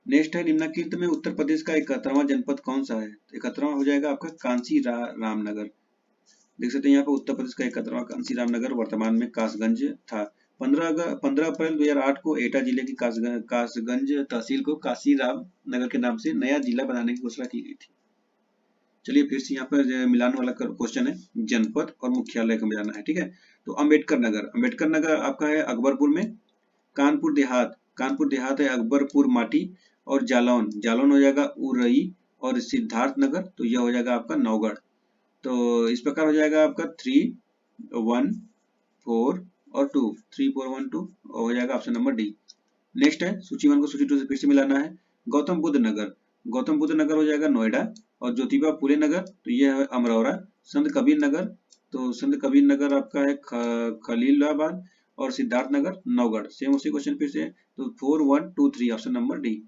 नेक्स्ट है निम्नलिखित में उत्तर प्रदेश का 71वां जनपद कौन सा है? 71वां हो जाएगा आपका कांसी रामनगर। देख सकते हैं यहाँ पर उत्तर प्रदेश का 71वां कांसीराम नगर वर्तमान में कासगंज था। 15 अप्रैल 2008 को एटा जिले की कासगंज तहसील को काशीराम नगर के नाम से नया जिला बनाने की घोषणा की गई थी। चलिए फिर से यहाँ पर मिलान वाला क्वेश्चन है, जनपद और मुख्यालय का मिलाना है, ठीक है। तो अम्बेडकर नगर आपका है अकबरपुर में। कानपुर देहात है अकबरपुर माटी। और जालौन जालौन हो जाएगा उरई। और सिद्धार्थ नगर तो यह हो जाएगा आपका नौगढ़। तो इस प्रकार हो जाएगा आपका 3, 1, 4 और 2, 3, 4, 1, 2 हो जाएगा ऑप्शन नंबर डी। नेक्स्ट है सूची 1 को सूची 2 से फिर से मिलाना है। गौतम बुद्ध नगर हो जाएगा नोएडा। और ज्योतिबा फुले नगर तो यह है अमरौरा। संत कबीर नगर तो संत कबीर नगर आपका है खलीलाबाद। और सिद्धार्थ नगर नौगढ़। सेम उसी क्वेश्चन फिर से, तो 4, 1, 2, 3 option number D.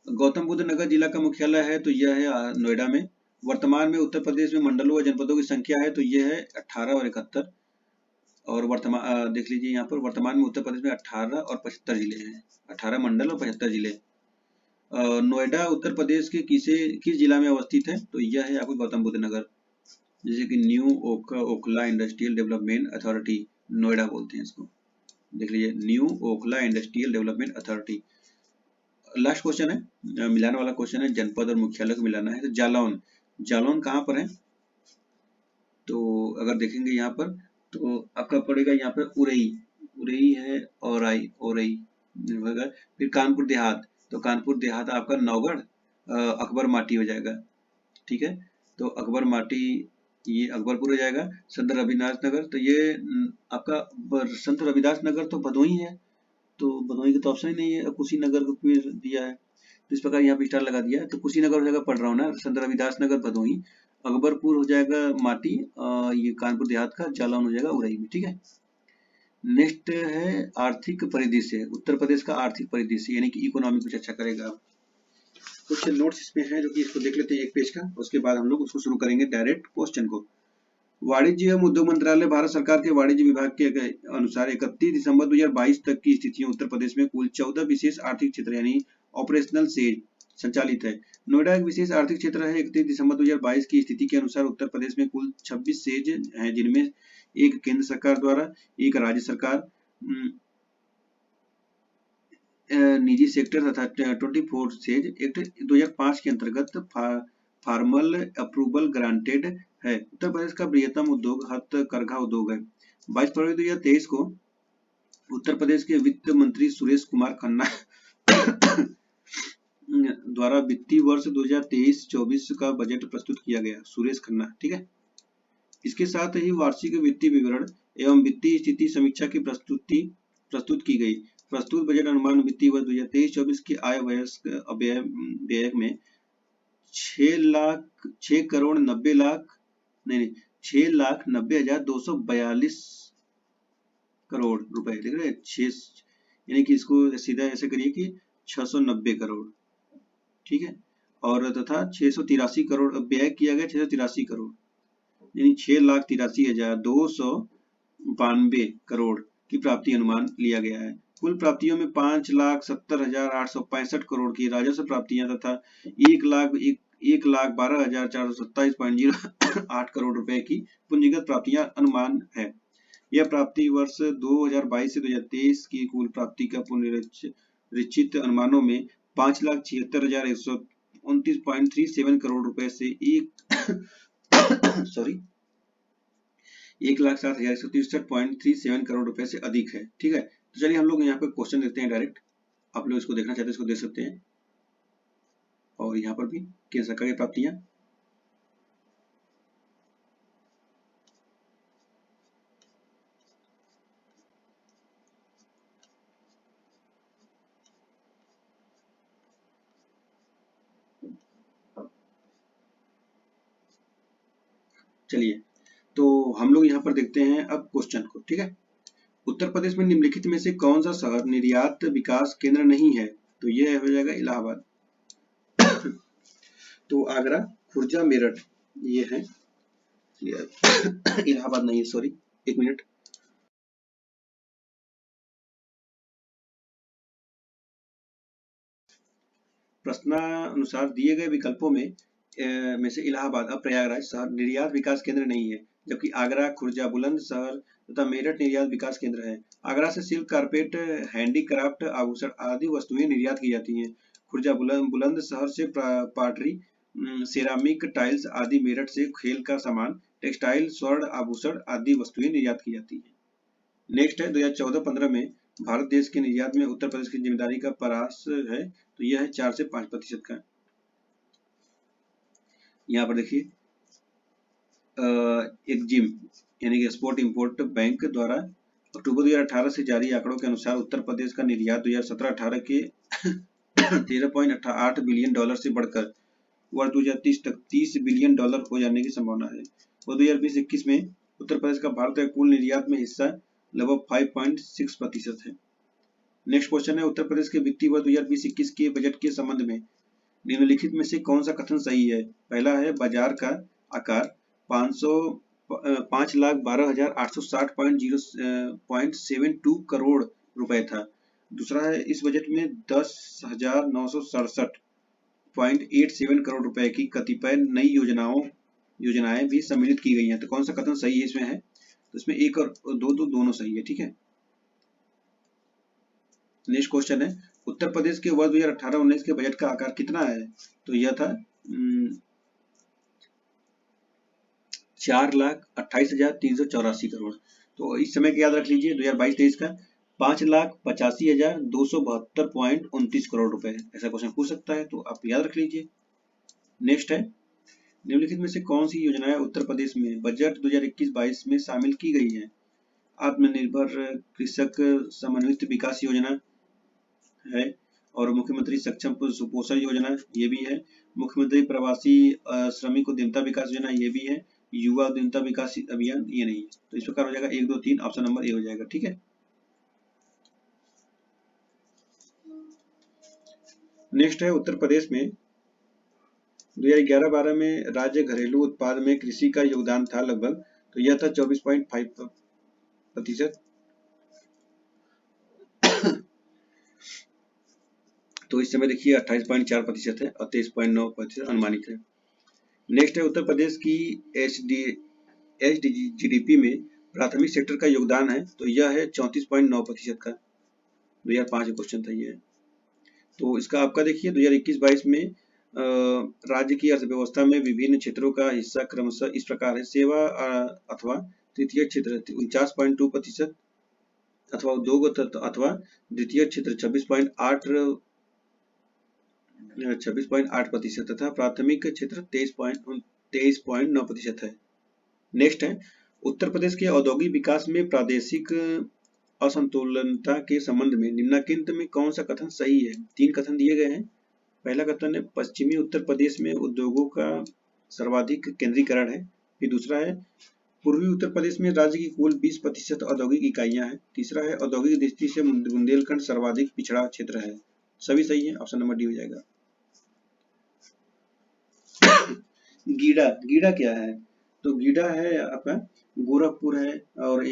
Gautam Buddh Nagar जिला का मुख्यालय है तो यह है नोएडा में। वर्तमान में उत्तर प्रदेश में मंडलों व जनपदों की संख्या है तो यह है 18 और 71। और वर्तमान देख लीजिए यहाँ पर वर्तमान में उत्तर प्रदेश में 18 और 75 जिले हैं। 18 मंडल और 75 जिले। नोएडा उत्तर प्रदेश के किस जिला में अवस्थित है तो यह है आपको गौतम बुद्ध नगर। जैसे कि new Okhla industrial development authority Noida बोलते हैं इसको। देख लीजिए new Okhla industrial development authority. Last question है मिलान वाला क्वेश्चन है, जनपद और मुख्यालय को मिलाना है। तो जालौन कहाँ पर है तो अगर देखेंगे यहाँ पर तो आपका पड़ेगा यहाँ पे उरई है। औरई फिर कानपुर देहात आपका नौगढ़ अकबर माटी हो जाएगा, ठीक है। तो अकबर माटी ये अकबरपुर हो जाएगा। संत रविदास नगर तो ये आपका संत रविदास नगर तो भदोही है। तो भदोही का तो ऑप्शन ही नहीं है, कुशीनगर को फिर दिया है तो इस प्रकार यहाँ पे स्टार लगा दिया है। तो कुशीनगर हो जाएगा, पढ़ रहा हूँ ना, संत रविदास नगर भदोही। अकबरपुर हो जाएगा माटी। ये कानपुर देहात का। जालौन हो जाएगा उरई में, ठीक है। नेक्स्ट है आर्थिक परिदृश्य, उत्तर प्रदेश का आर्थिक परिदृश्य यानी कि इकोनॉमी कुछ अच्छा करेगा। कुछ नोट्स इसमें हैं जो कि इसको देख लेते हैं एक पेज का, उसके बाद हम लोग उसको शुरू करेंगे डायरेक्ट क्वेश्चन को। वाणिज्य एवं उद्योग मंत्रालय भारत सरकार के वाणिज्य विभाग के अनुसार 31 दिसंबर 2022 तक की स्थितियों उत्तर प्रदेश में कुल 14 विशेष आर्थिक क्षेत्र यानी ऑपरेशनल सेज संचालित है। नोएडा एक विशेष आर्थिक क्षेत्र है। 31 दिसंबर 2022 की स्थिति के अनुसार उत्तर प्रदेश में कुल 26 सेज हैं, जिनमें एक केंद्र सरकार द्वारा, एक राज्य सरकार, निजी सेक्टर तथा 24 सेज एक्ट 2005 के अंतर्गत फार्मल अप्रूवल ग्रांटेड है। उत्तर प्रदेश का बृहत्तम उद्योग हथकरघा उद्योग है। 22 फरवरी 2023 को उत्तर प्रदेश के वित्त मंत्री सुरेश कुमार खन्ना द्वारा वित्तीय वर्ष 2023-24 का बजट प्रस्तुत किया गया। सुरेश खन्ना, ठीक है। इसके साथ ही वार्षिक वित्तीय विवरण एवं वित्तीय स्थिति समीक्षा की प्रस्तुत की गई। प्रस्तुत बजट अनुमान वित्तीय वर्ष 2023-24 के आय व्यय में 6,90,242 करोड़ रुपए, देख रहे हैं 6, यानी कि इसको सीधा ऐसे करिए कि 690 करोड़, ठीक है। और तथा 683 करोड़ व्यय किया गया, 683 करोड़ यानी 6,83,292 करोड़ की प्राप्ति अनुमान लिया गया है। कुल प्राप्तियों में 5,70,865 करोड़ की राजस्व प्राप्तियां तथा 1,12,427.08 करोड़ रुपए की पूंजीगत प्राप्तियां अनुमान है। यह प्राप्ति वर्ष 2022 से 2023 की कुल प्राप्ति का पुनरीक्षित अनुमानों में 5,76,129.37 करोड़ रुपए से 1,07,163.37 करोड़ रुपए से अधिक है, ठीक है। तो चलिए हम लोग यहाँ पे क्वेश्चन देखते हैं डायरेक्ट। आप लोग इसको देखना चाहते हैं इसको देख सकते हैं। और यहाँ पर भी केंद्र सरकार की प्राप्तियां। चलिए तो हम लोग यहाँ पर देखते हैं अब क्वेश्चन को, ठीक है। उत्तर प्रदेश में निम्नलिखित में से कौन सा शहर निर्यात विकास केंद्र नहीं है तो यह हो जाएगा इलाहाबाद। तो आगरा, खुर्जा, मेरठ ये है। इलाहाबाद नहीं है, सॉरी, एक मिनट। प्रश्नानुसार दिए गए विकल्पों में में से इलाहाबाद अब प्रयागराज शहर निर्यात विकास केंद्र नहीं है, जबकि आगरा, खुर्जा, बुलंदशहर तथा मेरठ निर्यात विकास केंद्र है। आगरा से सिल्क, कारपेट, हैंडीक्राफ्ट, आभूषण आदि वस्तुएं निर्यात की जाती हैं। खुर्जा, बुलंदशहर से पाटरी, सेरामिक, टाइल्स आदि। मेरठ से खेल का सामान, टेक्सटाइल, स्वर्ण आभूषण आदि वस्तुएं निर्यात की जाती हैं। नेक्स्ट है 2014-15 में भारत देश के निर्यात में उत्तर प्रदेश की जिम्मेदारी का परास है, तो यह है 4 से 5% का। यहाँ पर देखिए एक जिम यानी कि स्पोर्ट इंपोर्ट बैंक द्वारा अक्टूबर 2018 से जारी आंकड़ों के अनुसार उत्तर प्रदेश का निर्यात 2017-18 के 13.8 बिलियन डॉलर से बढ़कर वर्ष 2030 तक 30 बिलियन डॉलर हो जाने की संभावना है। और 2020-21 में उत्तर प्रदेश का भारत के कुल निर्यात में हिस्सा लगभग 5.6% है। नेक्स्ट क्वेश्चन है उत्तर प्रदेश के वित्तीय वर्ष 2020-21 के बजट के संबंध में निम्नलिखित में से कौन सा कथन सही है? पहला है बाजार का आकार 5,12,860.72 करोड़ रुपए था। दूसरा है इस बजट में 10,967.87 करोड़ रुपए की कतिपय नई योजनाएं भी सम्मिलित की गई हैं। तो कौन सा कथन सही है इसमें है? तो इसमें एक और दो दोनों सही है। ठीक है। नेक्स्ट क्वेश्चन है उत्तर प्रदेश के वर्ष 2018-19 के बजट का आकार कितना है? तो यह था 4,28,384 करोड़। तो इस समय का याद रख लीजिए 2022-23 का 5,85,272.29 करोड़ रुपए। ऐसा क्वेश्चन पूछ सकता है, तो आप याद रख लीजिए। नेक्स्ट है निम्नलिखित में से कौन सी योजनाएं उत्तर प्रदेश में बजट 2021-22 में शामिल की गई है? आत्मनिर्भर कृषक समन्वित विकास योजना है और मुख्यमंत्री सक्षम सुपोषण योजना ये भी है। मुख्यमंत्री प्रवासी श्रमिक उद्यमिता विकास योजना ये भी है। युवा उद्यमिता विकास अभियान ये नहीं है। तो इस प्रकार हो जाएगा 1, 2, 3 ऑप्शन नंबर ए हो जाएगा। ठीक है। नेक्स्ट है उत्तर प्रदेश में 2011-12 में राज्य घरेलू उत्पाद में कृषि का योगदान था लगभग, तो यह था 24.5%। तो इस समय देखिए 28.4% है और 23.9% अनुमानित है। नेक्स्ट है उत्तर प्रदेश की HDGDP में प्राथमिक सेक्टर का योगदान है, तो यह है 34.9% का। 2005 क्वेश्चन था ये। तो इसका आपका देखिए 2021-22 में राज्य की अर्थव्यवस्था में विभिन्न क्षेत्रों का हिस्सा क्रमशः इस प्रकार है। सेवा अथवा तृतीय क्षेत्र 49.2%, अथवा उद्योग अथवा द्वितीय क्षेत्र 26.8% तथा प्राथमिक क्षेत्र 23.9% है। नेक्स्ट है उत्तर प्रदेश के औद्योगिक विकास में प्रादेशिक असंतुलनता के संबंध में निम्नलिखित में कौन सा कथन सही है? 3 कथन दिए गए हैं। पहला कथन है पश्चिमी उत्तर प्रदेश में उद्योगों का सर्वाधिक केंद्रीकरण है। फिर दूसरा है पूर्वी उत्तर प्रदेश में राज्य की कुल 20% औद्योगिक इकाइयां हैं। तीसरा है औद्योगिक दृष्टि से बुंदेलखंड सर्वाधिक पिछड़ा क्षेत्र है। सभी सही है, ऑप्शन नंबर डी हो जाएगा। गीडा क्या है? तो गीडा है आपका गोरखपुर है, और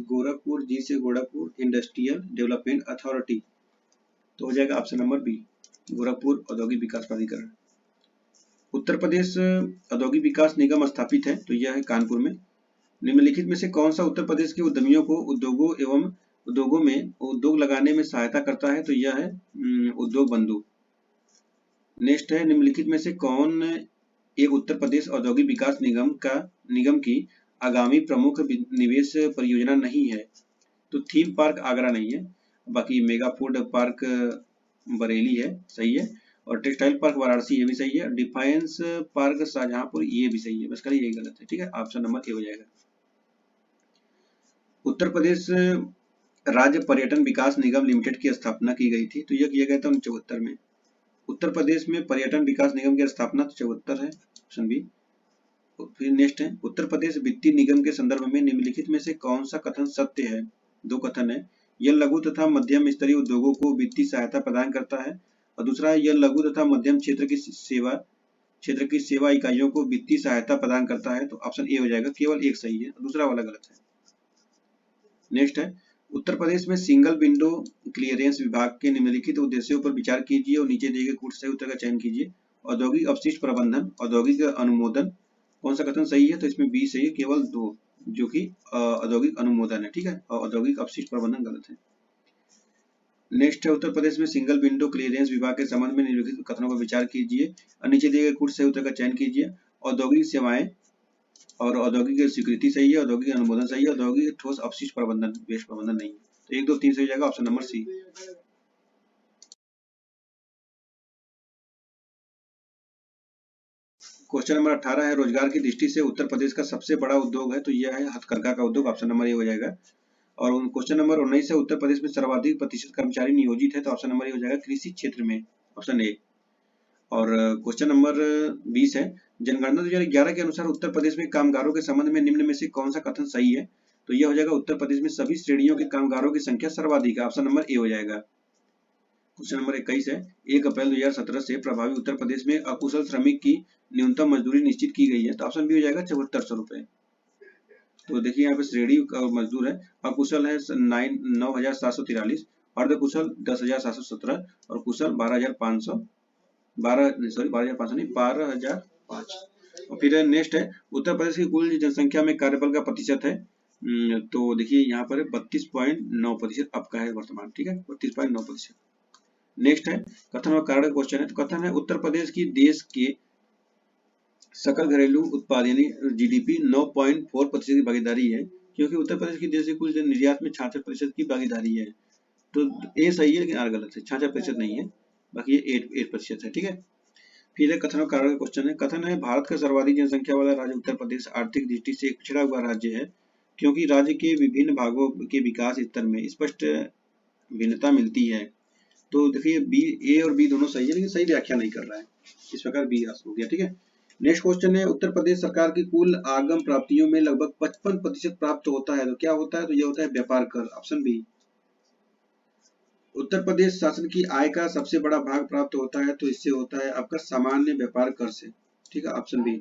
गोरखपुर जी से गोरखपुर इंडस्ट्रियल डेवलपमेंट अथॉरिटी, तो हो जाएगा ऑप्शन नंबर बी, गोरखपुर औद्योगिक विकास प्राधिकरण। उत्तर प्रदेश औद्योगिक विकास निगम स्थापित है, तो यह है कानपुर में। निम्नलिखित में से कौन सा उत्तर प्रदेश के उद्यमियों को उद्योगों में उद्योग लगाने में सहायता करता है? तो यह है उद्योग बंधु। नेक्स्ट है निम्नलिखित में से कौन एक उत्तर प्रदेश औद्योगिक विकास निगम की आगामी प्रमुख निवेश परियोजना नहीं है? तो थीम पार्क आगरा नहीं है, बाकी मेगा फूड पार्क बरेली है, सही है, और टेक्सटाइल पार्क वाराणसी ये भी सही है, डिफेंस पार्क शाहजहांपुर ये भी सही है, बस खाली यही गलत है। ठीक है, ऑप्शन नंबर ए हो जाएगा। उत्तर प्रदेश राज्य पर्यटन विकास निगम लिमिटेड की स्थापना की गई थी, तो यह किया गया था 1974 में। उत्तर प्रदेश में पर्यटन विकास निगम की स्थापना 74 है, ऑप्शन बी। फिर नेक्स्ट है उत्तर प्रदेश वित्तीय निगम के संदर्भ में निम्नलिखित में से कौन सा कथन सत्य है? 2 कथन है। यह लघु तथा मध्यम स्तरीय उद्योगों को वित्तीय सहायता प्रदान करता है, और दूसरा है यह लघु तथा मध्यम क्षेत्र की सेवा इकाइयों को वित्तीय सहायता प्रदान करता है, तो ऑप्शन ए हो जाएगा। केवल एक सही है, दूसरा वाला गलत है। नेक्स्ट है उत्तर प्रदेश में सिंगल विंडो क्लियरेंस विभाग के निम्नलिखित उद्देश्यों पर विचार कीजिए और नीचे दिए गए कूट सही उत्तर का चयन कीजिए। औद्योगिक अपशिष्ट प्रबंधन, औद्योगिक अनुमोदन। कौन सा कथन सही है? तो इसमें बी सही है, केवल 2 जो कि औद्योगिक अनुमोदन है, ठीक है, और औद्योगिक अपशिष्ट प्रबंधन गलत है। नेक्स्ट है, उत्तर प्रदेश में सिंगल विंडो क्लियरेंस विभाग के संबंध में निम्नलिखित कथनों पर विचार कीजिए और नीचे दिए गए कुछ सही उत्तर का चयन कीजिए। औद्योगिक सेवाएं और औद्योगिक स्वीकृति सही है, औद्योगिक अनुमोदन सही है, औद्योगिक ठोस अपशिष्ट प्रबंधन वेस्ट प्रबंधन नहीं है। तो 1 2 3 सही हो जाएगा, option number C. Question number 18 है, रोजगार की दृष्टि से उत्तर प्रदेश का सबसे बड़ा उद्योग है, तो यह है हथकरघा का उद्योग, ऑप्शन नंबर ए हो जाएगा। और क्वेश्चन नंबर 19 है, उत्तर प्रदेश में सर्वाधिक प्रतिशत कर्मचारी नियोजित है, तो ऑप्शन नंबर ए हो जाएगा, कृषि क्षेत्र में, ऑप्शन ए। और क्वेश्चन नंबर 20 है, जनगणना 2011 के अनुसार उत्तर प्रदेश में कामगारों के संबंध में निम्न में से कौन सा कथन सही है? तो यह हो जाएगा, उत्तर प्रदेश में सभी श्रेणियों के कामगारों की संख्या सर्वाधिक है, ऑप्शन नंबर ए हो जाएगा। क्वेश्चन नंबर 21 है, 1 अप्रैल 2017 से प्रभावी उत्तर प्रदेश में अकुशल श्रमिक की न्यूनतम मजदूरी निश्चित की गई है, तो ऑप्शन बी हो जाएगा 7400 रुपए। तो देखिए यहाँ पे श्रेणी मजदूर है, अकुशल है 9743, अर्धकुशल 10717 और कुशल 12500, 12,500 नहीं, 12005। और फिर नेक्स्ट है, उत्तर प्रदेश की कुल जनसंख्या में कार्यबल का प्रतिशत है, तो देखिए यहाँ पर 32.9% अब का है वर्तमान, ठीक है, 32.9%। नेक्स्ट है, कथन और कारण क्वेश्चन है, तो कथन है, उत्तर प्रदेश की देश के सकल घरेलू उत्पाद यानी जीडीपी 9.4% की भागीदारी है, क्योंकि उत्तर प्रदेश की देश के कुल निर्यात में 66% की भागीदारी है। तो ए सही है लेकिन आर गलत है, 66% नहीं है, बाकी ये 8% है, ठीक है। फिर कथन और कारण का क्वेश्चन है, कथन है, भारत का सर्वाधिक जनसंख्या वाला राज्य उत्तर प्रदेश आर्थिक दृष्टि से एक पिछड़ा हुआ राज्य है, क्योंकि राज्य के विभिन्न भागों के विकास स्तर में स्पष्ट भिन्नता मिलती है। तो देखिए बी, ए और बी दोनों सही है, लेकिन सही व्याख्या नहीं कर रहा है, इस प्रकार बी हो गया, ठीक है। नेक्स्ट क्वेश्चन है, उत्तर प्रदेश सरकार की कुल आगम प्राप्तियों में लगभग 55% प्राप्त होता है, तो क्या होता है? तो यह होता है व्यापार कर, ऑप्शन बी। उत्तर प्रदेश शासन की आय का सबसे बड़ा भाग प्राप्त होता है, तो इससे होता है आपका सामान्य व्यापार कर से, ठीक है, ऑप्शन बी।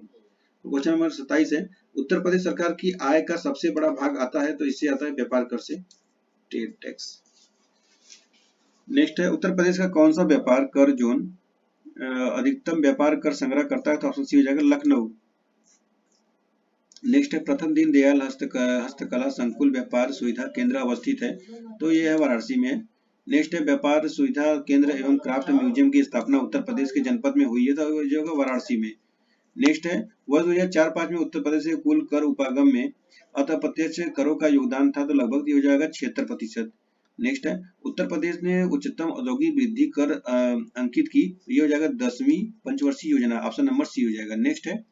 क्वेश्चन नंबर 27 है, उत्तर प्रदेश सरकार की आय का सबसे बड़ा भाग आता है, तो इससे आता है व्यापार कर से, ट्रेड टैक्स। नेक्स्ट है, उत्तर प्रदेश का कौन सा व्यापार कर जोन अधिकतम व्यापार कर संग्रह करता है, तो ऑप्शन सी हो जाएगा, लखनऊ। नेक्स्ट है, प्रथम दीन दयाल हस्तकला संकुल व्यापार सुविधा केंद्र अवस्थित है, तो ये है वाराणसी में। नेक्स्ट है, व्यापार सुविधा केंद्र एवं क्राफ्ट म्यूजियम की स्थापना उत्तर प्रदेश के जनपद में हुई है, तो ये होगा वाराणसी में। नेक्स्ट है, वर्ष 2004-5 में उत्तर प्रदेश के कुल कर उपागम में अप्रत्यक्ष करों का योगदान था, तो लगभग हो जाएगा 76%। नेक्स्ट है, उत्तर प्रदेश ने उच्चतम औद्योगिक वृद्धि कर अंकित की, ये हो जाएगा 10वीं पंचवर्षीय योजना, ऑप्शन नंबर सी हो जाएगा। नेक्स्ट है,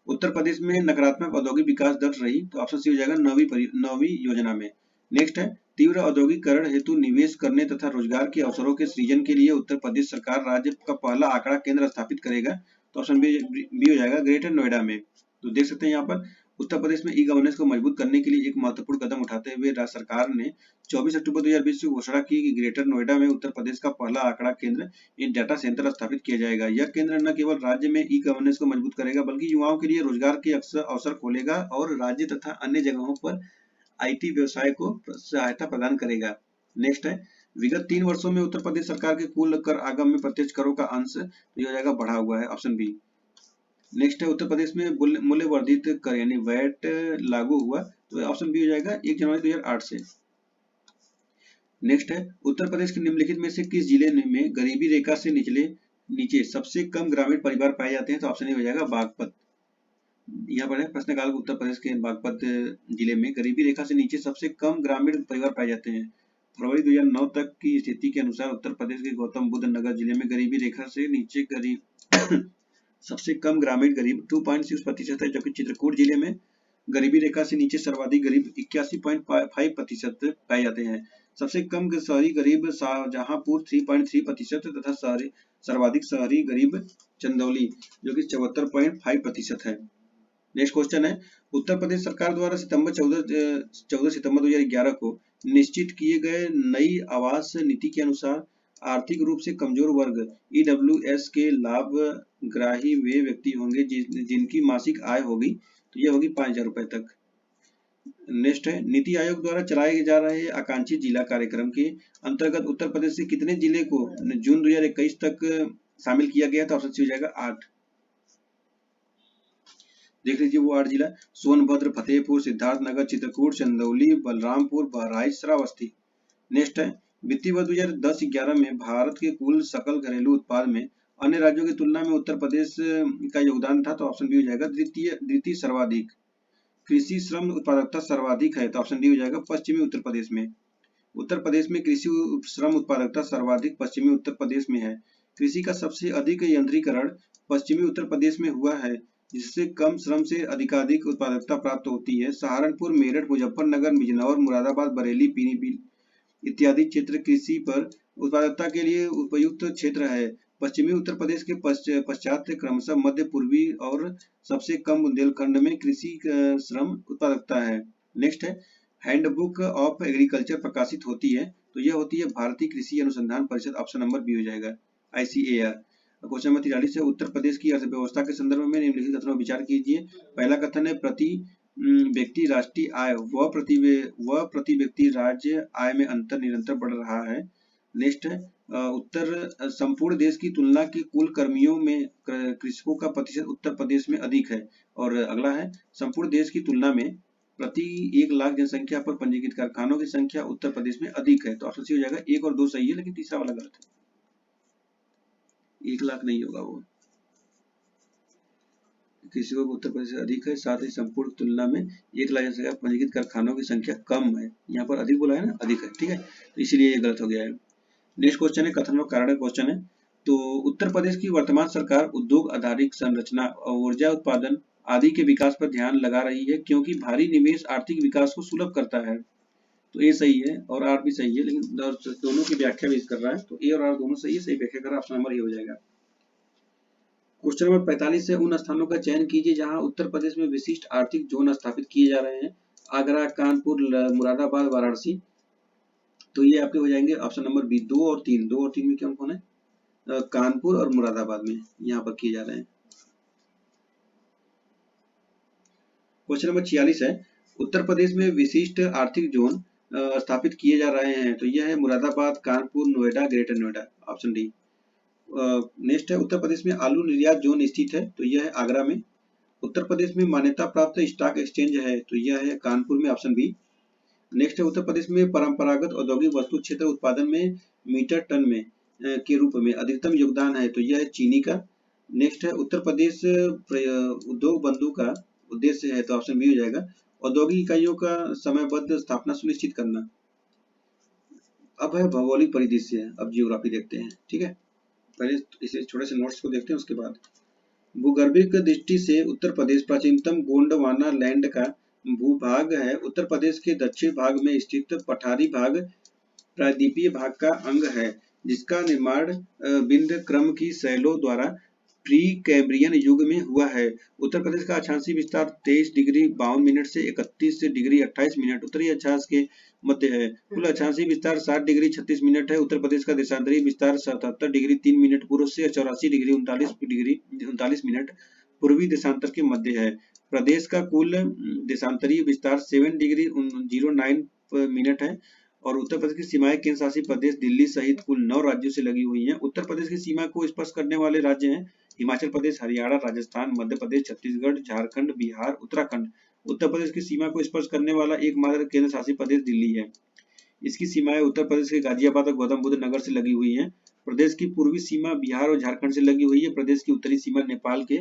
उत्तर प्रदेश में नकारात्मक औद्योगिक विकास दर रही, तो ऑप्शन सी हो जाएगा 9वीं योजना में। नेक्स्ट है, तीव्र औद्योगिकरण हेतु निवेश करने तथा रोजगार के अवसरों के सृजन के लिए उत्तर प्रदेश सरकार राज्य का पहला आंकड़ा केंद्र स्थापित करेगा, तो ऑप्शन बी हो जाएगा, ग्रेटर नोएडा में। तो देख सकते हैं यहाँ पर उत्तर प्रदेश में ई गवर्नेंस को मजबूत करने के लिए एक महत्वपूर्ण कदम उठाते हुए राज्य सरकार ने 24 अक्टूबर 2020 को घोषणा की कि ग्रेटर नोएडा में उत्तर प्रदेश का पहला आंकड़ा केंद्र इन डाटा सेंटर स्थापित किया जाएगा। यह केंद्र न केवल राज्य में ई गवर्नेंस को मजबूत करेगा, बल्कि युवाओं के लिए रोजगार के अवसर खोलेगा और राज्य तथा अन्य जगहों पर आईटी व्यवसाय को सहायता प्रदान करेगा। नेक्स्ट है, विगत 3 वर्षों में उत्तर प्रदेश सरकार के कुल कर आगम में प्रत्यक्ष करों का अंश तो हो जाएगा बढ़ा हुआ है, ऑप्शन बी। नेक्स्ट है, उत्तर प्रदेश में मूल्य वर्धित कर यानी वैट लागू हुआ, तो ऑप्शन बी हो जाएगा 1 जनवरी 2008 से। नेक्स्ट है, उत्तर प्रदेश के निम्नलिखित में से किस जिले में गरीबी रेखा से नीचे सबसे कम ग्रामीण परिवार पाए जाते हैं, तो ऑप्शन ए हो जाएगा बागपत। यहाँ पर है प्रश्नकाल, उत्तर प्रदेश के बागपत जिले में गरीबी रेखा से नीचे सबसे कम ग्रामीण परिवार पाए जाते हैं। फरवरी 2009 तक की स्थिति के अनुसार उत्तर प्रदेश के गौतम बुद्ध नगर जिले में गरीबी रेखा से नीचे गरीब सबसे कम ग्रामीण गरीब 2.6% है, जबकि चित्रकूट जिले में गरीबी रेखा से नीचे सर्वाधिक गरीब 81.5% पाए जाते हैं। सबसे कम शहरी गरीब शाहजहांपुर 3.3% तथा सर्वाधिक शहरी गरीब चंदौली जो कि 74.5% है। नेक्स्ट क्वेश्चन है, उत्तर प्रदेश सरकार द्वारा 14 सितंबर 2011 को निश्चित किए गए नई आवास नीति के अनुसार आर्थिक रूप से कमजोर वर्ग ईडब्ल्यूएस के लाभग्राही वे व्यक्ति होंगे जिनकी मासिक आय होगी, तो यह होगी 5,000 रुपए तक। नेक्स्ट है, नीति आयोग द्वारा चलाए जा रहे आकांक्षी जिला कार्यक्रम के अंतर्गत उत्तर प्रदेश से कितने जिले को जून 2021 तक शामिल किया गया, तो ऑप्शन सी हो जाएगा 8। देख लीजिए वो 8 जिला: सोनभद्र, फतेहपुर, सिद्धार्थनगर, चित्रकूट, चंदौली, बलरामपुर, बहराइच, श्रावस्ती। नेक्स्ट है, वित्तीय वर्ष 2010-11 में भारत के कुल सकल घरेलू उत्पाद में अन्य राज्यों की तुलना में उत्तर प्रदेश का योगदान था, तो ऑप्शन बी हो जाएगा द्वितीय सर्वाधिक। कृषि श्रम उत्पादकता सर्वाधिक है, तो ऑप्शन डी हो जाएगा पश्चिमी उत्तर प्रदेश में। उत्तर प्रदेश में कृषि श्रम उत्पादकता सर्वाधिक पश्चिमी उत्तर प्रदेश में है। कृषि का सबसे अधिक यंत्रीकरण पश्चिमी उत्तर प्रदेश में हुआ है, जिससे कम श्रम से अधिकाधिक उत्पादकता प्राप्त होती है। सहारनपुर, मेरठ, मुजफ्फरनगर, बिजनौर, मुरादाबाद, बरेली, पीलीभीत इत्यादि क्षेत्र कृषि पर उत्पादकता के लिए उपयुक्त क्षेत्र है। पश्चिमी उत्तर प्रदेश के पश्चात क्रमशः मध्य पूर्वी और सबसे कम बुंदेलखंड में कृषि श्रम उत्पादकता है। नेक्स्ट है, हैंडबुक ऑफ एग्रीकल्चर प्रकाशित होती है, तो यह होती है भारतीय कृषि अनुसंधान परिषद, ऑप्शन नंबर बी हो जाएगा, ICAR। क्वेश्चन नंबर 43 है, उत्तर प्रदेश की अर्थव्यवस्था के संदर्भ में निम्नलिखित कथनों पर विचार कीजिए। पहला कथन है, प्रति व्यक्ति राष्ट्रीय आय व प्रति व्यक्ति राज्य आय में अंतर निरंतर बढ़ रहा है। नेक्स्ट है, उत्तर संपूर्ण देश की तुलना की कुल कर्मियों में कृषकों का प्रतिशत उत्तर प्रदेश में अधिक है। और अगला है, संपूर्ण देश की तुलना में प्रति 1 लाख जनसंख्या पर पंजीकृत कारखानों की संख्या उत्तर प्रदेश में अधिक है, तो ऑप्शन सी हो जाएगा। 1 और 2 सही है, लेकिन तीसरा वाला गलत है, 1 लाख नहीं होगा वो। कृषकों को उत्तर प्रदेश से अधिक है, साथ ही संपूर्ण तुलना में 1 लाख जनसंख्या पंजीकृत कारखानों की संख्या कम है। यहाँ पर अधिक बोला है ना, अधिक है, ठीक है, तो इसीलिए ये गलत हो गया है। नेक्स्ट क्वेश्चन है, कथन व कारण क्वेश्चन है। तो उत्तर प्रदेश की वर्तमान सरकार उद्योग आधारित संरचना और ऊर्जा उत्पादन आदि के विकास पर ध्यान लगा रही है, क्योंकि भारी निवेश आर्थिक विकास को सुलभ करता है। तो ए सही है और आर भी सही है, लेकिन दोनों की व्याख्या भी कर रहा है, तो ए और आर दोनों सही है, सही व्याख्या कर रहा है, ऑप्शन नंबर ए हो जाएगा। क्वेश्चन नंबर 45 से उन स्थानों का चयन कीजिए जहां उत्तर प्रदेश में विशिष्ट आर्थिक जोन स्थापित किए जा रहे हैं। आगरा, कानपुर, मुरादाबाद, वाराणसी। तो ये आपके हो जाएंगे ऑप्शन नंबर बी, 2 और 3। 2 और 3 में कौन कौन है? कानपुर और मुरादाबाद में यहाँ पर किए जा रहे हैं। क्वेश्चन नंबर 46 है, उत्तर प्रदेश में विशिष्ट आर्थिक जोन स्थापित किए जा रहे हैं, तो यह है Moradabad, Kanpur, Noida, greater Noida, option D. Next है, उत्तर प्रदेश में आलू निर्यात जोन स्थित है, तो यह है आगरा में। उत्तर प्रदेश में मान्यता प्राप्त स्टॉक एक्सचेंज है, तो यह है कानपुर में, ऑप्शन बी। नेक्स्ट है, उत्तर प्रदेश में परंपरागत औद्योगिक वस्तु क्षेत्र उत्पादन में मीटर टन में के रूप में अधिकतम योगदान है, तो यह है चीनी का। नेक्स्ट है, उत्तर प्रदेश उद्योग बंधु का उद्देश्य है, तो ऑप्शन बी हो जाएगा, औद्योगिक इकाइयों का समयबद्ध स्थापना सुनिश्चित करना। अब है भौगोलिक परिदृश्य, अब जियोग्राफी देखते हैं, ठीक है। पहले इसे छोटे से नोट्स को देखते हैं, उसके बाद भूगर्भिक दृष्टि से उत्तर प्रदेश प्राचीनतम गोंडवाना लैंड का भूभाग है। उत्तर प्रदेश के दक्षिण भाग में स्थित पठारी भाग प्रायद्वीपीय भाग का अंग है, जिसका निर्माण विंध्य क्रम की शैलों द्वारा प्री कैम्ब्रियन युग में हुआ है। उत्तर प्रदेश का अक्षांशीय विस्तार 23 डिग्री 52 मिनट से 31 डिग्री 28 मिनट उत्तरी अक्षांश के मध्य है। कुल अक्षांशीय विस्तार 60 डिग्री 36 मिनट है। उत्तर प्रदेश का देशांतरी विस्तार 77 डिग्री 3 मिनट पूर्व से 84 डिग्री 39 मिनट पूर्वी देशांतर के मध्य है। प्रदेश का कुल देशांतरीय विस्तार 7 डिग्री 09 मिनट है और उत्तर प्रदेश की सीमाएं केंद्र शासित प्रदेश दिल्ली सहित कुल 9 राज्यों से लगी हुई हैं। उत्तर प्रदेश की सीमा को स्पर्श करने वाले राज्य हैं हिमाचल प्रदेश, हरियाणा, राजस्थान, मध्य प्रदेश, छत्तीसगढ़, झारखंड, बिहार, उत्तराखंड। उत्तर प्रदेश की सीमा को स्पर्श करने वाला एकमात्र केंद्र शासित प्रदेश दिल्ली है। इसकी सीमाएं उत्तर प्रदेश के गाजियाबाद और गौतम बुद्ध नगर से लगी हुई हैं। प्रदेश की पूर्वी सीमा बिहार और झारखंड से लगी हुई है। प्रदेश की उत्तरी सीमा नेपाल के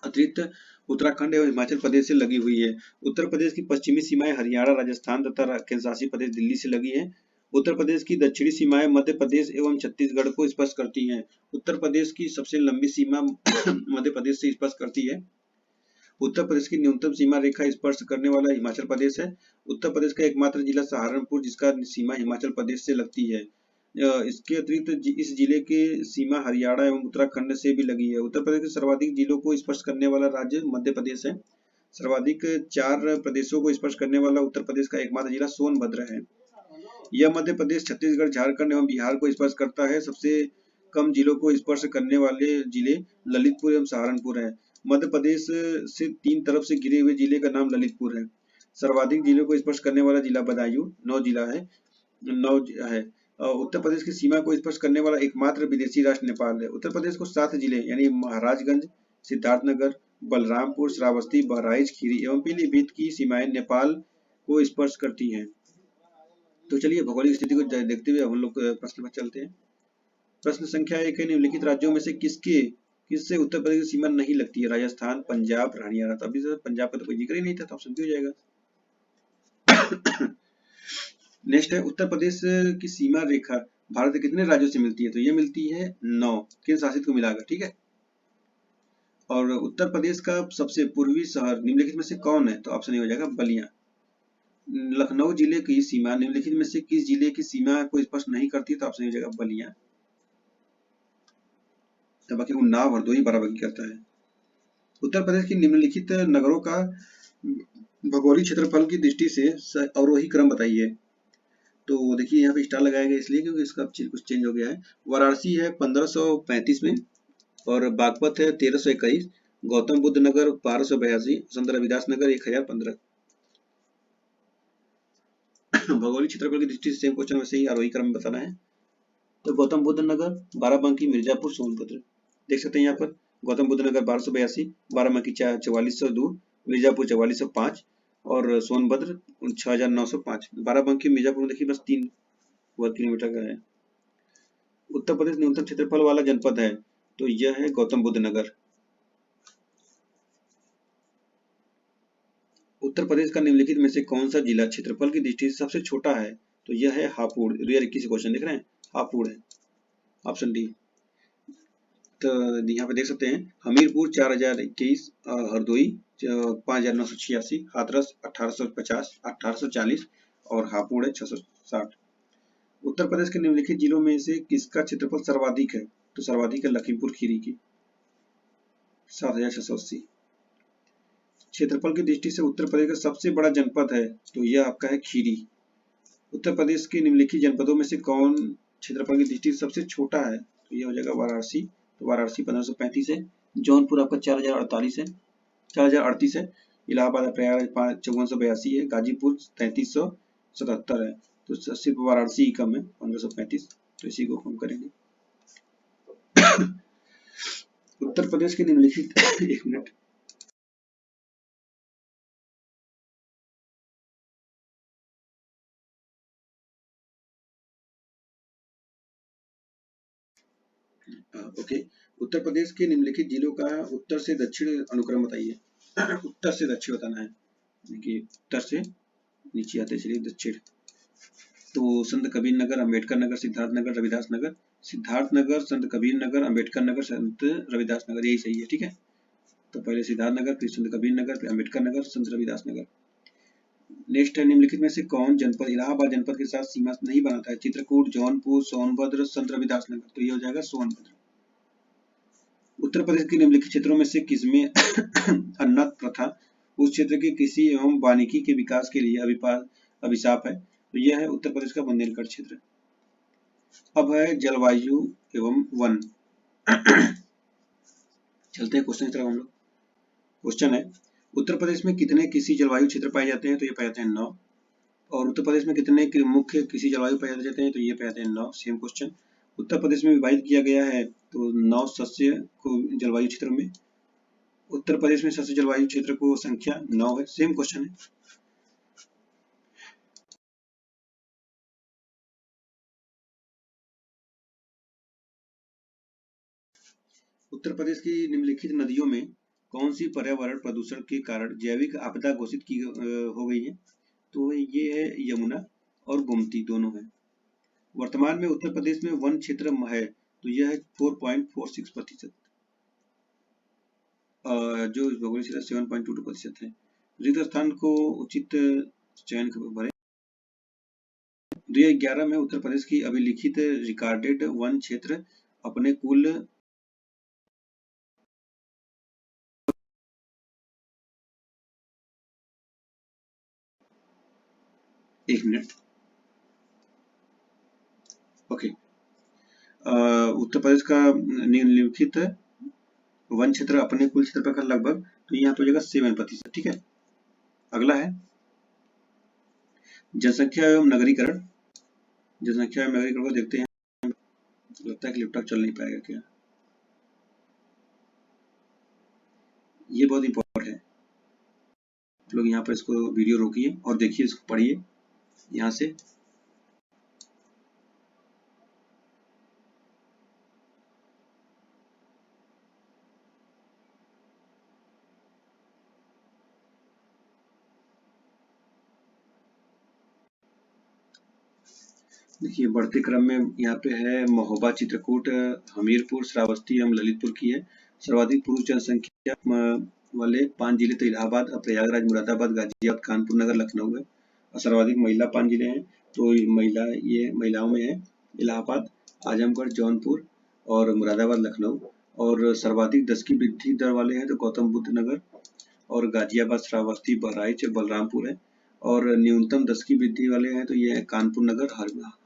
अतिरिक्त उत्तराखंड एवं हिमाचल प्रदेश से लगी हुई है। उत्तर प्रदेश की पश्चिमी सीमाएं हरियाणा, राजस्थान तथा केंद्र शासित प्रदेश दिल्ली से लगी है। उत्तर प्रदेश की दक्षिणी सीमाएं मध्य प्रदेश एवं छत्तीसगढ़ को स्पर्श करती हैं। उत्तर प्रदेश की सबसे लंबी सीमा मध्य प्रदेश से स्पर्श करती है। उत्तर प्रदेश की न्यूनतम सीमा रेखा स्पर्श करने वाला हिमाचल प्रदेश है। उत्तर प्रदेश का एकमात्र जिला सहारनपुर, जिसका सीमा हिमाचल प्रदेश से लगती है। इसके अतिरिक्त इस जिले के सीमा हरियाणा एवं उत्तराखंड से भी लगी है। उत्तर प्रदेश के सर्वाधिक जिलों को स्पर्श करने वाला राज्य मध्य प्रदेश है। सर्वाधिक 4 प्रदेशों को स्पर्श करने वाला उत्तर प्रदेश का एकमात्र जिला सोनभद्र है। यह मध्य प्रदेश, छत्तीसगढ़, झारखंड एवं बिहार को स्पर्श करता है। सबसे कम जिलों को स्पर्श करने वाले जिले ललितपुर एवं सहारनपुर है। मध्य प्रदेश से 3 तरफ से घिरे हुए जिले का नाम ललितपुर है। सर्वाधिक जिलों को स्पर्श करने वाला जिला बदायूं 9 जिला है 9 है। उत्तर प्रदेश की सीमा को स्पर्श करने वाला एकमात्र विदेशी राष्ट्र नेपाल है। उत्तर प्रदेश को 7 जिले यानी महाराजगंज, सिद्धार्थनगर, बलरामपुर, श्रावस्ती, बहराइच, खीरी एवं पीलीभीत की सीमाएं नेपाल को स्पर्श करती हैं। तो चलिए भौगोलिक स्थिति को देखते हुए हम लोग प्रश्न पर चलते हैं। प्रश्न संख्या 1 है, निम्नलिखित राज्यों में से किससे उत्तर प्रदेश की सीमा नहीं लगती है? राजस्थान, पंजाब, हरियाणा। तो अभी पंजाब का तो कोई जिक्र ही नहीं था, तो ऑप्शन भी हो जाएगा। नेक्स्ट है, उत्तर प्रदेश की सीमा रेखा भारत के कितने राज्यों से मिलती है? तो ये मिलती है 9 केंद्र शासित को मिलाकर, ठीक है। और उत्तर प्रदेश का सबसे पूर्वी शहर निम्नलिखित में से कौन है? तो ऑप्शन ए हो जाएगा बलिया। लखनऊ जिले की सीमा निम्नलिखित में से किस जिले की सीमा को स्पर्श नहीं करती? तो ऑप्शन ए हो जाएगा बलिया। तो बाकी उन्नाव, हरदोई, बाराबंकी करता है। उत्तर प्रदेश की निम्नलिखित नगरों का भौगोलिक क्षेत्रफल की दृष्टि से अवरोही क्रम बताइए। तो देखिए यहाँ पे स्टार लगाया गया इसलिए क्योंकि इसका कुछ चेंज हो गया है। वाराणसी है 1535 में, और बागपत है 1321, गौतम बुद्ध नगर 1282, संत रविदास नगर 1015। भौगोलिक क्षेत्रफल की दृष्टि से सेम क्वेश्चन वैसे ही आरोही क्रम में बताना है। तो गौतम बुद्ध नगर, बाराबंकी, मिर्जापुर, सोनभद्र। देख सकते हैं यहाँ पर गौतम बुद्ध नगर 1282, बाराबंकी 4402, मिर्जापुर 4405 और सोनभद्र 6905। बाराबंकी मिर्जापुर में देखिए बस 3 वर्ग किलोमीटर का है। उत्तर प्रदेश न्यूनतम क्षेत्रफल वाला जनपद है, तो यह है गौतम बुद्ध नगर। उत्तर प्रदेश का निम्नलिखित में से कौन सा जिला क्षेत्रफल की दृष्टि से सबसे छोटा है? तो यह है हापुड़। 2021 क्वेश्चन देख रहे हैं, हापुड़ है, ऑप्शन डी। तो यहाँ पे देख सकते हैं हमीरपुर 4021, हरदोई 5986, हाथरस 1850, 1840 और हापुड़ है 660। उत्तर प्रदेश के निम्नलिखित जिलों में से किसका क्षेत्रफल सर्वाधिक है? तो सर्वाधिक है लखीमपुर खीरी की 7680। क्षेत्रफल की दृष्टि से उत्तर प्रदेश का सबसे बड़ा जनपद है, तो यह आपका है खीरी। उत्तर प्रदेश के निम्नलिखित जनपदों में से कौन क्षेत्रफल की दृष्टि से सबसे छोटा है? तो यह हो जाएगा वाराणसी। तो वाराणसी 1535 है, जौनपुर आपका 4038 है, 4038 है, इलाहाबाद प्रयागराज 5482 है, गाजीपुर 3377 है। तो सिर्फ वाराणसी ही कम है 1535, तो इसी को कम करेंगे। उत्तर प्रदेश के निम्नलिखित एक मिनट, ओके। उत्तर प्रदेश के निम्नलिखित जिलों का उत्तर से दक्षिण अनुक्रम बताइए। उत्तर से दक्षिण बताना है, देखिए उत्तर से नीचे आते चलिए दक्षिण। तो संत कबीर नगर, अम्बेडकर नगर, सिद्धार्थ नगर, रविदास नगर। सिद्धार्थ नगर, संत कबीर नगर, अम्बेडकर नगर, संत रविदास नगर, यही सही है, ठीक है। तो पहले सिद्धार्थ नगर, फिर संत कबीर नगर, फिर अम्बेडकर नगर, संत रविदास नगर। नेक्स्ट है, निम्नलिखित में से कौन जनपद इलाहाबाद जनपद के साथ सीमा नहीं बनाता है? चित्रकूट, जौनपुर, सोनभद्र, संत रविदास नगर। तो ये हो जाएगा सोनभद्र। उत्तर प्रदेश के निम्नलिखित क्षेत्रों में से किसमें अन्नत प्रथा उस क्षेत्र के कृषि एवं वानिकी के विकास के लिए अभिशाप है? तो यह है उत्तर प्रदेश का बुंदेलखंड क्षेत्र। अब है जलवायु एवं वन। चलते हैं क्वेश्चन की तरफ हम लोग। क्वेश्चन है, उत्तर प्रदेश में कितने कृषि जलवायु क्षेत्र पाए जाते हैं? तो ये पाए जाते हैं 9। और उत्तर प्रदेश में कितने मुख्य कृषि जलवायु पाए जाते हैं? तो ये पाए जाते हैं 9। Same question. उत्तर प्रदेश में विभाजित किया गया है तो 9 सस्य को जलवायु क्षेत्रों में। उत्तर प्रदेश में सस्य जलवायु क्षेत्र को संख्या 9 है। सेम क्वेश्चन है। उत्तर प्रदेश की निम्नलिखित नदियों में कौन सी पर्यावरण प्रदूषण के कारण जैविक आपदा घोषित की हो गई है? तो ये है यमुना और गोमती, दोनों है। वर्तमान में उत्तर प्रदेश में वन क्षेत्र है, तो यह है 4.46%, जो भौगोलिक क्षेत्र 7.22% है। रिक्त स्थान को उचित चयन भरे। 2011 में उत्तर प्रदेश की अभिलिखित रिकॉर्डेड वन क्षेत्र अपने कुल 1 मिनट, ओके। उत्तर प्रदेश का निम्नलिखित वन क्षेत्र अपने कुल क्षेत्रफल का लगभग, तो यहाँ तो हो जाएगा 7%, ठीक है। अगला है जनसंख्या एवं नगरीकरण। जनसंख्या में नागरिक को देखते हैं, लगता है कि लैपटॉप चल नहीं पाएगा क्या। ये बहुत इंपॉर्टेंट है, आप लोग यहाँ पर इसको वीडियो रोकिए और देखिए, इसको पढ़िए यहाँ से। देखिए बढ़ते क्रम में यहाँ पे है महोबा, चित्रकूट, हमीरपुर, श्रावस्ती एवं ललितपुर की है। सर्वाधिक पुरुष जनसंख्या वाले 5 जिले तो इलाहाबाद, प्रयागराज, मुरादाबाद, गाजियाबाद, कानपुर नगर, लखनऊ है। और सर्वाधिक महिला 5 जिले हैं, तो ये महिलाओं में है इलाहाबाद, आजमगढ़, जौनपुर और मुरादाबाद, लखनऊ। और सर्वाधिक 10 की वृद्धि दर वाले हैं तो गौतम बुद्ध नगर और गाजियाबाद, श्रावस्ती, बहराइच, बलरामपुर है। और न्यूनतम 10 की वृद्धि वाले हैं तो ये है कानपुर नगर,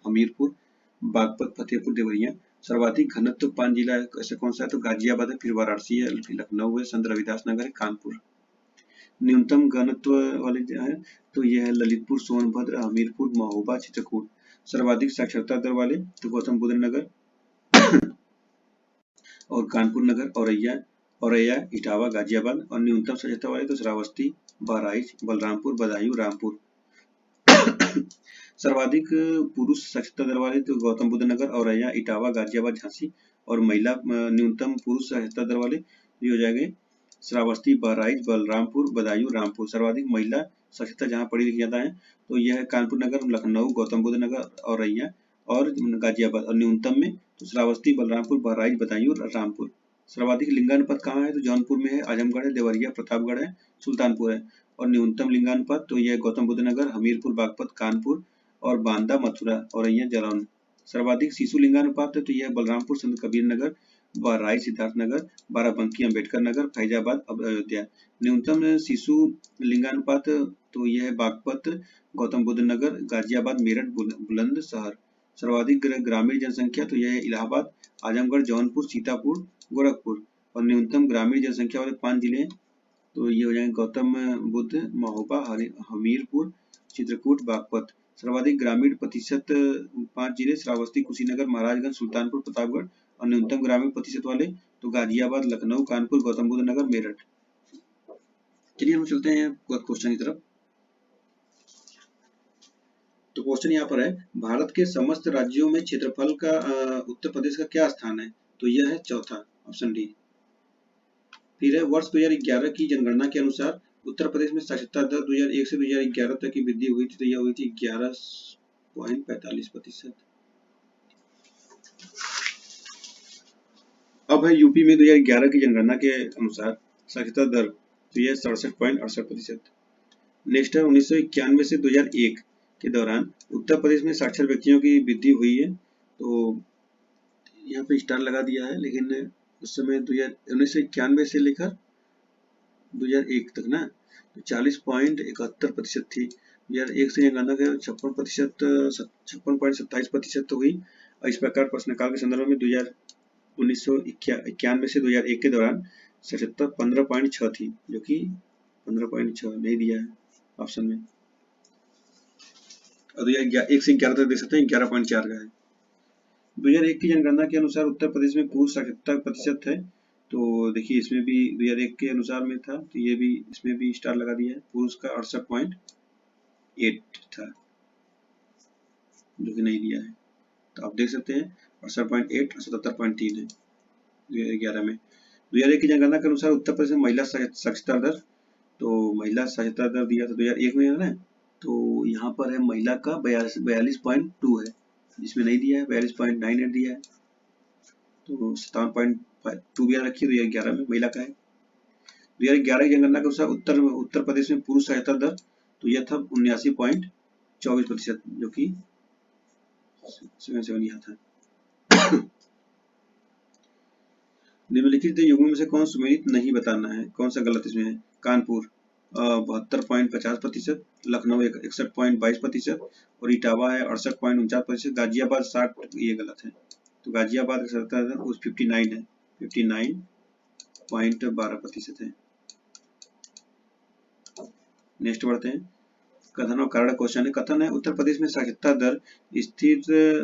हमीरपुर, बागपत, फतेहपुर, देवरिया। सर्वाधिक घनत्व 5 जिला है, ऐसे कौन सा है तो गाजियाबाद है, फिर वाराणसी है, फिर लखनऊ है, संत रविदास नगर है, कानपुर। न्यूनतम घनत्व वाले जो है तो ये है ललितपुर, सोनभद्र, हमीरपुर, महोबा, चित्रकूट। सर्वाधिक साक्षरता दर वाले तो गौतम बुद्ध नगर और कानपुर नगर, औरैया, इटावा, गाजियाबाद। और न्यूनतम साक्षरता वाले तो श्रावस्ती, बहराइच, बलरामपुर, बदायूं, रामपुर। सर्वाधिक पुरुष साक्षरता दर वाले तो गौतम बुद्ध नगर, औरैया, इटावा, गाजियाबाद, झांसी। और महिला न्यूनतम पुरुष साक्षरता दर वाले ये हो जाएंगे श्रावस्ती, बहराइच, बलरामपुर, बदायूं, रामपुर। सर्वाधिक महिला साक्षरता जहाँ पढ़ी लिखी ज्यादा है तो यह है कानपुर नगर, लखनऊ, गौतम बुद्ध नगर, औरैया और गाजियाबाद। और न्यूनतम में तो श्रावस्ती, बलरामपुर, बहराइच, बदायूं, रामपुर। सर्वाधिक लिंगानुपात कहाँ है तो जौनपुर में है, आजमगढ़ है, देवरिया, प्रतापगढ़ है, सुल्तानपुर है। और न्यूनतम लिंगानुपात तो यह गौतम बुद्ध नगर, हमीरपुर, बागपत, कानपुर और बांदा, मथुरा, औरैया, जालौन। सर्वाधिक शिशु लिंगानुपात है तो यह बलरामपुर, संत कबीर नगर, बहराइच, सिद्धार्थ नगर, बाराबंकी, अम्बेडकर नगर, फैजाबाद, अयोध्या। न्यूनतम शिशु लिंगानुपात तो यह है बागपत, गौतम बुद्ध नगर, गाजियाबाद, मेरठ, बुलंदशहर। सर्वाधिक ग्रामीण जनसंख्या तो यह है इलाहाबाद, आजमगढ़, जौनपुर, सीतापुर, गोरखपुर। और न्यूनतम ग्रामीण जनसंख्या वाले 5 जिले हैं तो ये हो जाएंगे गौतम बुद्ध, महोबा, हमीरपुर, चित्रकूट, बागपत। सर्वाधिक ग्रामीण प्रतिशत 5 जिले श्रावस्ती, कुशीनगर, महाराजगंज, सुल्तानपुर, प्रतापगढ़। और न्यूनतम ग्रामीण प्रतिशत वाले तो गाजियाबाद, लखनऊ, कानपुर, गौतम बुद्ध नगर, मेरठ। चलिए हम चलते हैं क्वेश्चन की तरफ। तो क्वेश्चन यहाँ पर है, भारत के समस्त राज्यों में क्षेत्रफल का उत्तर प्रदेश का क्या स्थान है तो यह है चौथा, ऑप्शन डी। फिर है वर्ष 2011 की जनगणना के अनुसार उत्तर प्रदेश में साक्षरता दर 2001 से 2011 तक की वृद्धि हुई थी तो यह हुई थी 11.45%। अब है यूपी में 2011 की जनगणना के अनुसार साक्षरता दर तो यह 67.68%। नेक्स्ट है 1991 से 2001 के दौरान उत्तर प्रदेश में साक्षर व्यक्तियों की वृद्धि हुई है तो यहाँ पे स्टार लगा दिया है, लेकिन उस समय 1991 से लेकर 2001 तक ना तो 40.71% थी। 2001 से जनगणना के 56.27% तो हुई। और इस प्रकार प्रश्नकाल के संदर्भ में 1991 से 2001 के दौरान 15.6 थी, जो कि 15.6 नहीं दिया है ऑप्शन में। और 2001 से 11 तक देख सकते हैं 11.4 का है। 2001 की जनगणना के अनुसार उत्तर प्रदेश में पुरुष साक्षरता प्रतिशत है तो देखिए इसमें भी 2001 के अनुसार में था तो ये भी इसमें भी स्टार लगा दिया है। पुरुष का 68.8 था जो कि नहीं दिया है, तो आप देख सकते हैं 68.8 और 77.3 है 2011 में। 2001 की जनगणना के अनुसार उत्तर प्रदेश में महिला साक्षरता दर तो महिला साक्षरता दर दिया था 2001 में है ना, तो यहाँ पर है महिला का 42.2 है, इसमें नहीं दिया है, 42.98 दिया है तो 57.2 भी रखिए 2011 में महिला का है। 2011 की जनगणना के अनुसार उत्तर प्रदेश में पुरुष साक्षरता दर तो यह था 79.24%, जो कि 77 यहाँ था। निम्नलिखित युग्मों में से कौन सुमेलित नहीं बताना है, कौन सा गलत इसमें है। कानपुर 72.50%, लखनऊ 61.22% और इटावा है 68.49%, गाजियाबाद 60, ये गलत है तो गाजियाबाद का साक्षरता दर 59 है, 59.12% है। नेक्स्ट बढ़ते हैं कथन और कारण क्वेश्चन है। कथन है उत्तर प्रदेश में साक्षरता दर स्थिर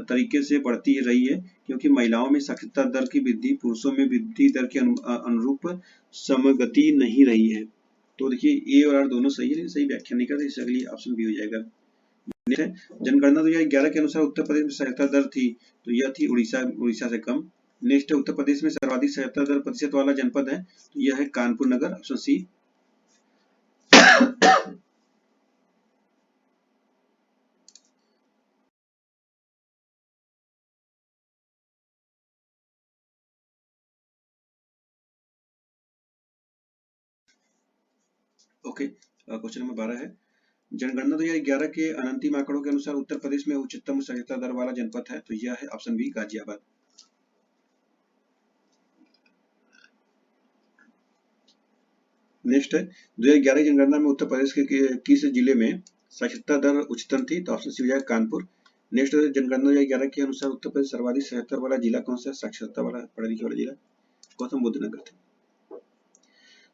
तरीके से बढ़ती रही है क्योंकि महिलाओं में साक्षरता दर की वृद्धि पुरुषों में वृद्धि दर के अनुरूप समगति नहीं रही है। तो देखिए ए और आर दोनों सही है, लेकिन सही व्याख्या नहीं करते, इससे अगली ऑप्शन बी हो जाएगा। जनगणना 2011 के अनुसार उत्तर प्रदेश में साक्षरता दर थी तो यह थी उड़ीसा से कम। नेक्स्ट, उत्तर प्रदेश में सर्वाधिक साक्षरता दर प्रतिशत वाला जनपद है तो यह है Kanpur Nagar, option C. Okay, question number 12 है जनगणना 2011 के अनंतिम आंकड़ों के अनुसार उत्तर प्रदेश में उच्चतम साक्षरता दर वाला जनपद है तो यह है ऑप्शन बी गाजियाबाद। नेक्स्ट है 2011 जनगणना में उत्तर प्रदेश के किस जिले में साक्षरता दर उच्चतम थी तो ऑप्शन सी हो जाएगा कानपुर। नेक्स्ट, जनगणना 2011 के अनुसार उत्तर प्रदेश सर्वाधिक साक्षरता वाला जिला कौन सा, साक्षरता वाला पढ़े लिखे वाला जिला गौतम बुद्ध नगर था।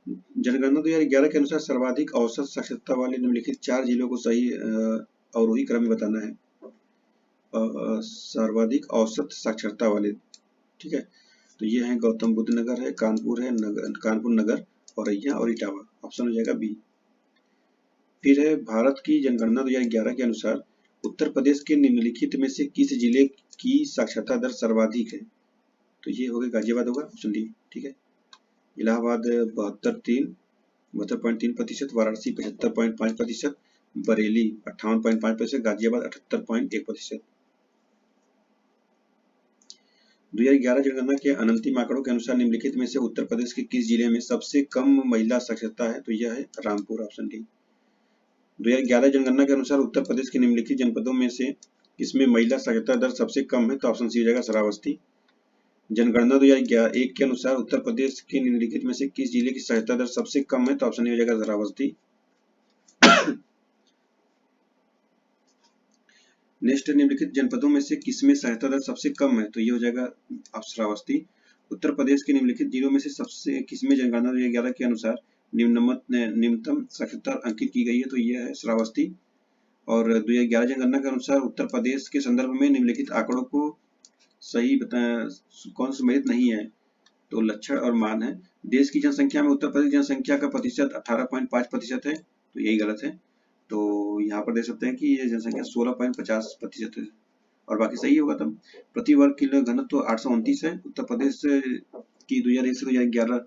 जनगणना 2011 के अनुसार सर्वाधिक औसत साक्षरता वाले निम्नलिखित 4 जिलों को सही अवरोही क्रम में बताना है। सर्वाधिक औसत साक्षरता वाले, ठीक है, तो ये है गौतम बुद्ध नगर है, कानपुर है, कानपुर नगर, औरैया और इटावा, ऑप्शन हो जाएगा बी। फिर है भारत की जनगणना 2011 के अनुसार उत्तर प्रदेश के निम्नलिखित में से किस जिले की साक्षरता दर सर्वाधिक है तो ये हो गया गाजियाबाद होगा, ऑप्शन डी, ठीक है। इलाहाबाद 72.3%, वाराणसी 75.5%, बरेली 58.5%, गाजियाबाद 78.1%। 2011 जनगणना के अनंतिम आंकड़ों के अनुसार निम्नलिखित में से उत्तर प्रदेश के किस जिले में सबसे कम महिला साक्षरता है तो यह है रामपुर, ऑप्शन डी। 2011 जनगणना के अनुसार उत्तर प्रदेश के निम्नलिखित जनपदों में से किसमें महिला साक्षरता दर सबसे कम है तो ऑप्शन सी हो जाएगा श्रावस्ती। जनगणना 2001 के अनुसार उत्तर प्रदेश के निम्नलिखित में से किस जिले की साक्षरता दर सबसे कम है तो ऑप्शन ए हो जाएगा श्रावस्ती। नेक्स्ट, निम्नलिखित जनपदों में से किसमें साक्षरता दर सबसे कम है तो ये हो जाएगा श्रावस्ती। उत्तर प्रदेश के निम्नलिखित जिलों में से सबसे किसमें जनगणना 2011 के अनुसार निम्नतम साक्षरता अंकित की गई है तो यह है श्रावस्ती। और 2011 जनगणना के अनुसार उत्तर प्रदेश के संदर्भ में निम्नलिखित आंकड़ों को सही कौन सम्मिलित नहीं है तो लक्षण और मान है। देश की जनसंख्या में उत्तर प्रदेश जनसंख्या का प्रतिशत 18.5% है तो यही गलत है। तो यहाँ पर देख सकते हैं कि ये जनसंख्या 16.50% है और बाकी सही होगा। तब प्रति वर्ग किलो घनत्व तो 829 है। उत्तर प्रदेश की 2001 से 2011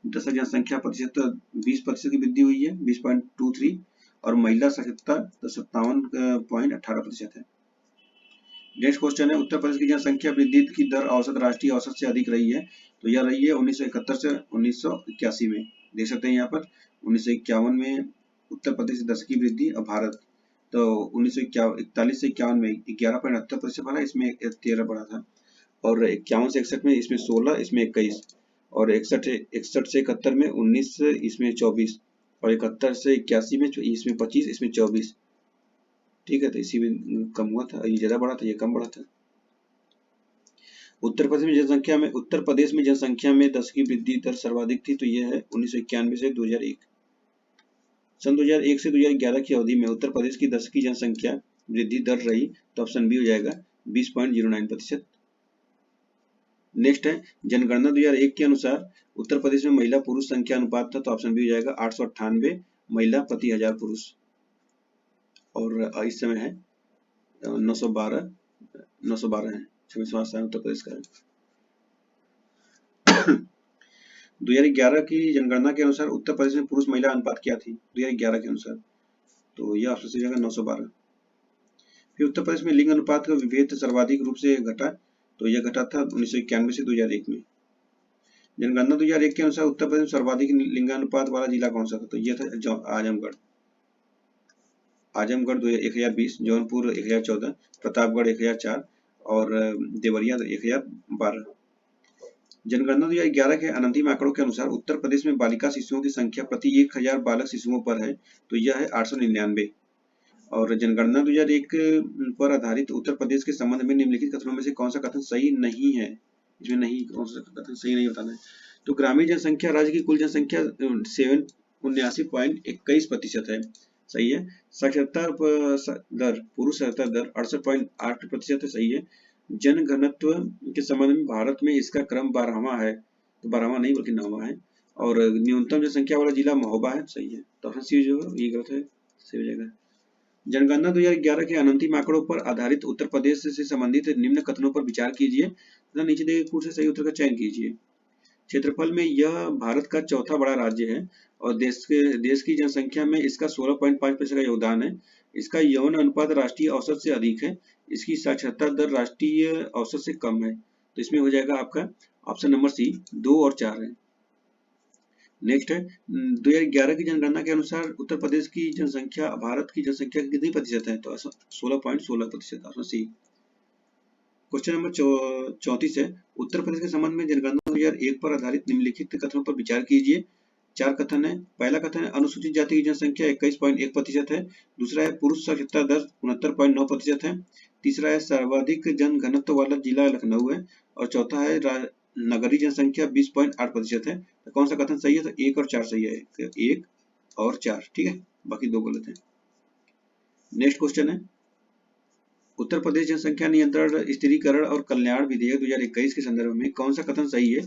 दशक जनसंख्या प्रतिशत 20% की वृद्धि हुई है, 20.23, और महिला साक्षरता 57.18% है। नेक्स्ट क्वेश्चन है उत्तर प्रदेश की जनसंख्या वृद्धि की दर औसत राष्ट्रीय औसत से अधिक रही है तो यह रही है 1971 से 1981 में। देख सकते हैं यहाँ पर 1951 में उत्तर प्रदेश 10 की वृद्धि और भारत तो 1941 से 51 में 11.78% बढ़ा, इसमें 13 बढ़ा था, और 51 से 61 में इसमें 16, इसमें 21, और 61 से 71 में 19, इसमें 24, और 71 से 81 में इसमें 25, इसमें 24, ठीक है। तो इसी में कम हुआ था, ये ज्यादा बढ़ा था, ये कम बढ़ा था। उत्तर प्रदेश में जनसंख्या में 10 की वृद्धि दर सर्वाधिक थी तो यह है 1991 से 2001। सन 2001 से 2011 की अवधि में उत्तर प्रदेश की 10 की जनसंख्या वृद्धि दर रही तो ऑप्शन बी हो जाएगा 20.09%। नेक्स्ट है जनगणना 2001 के अनुसार उत्तर प्रदेश में महिला पुरुष संख्या अनुपात था तो ऑप्शन बी हो जाएगा 898 महिला प्रति 1000 पुरुष, और इस समय है 912 है, 26वां स्थान उत्तर प्रदेश का है। 2011 की जनगणना के अनुसार उत्तर प्रदेश में पुरुष महिला अनुपात क्या थी 2011 के अनुसार तो यह ऑप्शन सी जाएगा 912। फिर उत्तर प्रदेश में लिंग अनुपात का विभेद सर्वाधिक रूप से घटा तो यह घटा था 1991 से 2001 में। जनगणना 2001 के अनुसार उत्तर प्रदेश में सर्वाधिक लिंगानुपात वाला जिला कौन सा था तो यह था आजमगढ़ 1020, जौनपुर 1014, प्रतापगढ़ 1004 और देवरिया 1012। जनगणना 2011 के अनंतिम आंकड़ों के अनुसार उत्तर प्रदेश में बालिका शिशुओं की संख्या प्रति 1000 बालक शिशुओं पर है तो यह है 899। और जनगणना 2001 पर आधारित उत्तर प्रदेश के संबंध में निम्नलिखित कथनों में से कौन सा कथन सही नहीं है, इसमें नहीं, कौन सा कथन सही नहीं बताना है। तो ग्रामीण जनसंख्या राज्य की कुल जनसंख्या 79.21% है, सही है। साक्षरता दर, पुरुष साक्षरता दर 68.8% है, सही है। जनघनत्व के संबंध में भारत में इसका क्रम 12वां है, तो 12वां नहीं बल्कि 9वां है। और न्यूनतम जनसंख्या वाला जिला महोबा है, सही है। तो ऑप्शन सी जो ये गलत है, सही हो जाएगा। जनगणना 2011 के अनंतिम आंकड़ों पर आधारित उत्तर प्रदेश से संबंधित निम्न कथनों पर विचार कीजिए तथा नीचे दिए गए से सही उत्तर का चयन कीजिए। क्षेत्रफल में यह भारत का चौथा बड़ा राज्य है और देश की जनसंख्या में इसका 16.5% का योगदान है। इसका यौन अनुपात राष्ट्रीय औसत से अधिक है। इसकी साक्षरता दर राष्ट्रीय औसत से कम है। तो इसमें हो जाएगा आपका ऑप्शन नंबर सी, 2 और 4 है। नेक्स्ट है 2011 की जनगणना के अनुसार उत्तर प्रदेश की जनसंख्या भारत की जनसंख्या की कितनी प्रतिशत है, तो 16.16%, ऑप्शन सी। क्वेश्चन नंबर 34 है उत्तर प्रदेश के संबंध में जनगणना 2001 पर आधारित निम्नलिखित कथनों पर विचार कीजिए। 4 कथन है। पहला कथन है अनुसूचित जाति की जनसंख्या 21.1% है। दूसरा है पुरुष साक्षरता दर 69.9% है। तीसरा है सर्वाधिक जनघनत्व वाला जिला लखनऊ है। और चौथा है नगरीय जनसंख्या 20.8% है। तो कौन सा कथन सही है, तो 1 और 4 सही है। तो 1 और 4 ठीक है, बाकी 2 गलत है। नेक्स्ट क्वेश्चन है उत्तर प्रदेश जनसंख्या नियंत्रण स्थिरीकरण और कल्याण विधेयक 2021 के संदर्भ में कौन सा कथन सही है,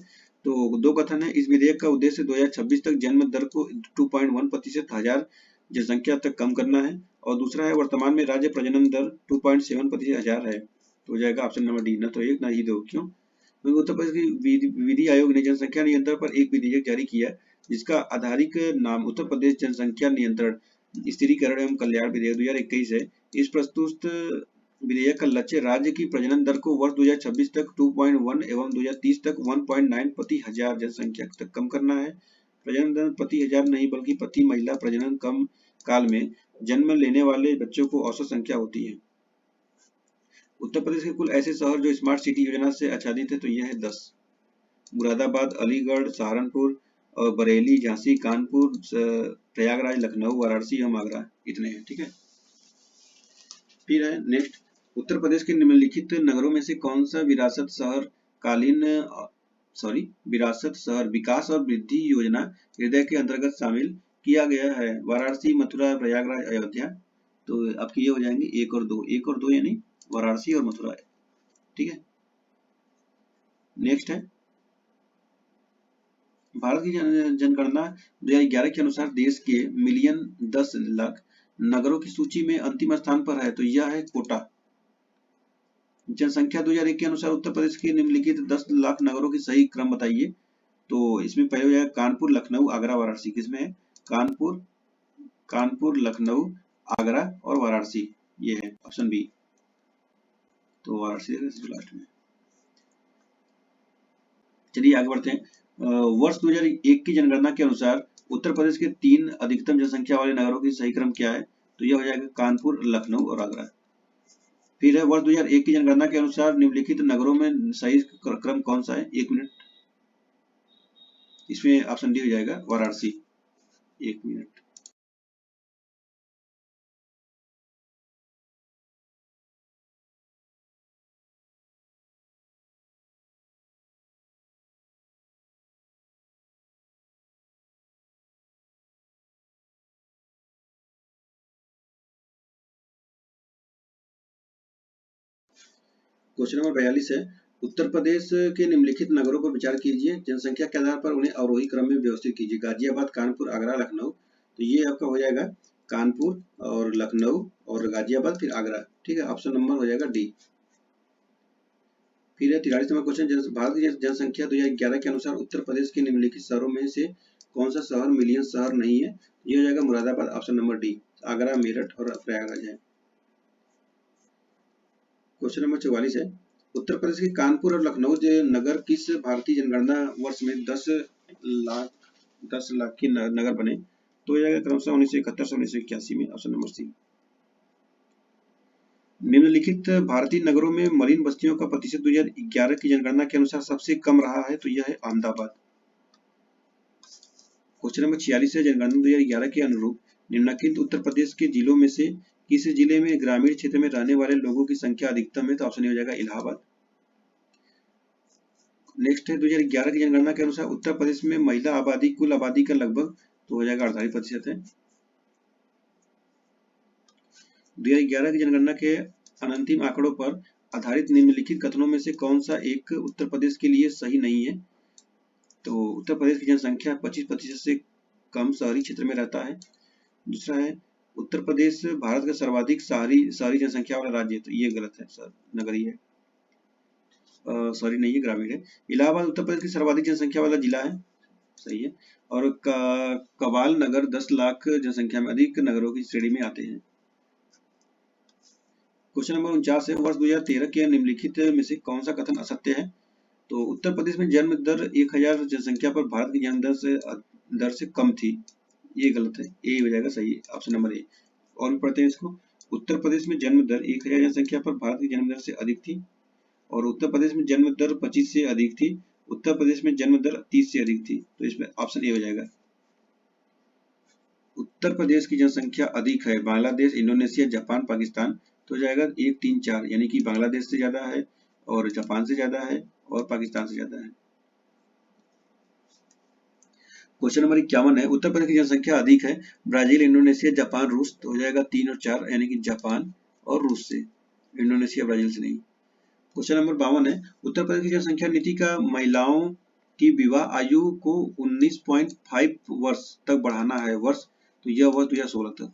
तो 2 कथन है। इस विधेयक का उद्देश्य 2026 तक जन्म दर को 2.1% हजार जनसंख्या तक कम करना है। और दूसरा है वर्तमान में राज्य प्रजनन दर 2.7% हजार है। तो हो जाएगा ऑप्शन नंबर डी, ना तो 1 ना ही 2। क्यों, क्योंकि उत्तर प्रदेश की विधि आयोग ने जनसंख्या नियंत्रण पर एक विधेयक जारी किया जिसका आधारिक नाम उत्तर प्रदेश जनसंख्या नियंत्रण स्थिरीकरण एवं कल्याण विधेयक 2021 है। इस प्रस्तुत विधेयक का लक्ष्य राज्य की प्रजनन दर को वर्ष 2026 तक 2.1 एवं 2030 तक 1.9 प्रति हजार जनसंख्या तक कम करना है। प्रजनन दर प्रति हजार नहीं बल्कि प्रति महिला प्रजनन कम काल में जन्म लेने वाले बच्चों को औसत संख्या होती है। उत्तर प्रदेश के कुल ऐसे शहर जो स्मार्ट सिटी योजना से आच्छादित है, तो यह है 10। मुरादाबाद, अलीगढ़, सहारनपुर और बरेली, झांसी, कानपुर, प्रयागराज, लखनऊ, वाराणसी एवं आगरा, इतने हैं। ठीक है। फिर है नेक्स्ट उत्तर प्रदेश के निम्नलिखित नगरों में से कौन सा विरासत शहर विकास और वृद्धि योजना हृदय के अंतर्गत शामिल किया गया है। वाराणसी, मथुरा, प्रयागराज, अयोध्या। तो आपके ये हो जाएंगे 1 और 2, 1 और 2 यानी वाराणसी और मथुरा। ठीक है। नेक्स्ट है भारत की जनगणना 2011 के अनुसार देश के 1,10,00,000 नगरों की सूची में अंतिम स्थान पर है, तो यह है कोटा। जनसंख्या 2001 के अनुसार उत्तर प्रदेश के निम्नलिखित 10 लाख नगरों की सही क्रम बताइए। तो इसमें पहले हो जाएगा कानपुर, लखनऊ, आगरा, वाराणसी। किसमें है, कानपुर, लखनऊ, आगरा और वाराणसी, ये है ऑप्शन बी। तो वाराणसी लास्ट में। चलिए आगे बढ़ते हैं। वर्ष 2001 की जनगणना के अनुसार उत्तर प्रदेश के 3 अधिकतम जनसंख्या वाले नगरों की सही क्रम क्या है, तो यह हो जाएगा कानपुर, लखनऊ और आगरा। फिर है वर्ष 2001 की जनगणना के अनुसार निम्नलिखित नगरों में सही क्रम कौन सा है, 1 मिनट। इसमें ऑप्शन डी हो जाएगा वाराणसी। 1 मिनट। क्वेश्चन नंबर 42 है उत्तर प्रदेश के निम्नलिखित नगरों पर विचार कीजिए, जनसंख्या के आधार पर उन्हें अवरोही क्रम में व्यवस्थित कीजिए। गाजियाबाद, कानपुर, आगरा, लखनऊ। तो ये आपका हो जाएगा कानपुर और लखनऊ और गाजियाबाद फिर आगरा। ठीक है, ऑप्शन नंबर हो जाएगा डी। फिर है 43 नंबर क्वेश्चन भारत की जनसंख्या 2011 के अनुसार उत्तर प्रदेश के निम्नलिखित शहरों में से कौन सा शहर मिलियन शहर नहीं है, ये हो जाएगा Moradabad, option number D. Agra, Meerut और प्रयागराज है। क्वेश्चन नंबर 44 है उत्तर प्रदेश के कानपुर और लखनऊ नगर किस भारतीय जनगणना वर्ष में 10 लाख के नगर बने, तो यह क्रमशः 1971 से 1981 में, ऑप्शन नंबर सी। निम्नलिखित भारतीय नगरों में मलिन बस्तियों का प्रतिशत 2011 की जनगणना के अनुसार सबसे कम रहा है, तो यह है अहमदाबाद। क्वेश्चन नंबर 46 है जनगणना 2011 के अनुरूप निम्नलिखित उत्तर प्रदेश के जिलों में से किस जिले में ग्रामीण क्षेत्र में रहने वाले लोगों की संख्या अधिकतम है, तो ऑप्शन हो जाएगा इलाहाबाद। नेक्स्ट है 2011 की जनगणना के अनुसार उत्तर प्रदेश में महिला आबादी कुल आबादी का लगभग, तो हो जाएगा 48% है। 2011 की जनगणना के अनंतिम आंकड़ों पर आधारित निम्नलिखित कथनों में से कौन सा एक उत्तर प्रदेश के लिए सही नहीं है? तो उत्तर प्रदेश की जनसंख्या 25% से कम शहरी क्षेत्र में रहता है। दूसरा है उत्तर प्रदेश भारत का सर्वाधिक शहरी शहरी जनसंख्या वाला राज्य है, तो ये गलत है सर, नगरीय है, सॉरी नहीं है, ग्रामीण है। इलाहाबाद उत्तर प्रदेश की सर्वाधिक जनसंख्या वाला जिला है, सही है। और कबाल नगर 10 लाख जनसंख्या में अधिक नगरों की श्रेणी में आते हैं। क्वेश्चन नंबर 49 है, वर्ष 2013 के निम्नलिखित में से कौन सा कथन असत्य है? तो उत्तर प्रदेश में जन्म दर 1000 जनसंख्या पर भारत की जन्म दर से कम थी, ये गलत है, ए हो जाएगा सही, ऑप्शन नंबर ए। और भी पढ़ते हैं इसको। उत्तर प्रदेश में जन्म दर 1000 जनसंख्या पर भारत की जन्म दर से अधिक थी, और उत्तर प्रदेश में जन्म दर 25 से अधिक थी, उत्तर प्रदेश में जन्म दर 30 से अधिक थी, तो इसमें ऑप्शन ए हो जाएगा। उत्तर प्रदेश की जनसंख्या अधिक है बांग्लादेश, इंडोनेशिया, जापान, पाकिस्तान, तो हो जाएगा 1, 3, 4, यानी कि बांग्लादेश से ज्यादा है और जापान से ज्यादा है और पाकिस्तान से ज्यादा है। क्वेश्चन नंबर 51 है, उत्तर प्रदेश की जनसंख्या अधिक है ब्राजील, इंडोनेशिया, जापान, रूस, तो हो जाएगा 3 और 4, यानी कि जापान और रूस से, इंडोनेशिया ब्राजील से नहीं। क्वेश्चन नंबर 52 है, उत्तर प्रदेश की जनसंख्या नीति का महिलाओं की विवाह आयु को 19.5 वर्ष तक बढ़ाना है, वर्ष, तो यह वर्ष 2016 तक।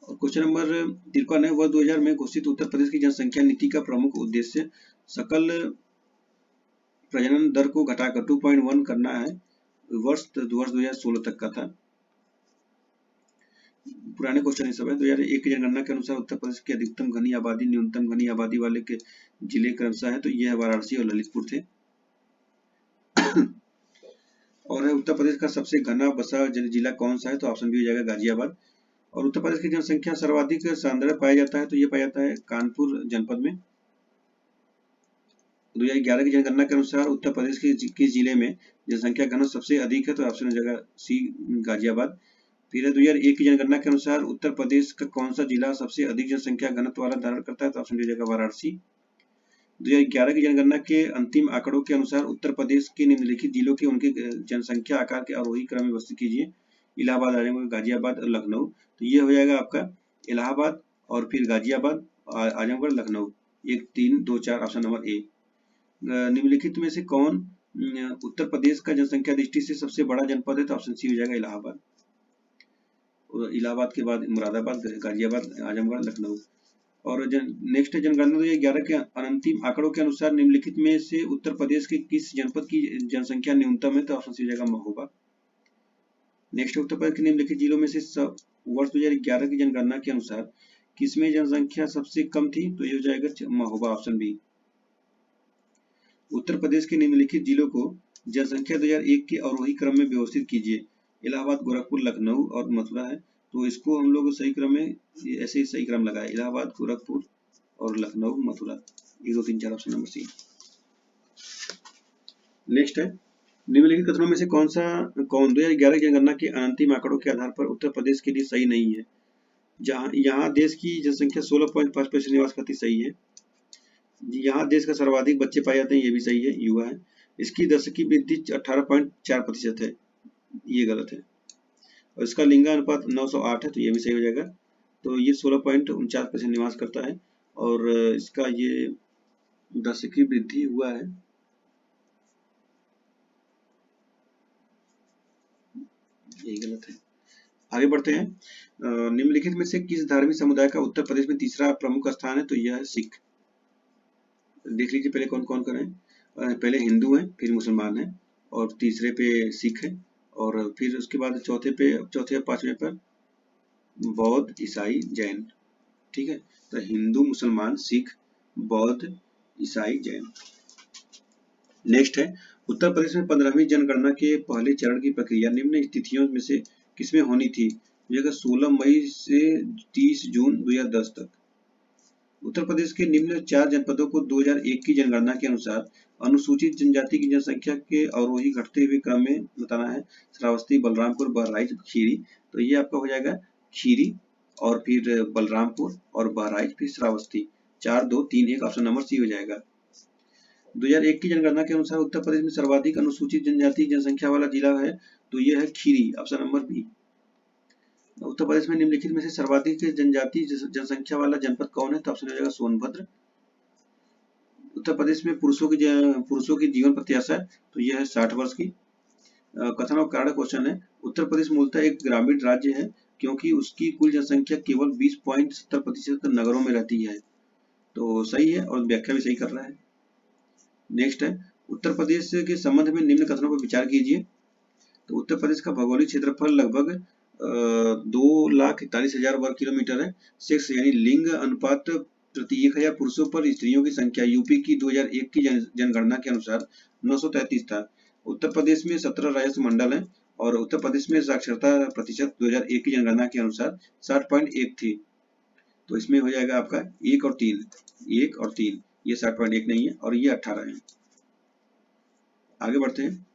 और क्वेश्चन नंबर 53 है, वर्ष 2000 में घोषित उत्तर प्रदेश की जनसंख्या नीति का प्रमुख उद्देश्य सकल प्रजनन दर को घटाकर 2.1 करना है, वर्ष 2016 तक का था। पुराने क्वेश्चन ही सब है। 2001 की जनगणना के अनुसार उत्तर प्रदेश की अधिकतम घनी आबादी न्यूनतम घनी आबादी वाले के जिले क्रमशः है, तो यह वाराणसी और ललितपुर थे। और है उत्तर प्रदेश का सबसे घना बसा जिला कौन सा है? तो ऑप्शन बी हो जाएगा गाजियाबाद। और उत्तर प्रदेश की जनसंख्या सर्वाधिक सांद्र पाया जाता है, तो ये पाया जाता है कानपुर जनपद में। 2011 की जनगणना के अनुसार उत्तर प्रदेश के किस जिले में जनसंख्या घनत्व सबसे अधिक है? तो ऑप्शन हो जाएगा सी गाजियाबाद। फिर 2001 की जनगणना के अनुसार उत्तर प्रदेश का कौन सा जिला सबसे अधिक जनसंख्या घनत्व वाला धारण करता है? तो ऑप्शन हो जाएगा वाराणसी। 2011 की जनगणना के अंतिम आंकड़ों के अनुसार उत्तर प्रदेश के निम्नलिखित जिलों के उनके जनसंख्या आकार के आरोही क्रम में व्यवस्थित कीजिए। इलाहाबाद, आजमगढ़, गाजियाबाद और लखनऊ, तो ये हो जाएगा आपका इलाहाबाद और फिर Ghaziabad, Azamgarh, Lucknow, 1, 3, 2, 4, option number A. निम्नलिखित में से कौन उत्तर प्रदेश का जनसंख्या दृष्टि से सबसे बड़ा जनपद है? तो ऑप्शन सी हो जाएगा इलाहाबाद। इलाहाबाद के बाद मुरादाबाद, गाजियाबाद, आजमगढ़, लखनऊ। और नेक्स्ट जनगणना 2011 के अंतिम आंकड़ों के अनुसार निम्नलिखित में से उत्तर प्रदेश के किस जनपद की जनसंख्या न्यूनतम है? तो ऑप्शन सी हो जाएगा महोबा। नेक्स्ट, उत्तर प्रदेश के निम्नलिखित जिलों में से वर्ष 2011 की जनगणना के अनुसार किसमें जनसंख्या सबसे कम थी? तो ये हो जाएगा महोबा, ऑप्शन बी। उत्तर प्रदेश के निम्नलिखित जिलों को जनसंख्या 2001 के आरोही क्रम में व्यवस्थित कीजिए। इलाहाबाद, गोरखपुर, लखनऊ और मथुरा है, तो इसको हम लोग सही क्रम में ऐसे ही सही क्रम लगाए, इलाहाबाद, गोरखपुर और Lucknow, Mathura, 1, 2, 3, 4, option number C. Next है, निम्नलिखित कथनों में से कौन 2011 की जनगणना के अंतिम आंकड़ों के आधार पर उत्तर प्रदेश के लिए सही नहीं है? यहाँ देश की जनसंख्या 16.5% निवास करती, सही है। यहाँ देश का सर्वाधिक बच्चे पाए जाते हैं, ये भी सही है, युवा है। इसकी दशकीय वृद्धि 18.4% है, ये गलत है। और इसका लिंगानुपात 908 है, तो ये भी सही हो जाएगा। तो ये 16.49% निवास करता है और इसका ये दशकीय वृद्धि हुआ है, ये गलत है। आगे बढ़ते हैं। निम्नलिखित में से किस धार्मिक समुदाय का उत्तर प्रदेश में तीसरा प्रमुख स्थान है? तो यह है सिख। देख लीजिए पहले कौन कौन है। पहले हिंदू हैं, फिर मुसलमान हैं और तीसरे पे सिख है, और फिर उसके बाद चौथे और पांचवें पर बौद्ध, ईसाई, जैन। ठीक है, तो हिंदू, मुसलमान, सिख, बौद्ध, ईसाई, जैन। नेक्स्ट है, उत्तर प्रदेश में 15वीं जनगणना के पहले चरण की प्रक्रिया निम्न तिथियों में से किसमें होनी थी? यह 16 मई से 30 जून 2010 तक। उत्तर प्रदेश के निम्न 4 जनपदों को 2001 की जनगणना के अनुसार अनुसूचित जनजाति की जनसंख्या के अवरोही घटते हुए क्रम में बताना है। श्रावस्ती, बलरामपुर, बहराइच, खीरी, तो ये आपका हो जाएगा खीरी और फिर बलरामपुर और बहराइच, फिर श्रावस्ती। 4, 2, 3, 1, ऑप्शन नंबर सी हो जाएगा। 2001 की जनगणना के अनुसार उत्तर प्रदेश में सर्वाधिक अनुसूचित जनजाति जनसंख्या वाला जिला है, तो यह है Kheri, option number B. Uttar Uttar Pradesh में निम्नलिखित में से सर्वाधिक जनजाति जनसंख्या वाला जनपद कौन है? तो ऑप्शन हो जाएगा सोनभद्र। उत्तर प्रदेश में पुरुषों की जीवन प्रत्याशा तो यह है 60 वर्ष की। कथन और कारण क्वेश्चन है, उत्तर प्रदेश मूलतः एक ग्रामीण राज्य है क्योंकि उसकी कुल जनसंख्या केवल 20.70% नगरों में रहती है। तो सही है और व्याख्या भी सही कर रहा है। नेक्स्ट है, उत्तर प्रदेश के संबंध में निम्न कथनों पर विचार कीजिए। तो उत्तर प्रदेश का भौगोलिक क्षेत्रफल लगभग 2,41,000 वर्ग किलोमीटर है। सेक्स यानी लिंग अनुपात प्रति 1000 पुरुषों पर स्त्रियों की संख्या यूपी की 2001 की जनगणना के अनुसार 933 था। उत्तर प्रदेश में 17 राजस्व मंडल हैं और उत्तर प्रदेश में साक्षरता प्रतिशत 2001 की जनगणना के अनुसार 60.1 थी। तो इसमें हो जाएगा आपका 1 और 3, 1 और 3, ये 60.1 नहीं है और ये 18 है। आगे बढ़ते हैं।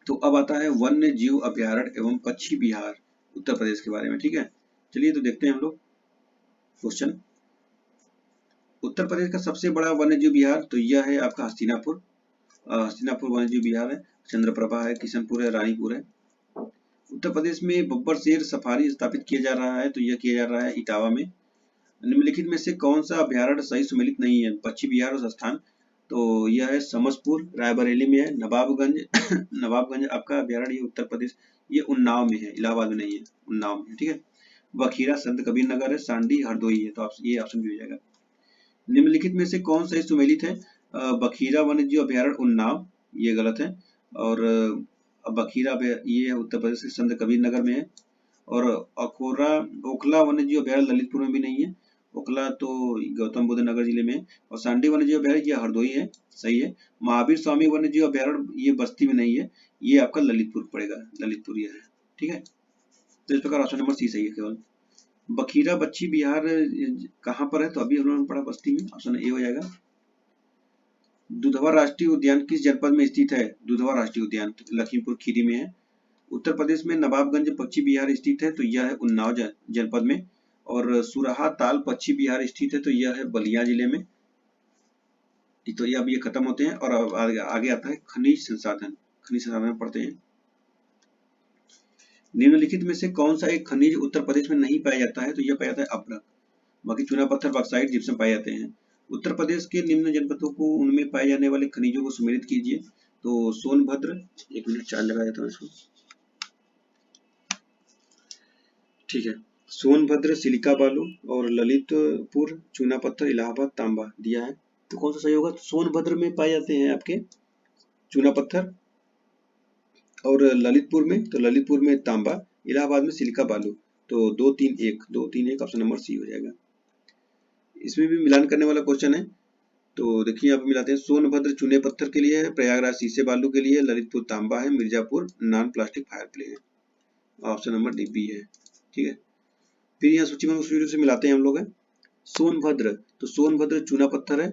तो अब आता है वन्य जीव अभ्यारण्य एवं पक्षी विहार उत्तर प्रदेश के बारे में। ठीक है, चलिए तो देखते हैं हम लोग क्वेश्चन। उत्तर प्रदेश का सबसे बड़ा वन्य जीव विहार तो यह है आपका हस्तिनापुर। हस्तिनापुर वन्य जीव विहार है, चंद्रप्रभा है, किशनपुर है, रानीपुर है। उत्तर प्रदेश में बब्बर शेर सफारी स्थापित किया जा रहा है तो यह किया जा रहा है इटावा में। निम्नलिखित में से कौन सा अभ्यारण्य सही सुमेलित नहीं है? पक्षी विहार और स्थान तो यह है समसपुर, रायबरेली में है। नवाबगंज नवाबगंज आपका अभ्यारण्य उत्तर प्रदेश, ये उन्नाव में है, इलाहाबाद में नहीं है, उन्नाव में है। ठीक है, बखीरा संत कबीर नगर है, सांडी हरदोई है। तो ये ऑप्शन भी हो जाएगा। निम्नलिखित में से कौन सा सुमेलित है? बखीरा वन्य जीव अभ्यारण्य उन्नाव, ये गलत है। और बखीरा ये उत्तर प्रदेश के संत कबीर नगर में है। और ओखला वन्य जीव अभ्यारण्य ललितपुर में भी नहीं है। ओखला तो गौतम बुद्ध नगर जिले में। और सांडी वन्य जीव अभ्यारण्य ये हरदोई है, सही है। महावीर स्वामी वन्य जीव अभ्यारण्य ये बस्ती में नहीं है, ये आपका ललितपुर पड़ेगा, ललितपुर ये है। ठीक है, तो इस प्रकार ऑप्शन नंबर सी सही है केवल। बखीरा बच्ची बिहार कहाँ पर है? तो अभी हम लोगों ने पढ़ा बस्ती में, ऑप्शन ए हो जाएगा। दुधवा राष्ट्रीय उद्यान किस जनपद में स्थित है? दुधवा राष्ट्रीय उद्यान लखीमपुर खीरी में है। उत्तर प्रदेश में नवाबगंज पक्षी विहार स्थित है तो यह है उन्नाव जनपद में। और सुराहा ताल पक्षी विहार स्थित है तो यह है बलिया जिले में। तो ये अब ये खत्म होते हैं और अब आगे आता है खनिज संसाधन। खनिज संसाधन पढ़ते हैं। निम्नलिखित में से कौन सा एक खनिज उत्तर प्रदेश में नहीं पाया जाता है? तो यह पाया जाता है अभ्रक। बाकी चूना पत्थर, बॉक्साइट, जिप्सम पाए जाते हैं। उत्तर प्रदेश के निम्न जनपदों को उनमें पाए जाने वाले खनिजों को सुमेलित कीजिए। तो सोनभद्र, एक मिनट चार्ज लगा देता हूँ इसको। ठीक है, सोनभद्र सिलिका बालू और ललितपुर चूना पत्थर, इलाहाबाद तांबा दिया है। तो कौन सा सही होगा? तो सोनभद्र में पाए जाते हैं आपके चूना पत्थर और ललितपुर में तांबा, इलाहाबाद में सिलिका बालू। तो 2-3-1 ऑप्शन नंबर सी हो जाएगा। इसमें भी मिलान करने वाला क्वेश्चन है। तो देखिए यहाँ पे मिलाते हैं। सोनभद्र चूने पत्थर के लिए है, प्रयागराज शीशे बालू के लिए, ललितपुर तांबा है, Mirzapur non plastic fire play है। ऑप्शन नंबर डी बी है। ठीक है, फिर यहाँ सूची में उस वीडियो से मिलाते हैं हम लोग। सोनभद्र, तो सोनभद्र चूना पत्थर है।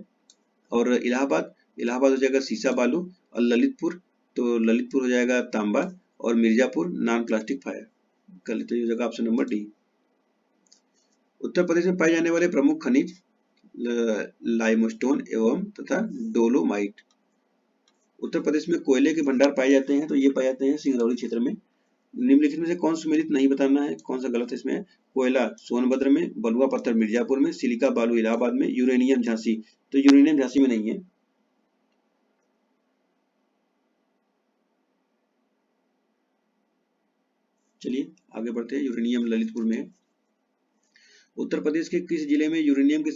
और इलाहाबाद हो जाएगा शीशा बालू। और ललितपुर, तो ललितपुर हो जाएगा तांबा। और मिर्जापुर नॉन प्लास्टिक फायर, गलत हो जाएगा option number D. Uttar Pradesh में पाए जाने वाले प्रमुख खनिज लाइमस्टोन एवं तथा डोलोमाइट। उत्तर प्रदेश में कोयले के भंडार पाए जाते हैं तो ये पाए जाते हैं सिंगरौली क्षेत्र में। निम्नलिखित में से कौन सुमेलित नहीं बताना है, कौन सा गलत है इसमें? कोयला सोनभद्र में, बलुआ पत्थर मिर्जापुर में, सिलिका बालू इलाहाबाद में, यूरेनियम झांसी। तो यूरेनियम झांसी में नहीं है। चलिए आगे बढ़ते हैं। यूरेनियम ललितपुर में है। उत्तर प्रदेश के किस जिले में यूरेनियम के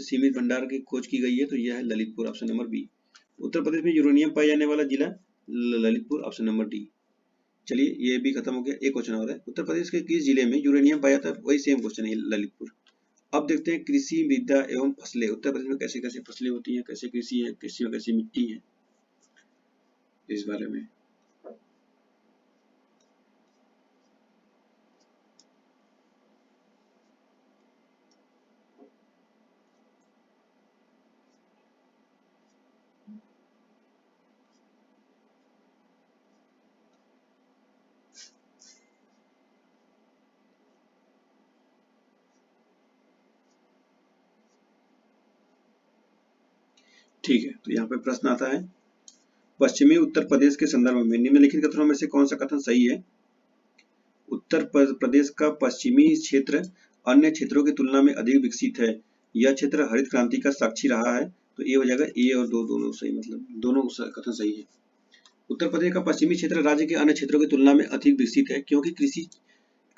सीमित भंडार की खोज की गई है? तो यह है Lalitpur, option number B. Uttar Pradesh में यूरेनियम पाए जाने वाला जिला ललितपुर, ऑप्शन नंबर डी। चलिए ये भी खत्म हो गया। एक क्वेश्चन और है, उत्तर प्रदेश के किस जिले में यूरेनियम पाया जाता है? वही सेम क्वेश्चन है, ललितपुर। अब देखते हैं कृषि, मृदा एवं फसलें। उत्तर प्रदेश में कैसे कैसे फसलें होती हैं, कैसे कृषि है, कृषि में कैसी मिट्टी है, इस बारे में। ठीक है, तो यहाँ पे प्रश्न आता है, पश्चिमी उत्तर प्रदेश के संदर्भ में निम्नलिखित कथनों में से कौन सा कथन सही है? उत्तर प्रदेश का पश्चिमी क्षेत्र अन्य क्षेत्रों की तुलना में अधिक विकसित है। यह क्षेत्र हरित क्रांति का साक्षी रहा है। तो ये हो जाएगा ए और दो दोनों सही, मतलब दोनों कथन सही है। उत्तर प्रदेश का पश्चिमी क्षेत्र राज्य के अन्य क्षेत्रों की तुलना में अधिक विकसित है क्योंकि कृषि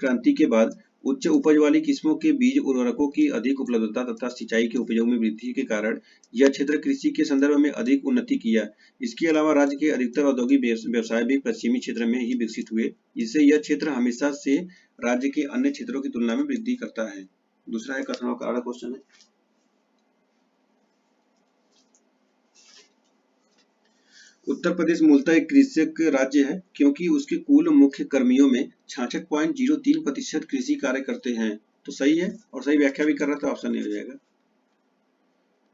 क्रांति के बाद उच्च उपज वाली किस्मों के बीज उर्वरकों की अधिक उपलब्धता तथा सिंचाई के उपयोग में वृद्धि के कारण यह क्षेत्र कृषि के संदर्भ में अधिक उन्नति किया। इसके अलावा राज्य के अधिकतर औद्योगिक व्यवसाय भी पश्चिमी क्षेत्र में ही विकसित हुए, जिससे यह क्षेत्र हमेशा से राज्य के अन्य क्षेत्रों की तुलना में वृद्धि करता है। दूसरा है कथनों का अगला क्वेश्चन है, उत्तर प्रदेश मूलतः एक कृषक राज्य है क्योंकि उसके कुल मुख्य कर्मियों में 66.03% कृषि कार्य करते हैं। तो सही है, और सही व्याख्या भी कर रहा था, ऑप्शन नहीं हो जाएगा।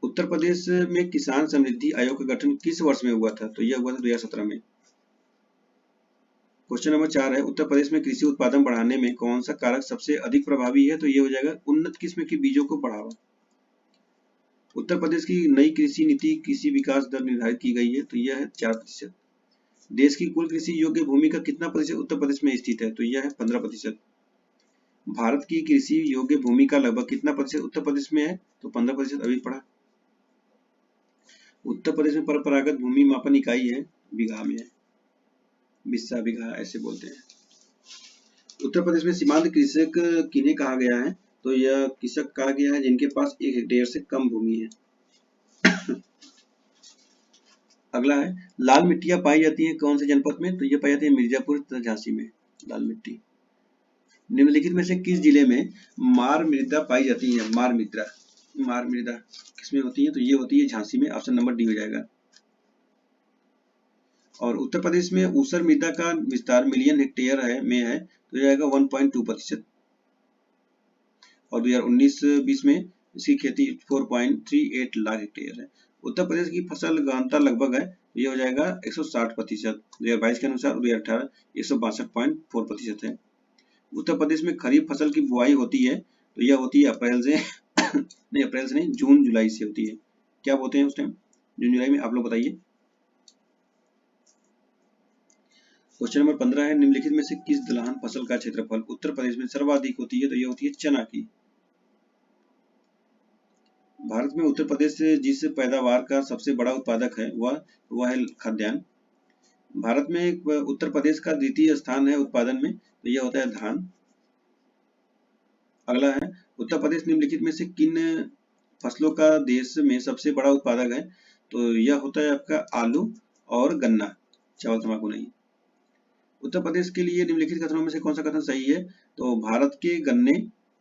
उत्तर प्रदेश में किसान समृद्धि आयोग का गठन किस वर्ष में हुआ था? तो यह हुआ था 2017 में। क्वेश्चन नंबर 4 है, उत्तर प्रदेश में कृषि उत्पादन बढ़ाने में कौन सा कारक सबसे अधिक प्रभावी है? तो यह हो जाएगा उन्नत किस्म के बीजों को बढ़ावा। उत्तर प्रदेश की नई कृषि नीति कृषि विकास दर निर्धारित की गई है, तो यह है 4%। देश की कुल कृषि योग्य भूमि का कितना प्रतिशत उत्तर प्रदेश में स्थित है? तो यह है 15%। भारत की कृषि योग्य भूमि का लगभग कितना प्रतिशत उत्तर प्रदेश में है? तो 15%, अभी पढ़ा। उत्तर प्रदेश में परंपरागत भूमि मापन इकाई है, बीघा में है, बिस्सा बीघा ऐसे बोलते हैं। उत्तर प्रदेश में सीमांत कृषक किन्हें कहा गया है? तो यह कृषक कहा गया है जिनके पास 1 हेक्टेयर से कम भूमि है। अगला है, लाल मिट्टियां पाई जाती हैं कौन से जनपद में? तो ये पाई जाती है मिर्जापुर तथा झांसी में लाल मिट्टी। निम्नलिखित में से किस जिले में मार मृदा पाई जाती है? मार मृदा किसमें होती है? तो ये होती है झांसी में, ऑप्शन नंबर डी हो जाएगा। और उत्तर प्रदेश में ऊसर मृदा का विस्तार मिलियन हेक्टेयर में है, तो जाएगा 1.2%। और 2019-20 में इसकी खेती 4.38 लाख हेक्टेयर है। उत्तर प्रदेश की फसल गहनता लगभग है, तो ये हो जाएगा 160%। 2022 के अनुसार 2018 162.4% है। उत्तर प्रदेश में खरीफ फसल की बुआई होती है, तो यह होती है अप्रैल से नहीं अप्रैल से नहीं, जून जुलाई से होती है। क्या बोलते हैं उस टाइम? जून जुलाई में। आप लोग बताइए। क्वेश्चन नंबर 15 है, निम्नलिखित में से किस दलहन फसल का क्षेत्रफल उत्तर प्रदेश में सर्वाधिक होती है? तो यह होती है चना की। भारत में उत्तर प्रदेश जिस पैदावार का सबसे बड़ा उत्पादक है वह है खाद्यान्न। भारत में उत्तर प्रदेश का द्वितीय स्थान है उत्पादन में, तो यह होता है धान। अगला है, उत्तर प्रदेश निम्नलिखित में से किन फसलों का देश में सबसे बड़ा उत्पादक है? तो यह होता है आपका आलू और गन्ना, चावल तंबाकू नहीं। उत्तर प्रदेश के लिए निम्नलिखित कथनों में से कौन सा कथन सही है? तो भारत के गन्ने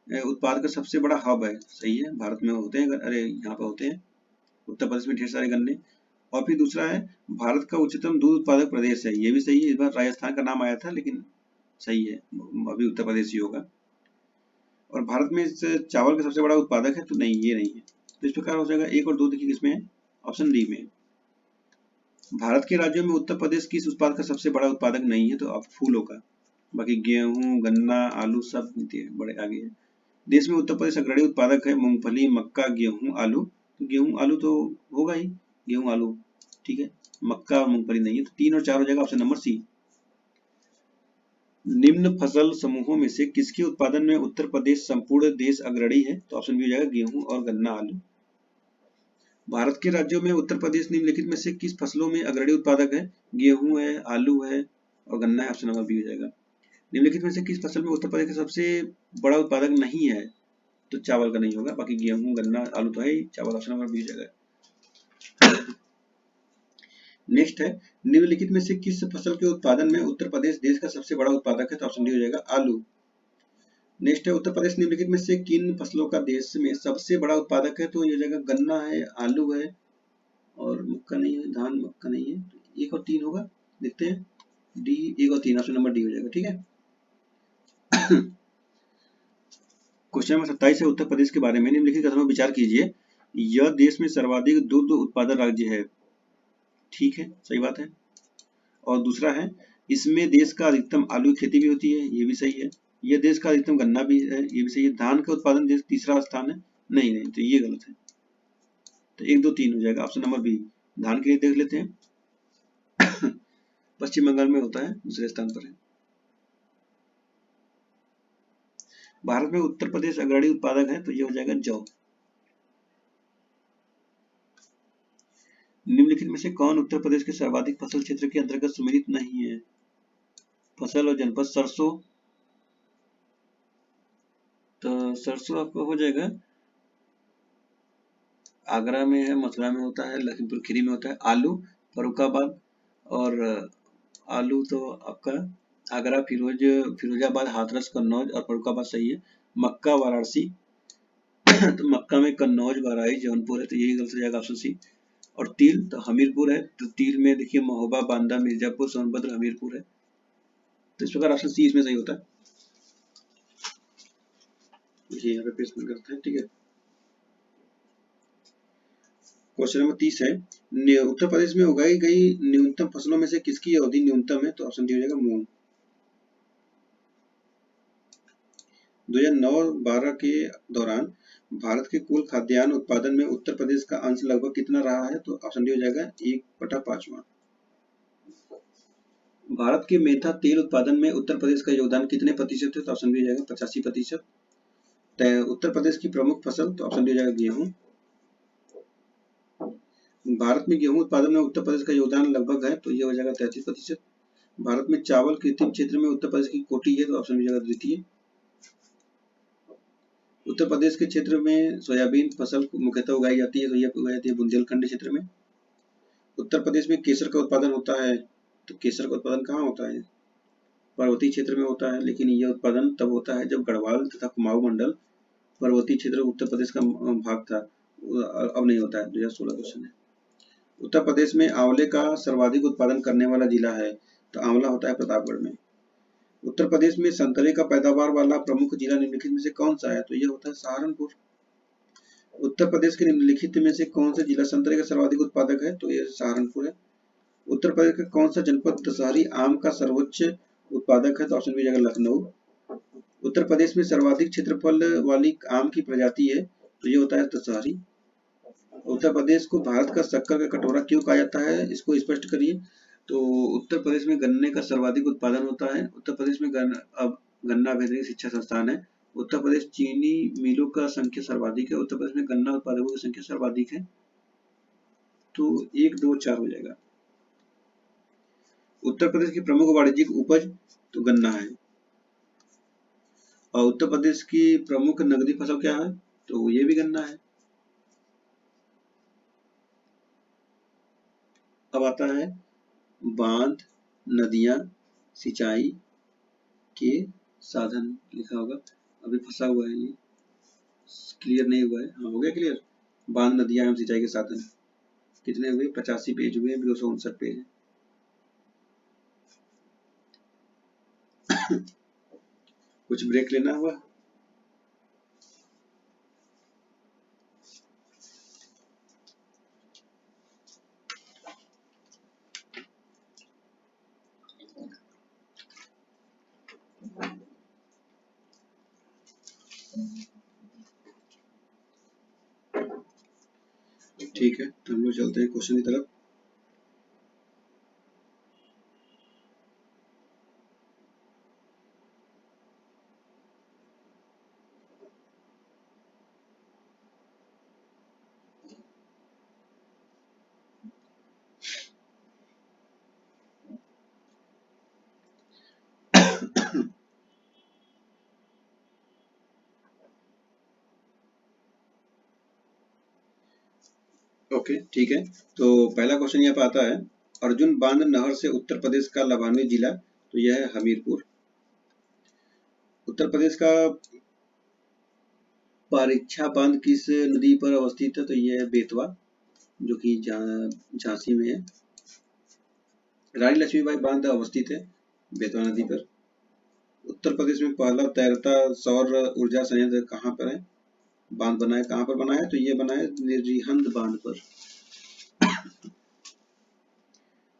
उत्पाद का सबसे बड़ा हब है, सही है। भारत में होते हैं, अरे यहाँ पे होते हैं उत्तर प्रदेश में ढेर सारे गन्ने। और फिर दूसरा है, भारत का उच्चतम दूध उत्पादक प्रदेश है, ये भी सही है। इस बार राजस्थान का नाम आया था लेकिन सही है, अभी उत्तर प्रदेश ही होगा। और भारत में इस चावल का सबसे बड़ा उत्पादक है, तो नहीं, ये नहीं है। तो इस प्रकार हो जाएगा 1 और 2 देखिए किसमें है, ऑप्शन डी में। भारत के राज्यों में उत्तर प्रदेश किस उत्पाद का सबसे बड़ा उत्पादक नहीं है? तो अब फूलों का। बाकी गेहूं, गन्ना, आलू सब बड़े आगे है। देश में उत्तर प्रदेश अग्रणी उत्पादक है, मूंगफली, मक्का, गेहूं, आलू। तो गेहूं आलू तो होगा ही, गेहूं आलू, ठीक है। मक्का और मूंगफली नहीं है, तो 3 और 4 हो जाएगा ऑप्शन नंबर सी। निम्न फसल समूहों में से किसके उत्पादन में उत्तर प्रदेश संपूर्ण देश अग्रणी है? तो ऑप्शन बी हो जाएगा गेहूं और गन्ना, आलू। भारत के राज्यों में उत्तर प्रदेश निम्नलिखित में से किस फसलों में अग्रणी उत्पादक है? गेहूं है, आलू है और गन्ना है, ऑप्शन नंबर बी हो जाएगा। निम्नलिखित में से किस फसल में उत्तर प्रदेश का सबसे बड़ा उत्पादक नहीं है? तो चावल का नहीं होगा, बाकी गेहूं, गन्ना, आलू तो है ही, चावल ऑप्शन नंबर बी हो जाएगा। नेक्स्ट है, निम्नलिखित में से किस फसल के उत्पादन में उत्तर प्रदेश देश का सबसे बड़ा उत्पादक है? तो ऑप्शन डी हो जाएगा आलू। नेक्स्ट है, उत्तर प्रदेश निम्नलिखित में से किन फसलों का देश में सबसे बड़ा उत्पादक है? तो ये हो जाएगा गन्ना है, आलू है और मक्का नहीं है, धान मक्का नहीं है। 1 और 3 होगा, देखते हैं। डी 1 और 3 ऑप्शन नंबर डी हो जाएगा, ठीक है। क्वेश्चन नंबर 27 है, उत्तर प्रदेश के बारे में निम्नलिखित कथनों पर विचार कीजिए। यह देश में सर्वाधिक दुग्ध उत्पादक राज्य है, ठीक है, सही बात है। और दूसरा है, इसमें देश का अधिकतम आलू की खेती भी होती है, ये भी सही है। यह देश का अधिकतम गन्ना भी है, ये भी सही है। धान का उत्पादन देश तीसरा स्थान है, नहीं नहीं, तो ये गलत है। तो 1 2 3 हो जाएगा ऑप्शन नंबर बी। धान के लिए देख लेते हैं। पश्चिम बंगाल में होता है, दूसरे स्थान पर है। भारत में उत्तर प्रदेश अग्रणी उत्पादक है, तो ये हो जाएगा जौ। निम्नलिखित में से कौन उत्तर प्रदेश के सर्वाधिक फसल क्षेत्र के अंतर्गत सम्मिलित नहीं है? फसल और जनपद, सरसों, तो सरसों आपका हो जाएगा, आगरा में है, मथुरा में होता है, लखीमपुर खीरी में होता है। आलू फर्रुखाबाद, और आलू तो आपका आगरा, फिरोजाबाद, हाथरस, कन्नौज और फर्रुखाबाद सही है। मक्का वाराणसी तो मक्का में कन्नौज, बहराइच, जौनपुर है, तो यही गलत हो जाएगा ऑप्शन सी। और तिल तो हमीरपुर है, तो तिल में देखिए महोबा, बांदा, मिर्जापुर, सोनभद्र, हमीरपुर है, तो इस प्रकार ऑप्शन सी इसमें सही होता है। ये यहाँ पे पेश करते हैं, ठीक है। क्वेश्चन नंबर 30 है, उत्तर प्रदेश में उगाई गई न्यूनतम फसलों में से किसकी अवधि न्यूनतम है? तो ऑप्शन डी हो जाएगा मूंग। 2009-12 के दौरान भारत के कुल खाद्यान्न उत्पादन में उत्तर प्रदेश का अंश लगभग कितना रहा है? तो ऑप्शन डी हो जाएगा 1/5। भारत के मेथा तेल उत्पादन में उत्तर प्रदेश का योगदान कितने प्रतिशत है? तो ऑप्शन बी हो जाएगा 85%। उत्तर प्रदेश की प्रमुख फसल, तो ऑप्शन डी हो जाएगा गेहूं। भारत में गेहूं उत्पादन में उत्तर प्रदेश का योगदान लगभग है, तो ये हो जाएगा 33%। भारत में चावल कृत्रिम क्षेत्र में उत्तर प्रदेश की कोटि है, तो ऑप्शन बी हो जाएगा द्वितीय। उत्तर प्रदेश के क्षेत्र में सोयाबीन फसल मुख्यतः उगाई जाती है, तो यह उगाई जाती है बुंदेलखंड क्षेत्र में। उत्तर प्रदेश में केसर का उत्पादन होता है, तो केसर का उत्पादन कहाँ होता है? पर्वतीय क्षेत्र में होता है, लेकिन यह उत्पादन तब होता है जब गढ़वाल तथा कुमाऊं मंडल पर्वतीय क्षेत्र उत्तर प्रदेश का भाग था, अब नहीं होता है। 2016 क्वेश्चन है। उत्तर प्रदेश में आंवले का सर्वाधिक उत्पादन करने वाला जिला है, तो आंवला होता है प्रतापगढ़ में। उत्तर प्रदेश में संतरे का पैदावार वाला प्रमुख जिला निम्नलिखित में से कौन सा है? तो यह होता है सहारनपुर। उत्तर प्रदेश के निम्नलिखित में से कौन सा जिला संतरे का सर्वाधिक उत्पादक है? तो यह सहारनपुर है। उत्तर प्रदेश का कौन सा जनपद दशहरी आम का सर्वोच्च उत्पादक है? तो ऑप्शन बी जाएगा लखनऊ। उत्तर प्रदेश में सर्वाधिक क्षेत्रफल वाली आम की प्रजाति है, तो ये होता है दशहरी। उत्तर प्रदेश को भारत का शक्कर का कटोरा क्यों कहा जाता है? इसको स्पष्ट करिए। तो उत्तर प्रदेश में गन्ने का सर्वाधिक उत्पादन होता है। उत्तर प्रदेश में गन्ना बेहतरीन शिक्षा संस्थान है। उत्तर प्रदेश चीनी मिलों का संख्या सर्वाधिक है। उत्तर प्रदेश में गन्ना उत्पादकों की संख्या सर्वाधिक है, तो 1, 2, 4 हो जाएगा। उत्तर प्रदेश की प्रमुख वाणिज्यिक उपज तो गन्ना है। और उत्तर प्रदेश की प्रमुख नगदी फसल क्या है? तो ये भी गन्ना है। अब आता है बांध, नदियां, सिंचाई के साधन लिखा होगा, अभी फंसा हुआ है, ये क्लियर नहीं हुआ है। हाँ, हो गया क्लियर। बांध, नदियां एवं सिंचाई के साधन कितने हुए? 85 पेज हुए, 259 पेज है। कुछ ब्रेक लेना हुआ? ठीक है, तो हम लोग चलते हैं क्वेश्चन की तरफ। ओके, ठीक है। तो पहला क्वेश्चन यहाँ पे आता है, अर्जुन बांध नहर से उत्तर प्रदेश का लाभान्वित जिला, तो यह है हमीरपुर। उत्तर प्रदेश का परीक्षा बांध किस नदी पर अवस्थित है? तो यह है बेतवा, जो कि झांसी में है। रानी लक्ष्मीबाई बांध अवस्थित है बेतवा नदी पर। उत्तर प्रदेश में पहला तैरता सौर ऊर्जा संयंत्र कहाँ पर है? बांध बना है, कहाँ पर बना है? तो ये बना है रिहंद बांध पर।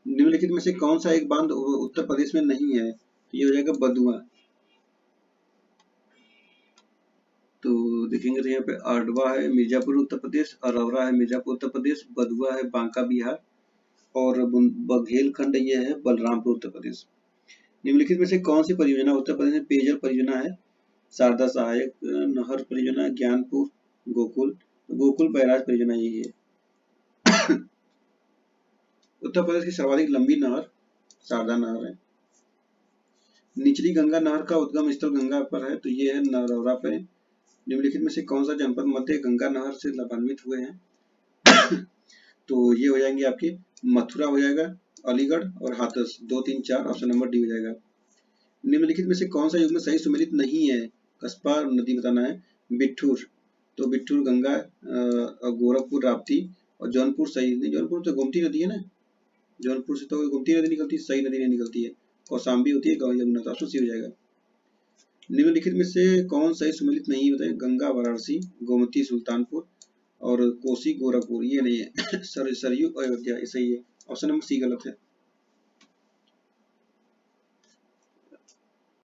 निम्नलिखित में से कौन सा एक बांध उत्तर प्रदेश में नहीं है? तो ये हो जाएगा बदुआ। तो देखेंगे तो यहाँ पे आडवा है मिर्जापुर उत्तर प्रदेश, अरौरा है मिर्जापुर उत्तर प्रदेश, बदुआ है बांका बिहार, और बघेलखंड ये है बलरामपुर उत्तर प्रदेश। निम्नलिखित में से कौन सी परियोजना उत्तर प्रदेश में पेयजल परियोजना है? शारदा सहायक नहर परियोजना, ज्ञानपुर, गोकुल, तो गोकुल बैराज परियोजना यही है। उत्तर प्रदेश की सर्वाधिक लंबी नहर शारदा नहर है। निचली गंगा नहर का उद्गम स्थल गंगा पर है, तो ये है नरौरा पे। निम्नलिखित में से कौन सा जनपद मध्य गंगा नहर से लाभान्वित हुए हैं? तो ये हो जाएंगे आपके मथुरा हो जाएगा, अलीगढ़ और हाथरस, 2, 3, 4, ऑप्शन नंबर डी हो जाएगा। निम्नलिखित में से कौन सा युग्म सही सुमेलित नहीं है? कस्बा नदी बताना है। बिठूर, तो बिठूर गंगा और गोरखपुर राप्ती और जौनपुर सही नहीं, जौनपुर तो गोमती नदी है ना, जौनपुर से तो गोमती नदी निकलती है, सही नदी नहीं निकलती है, कौशाम्बी होती है, यमुना, तो ऑप्शन सी हो जाएगा। निम्नलिखित में से कौन सही सुमेलित नहीं बताए? गंगा वाराणसी, गोमती सुल्तानपुर और कोसी गोरखपुर, ये नहीं है। सरयू अयोध्या, ये सही है, ऑप्शन नंबर सी गलत है।